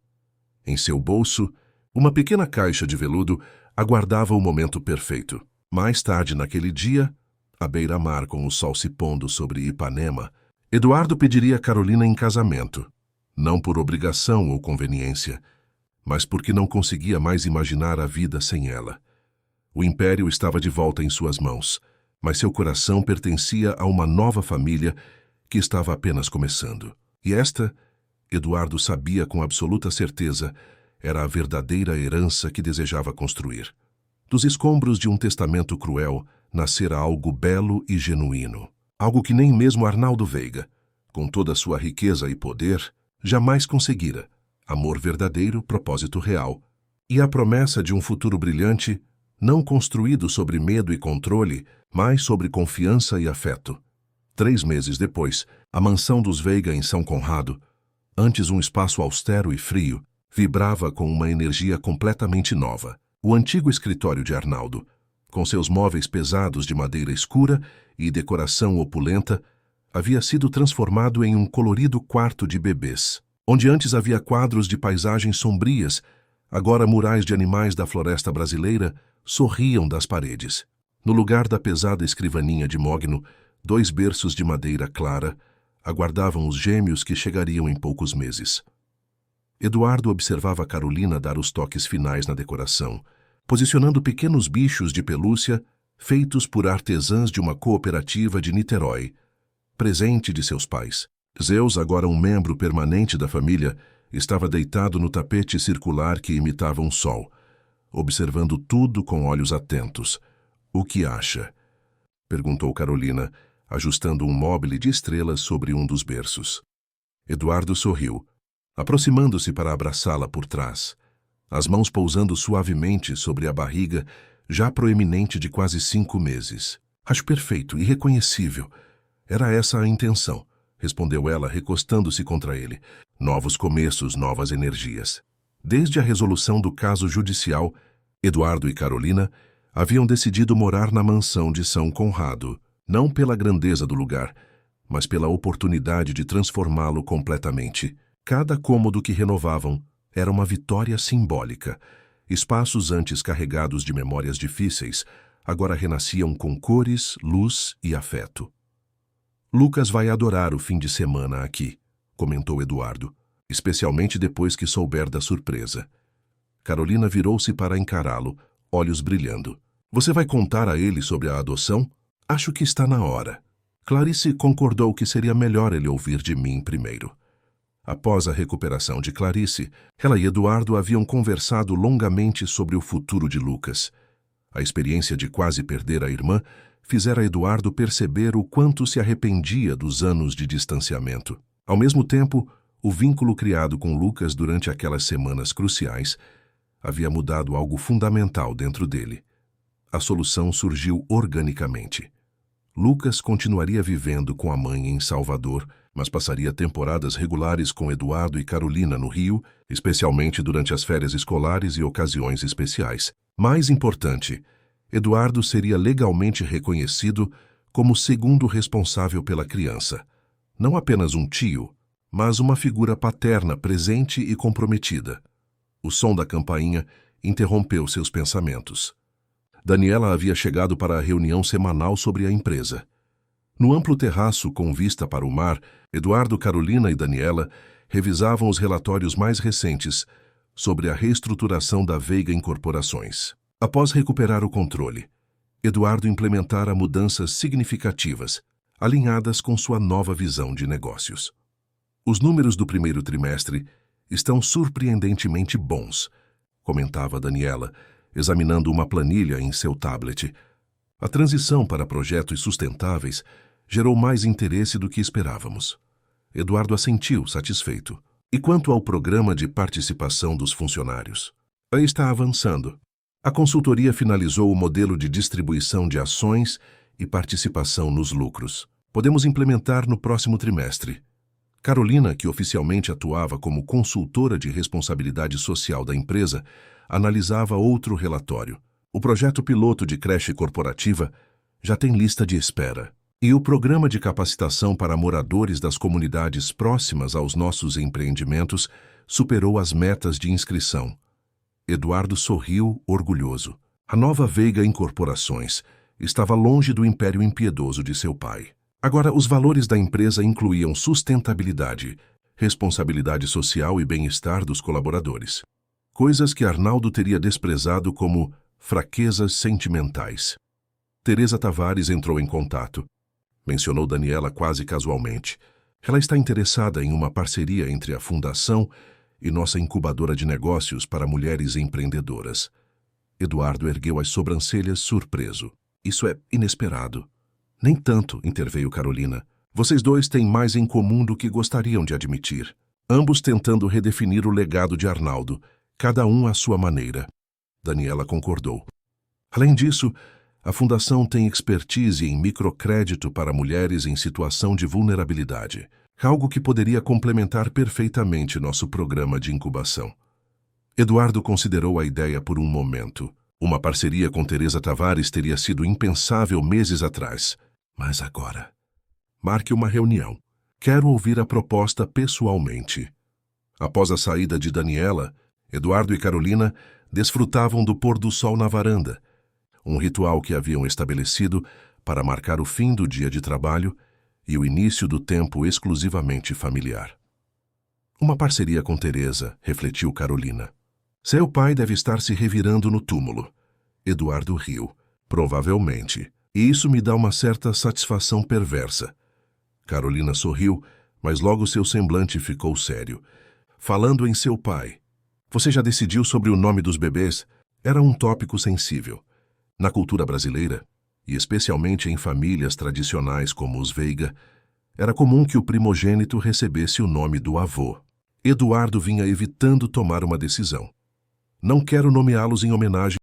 Em seu bolso, uma pequena caixa de veludo aguardava o momento perfeito. Mais tarde naquele dia, à beira-mar com o sol se pondo sobre Ipanema, Eduardo pediria Carolina em casamento, não por obrigação ou conveniência, mas porque não conseguia mais imaginar a vida sem ela. O império estava de volta em suas mãos, mas seu coração pertencia a uma nova família que estava apenas começando. E esta, Eduardo sabia com absoluta certeza, era a verdadeira herança que desejava construir. Dos escombros de um testamento cruel, nascera algo belo e genuíno. Algo que nem mesmo Arnaldo Veiga, com toda a sua riqueza e poder, jamais conseguira. Amor verdadeiro, propósito real. E a promessa de um futuro brilhante, não construído sobre medo e controle, mas sobre confiança e afeto. 3 meses depois, a mansão dos Veiga em São Conrado, antes um espaço austero e frio, vibrava com uma energia completamente nova. O antigo escritório de Arnaldo, com seus móveis pesados de madeira escura e decoração opulenta, havia sido transformado em um colorido quarto de bebês. Onde antes havia quadros de paisagens sombrias, agora murais de animais da floresta brasileira sorriam das paredes. No lugar da pesada escrivaninha de mogno, 2 berços de madeira clara aguardavam os gêmeos que chegariam em poucos meses. Eduardo observava Carolina dar os toques finais na decoração, posicionando pequenos bichos de pelúcia feitos por artesãs de uma cooperativa de Niterói, presente de seus pais. Zeus, agora um membro permanente da família, estava deitado no tapete circular que imitava um sol, observando tudo com olhos atentos. O que acha? Perguntou Carolina, ajustando um móbile de estrelas sobre um dos berços. Eduardo sorriu, aproximando-se para abraçá-la por trás, as mãos pousando suavemente sobre a barriga já proeminente de quase 5 meses. Acho perfeito, irreconhecível. Era essa a intenção, respondeu ela, recostando-se contra ele. Novos começos, novas energias. Desde a resolução do caso judicial, Eduardo e Carolina haviam decidido morar na mansão de São Conrado, não pela grandeza do lugar, mas pela oportunidade de transformá-lo completamente. Cada cômodo que renovavam era uma vitória simbólica. Espaços antes carregados de memórias difíceis, agora renasciam com cores, luz e afeto. Lucas vai adorar o fim de semana aqui, comentou Eduardo, especialmente depois que souber da surpresa. Carolina virou-se para encará-lo, olhos brilhando. Você vai contar a ele sobre a adoção? Acho que está na hora. Clarice concordou que seria melhor ele ouvir de mim primeiro. Após a recuperação de Clarice, ela e Eduardo haviam conversado longamente sobre o futuro de Lucas. A experiência de quase perder a irmã fizera Eduardo perceber o quanto se arrependia dos anos de distanciamento. Ao mesmo tempo, o vínculo criado com Lucas durante aquelas semanas cruciais havia mudado algo fundamental dentro dele. A solução surgiu organicamente. Lucas continuaria vivendo com a mãe em Salvador, mas passaria temporadas regulares com Eduardo e Carolina no Rio, especialmente durante as férias escolares e ocasiões especiais. Mais importante, Eduardo seria legalmente reconhecido como segundo responsável pela criança. Não apenas um tio, mas uma figura paterna presente e comprometida. O som da campainha interrompeu seus pensamentos. Daniela havia chegado para a reunião semanal sobre a empresa. No amplo terraço com vista para o mar, Eduardo, Carolina e Daniela revisavam os relatórios mais recentes sobre a reestruturação da Veiga Incorporações. Após recuperar o controle, Eduardo implementara mudanças significativas, alinhadas com sua nova visão de negócios. Os números do primeiro trimestre estão surpreendentemente bons, comentava Daniela, examinando uma planilha em seu tablet. A transição para projetos sustentáveis gerou mais interesse do que esperávamos. Eduardo assentiu, satisfeito. E quanto ao programa de participação dos funcionários? Está avançando. A consultoria finalizou o modelo de distribuição de ações e participação nos lucros. Podemos implementar no próximo trimestre. Carolina, que oficialmente atuava como consultora de responsabilidade social da empresa, analisava outro relatório. O projeto piloto de creche corporativa já tem lista de espera. E o programa de capacitação para moradores das comunidades próximas aos nossos empreendimentos superou as metas de inscrição. Eduardo sorriu, orgulhoso. A nova Veiga Incorporações estava longe do império impiedoso de seu pai. Agora, os valores da empresa incluíam sustentabilidade, responsabilidade social e bem-estar dos colaboradores. Coisas que Arnaldo teria desprezado como fraquezas sentimentais. Teresa Tavares entrou em contato. Mencionou Daniela quase casualmente. Ela está interessada em uma parceria entre a Fundação e nossa incubadora de negócios para mulheres empreendedoras. Eduardo ergueu as sobrancelhas surpreso. Isso é inesperado. Nem tanto, interveio Carolina. Vocês dois têm mais em comum do que gostariam de admitir. Ambos tentando redefinir o legado de Arnaldo, cada um à sua maneira. Daniela concordou. Além disso, a Fundação tem expertise em microcrédito para mulheres em situação de vulnerabilidade, algo que poderia complementar perfeitamente nosso programa de incubação. Eduardo considerou a ideia por um momento. Uma parceria com Teresa Tavares teria sido impensável meses atrás. Mas agora, marque uma reunião. Quero ouvir a proposta pessoalmente. Após a saída de Daniela, Eduardo e Carolina desfrutavam do pôr do sol na varanda, um ritual que haviam estabelecido para marcar o fim do dia de trabalho e o início do tempo exclusivamente familiar. Uma parceria com Teresa, refletiu Carolina. Seu pai deve estar se revirando no túmulo. Eduardo riu. Provavelmente. E isso me dá uma certa satisfação perversa. Carolina sorriu, mas logo seu semblante ficou sério. Falando em seu pai. Você já decidiu sobre o nome dos bebês? Era um tópico sensível. Na cultura brasileira, e especialmente em famílias tradicionais como os Veiga, era comum que o primogênito recebesse o nome do avô. Eduardo vinha evitando tomar uma decisão. Não quero nomeá-los em homenagem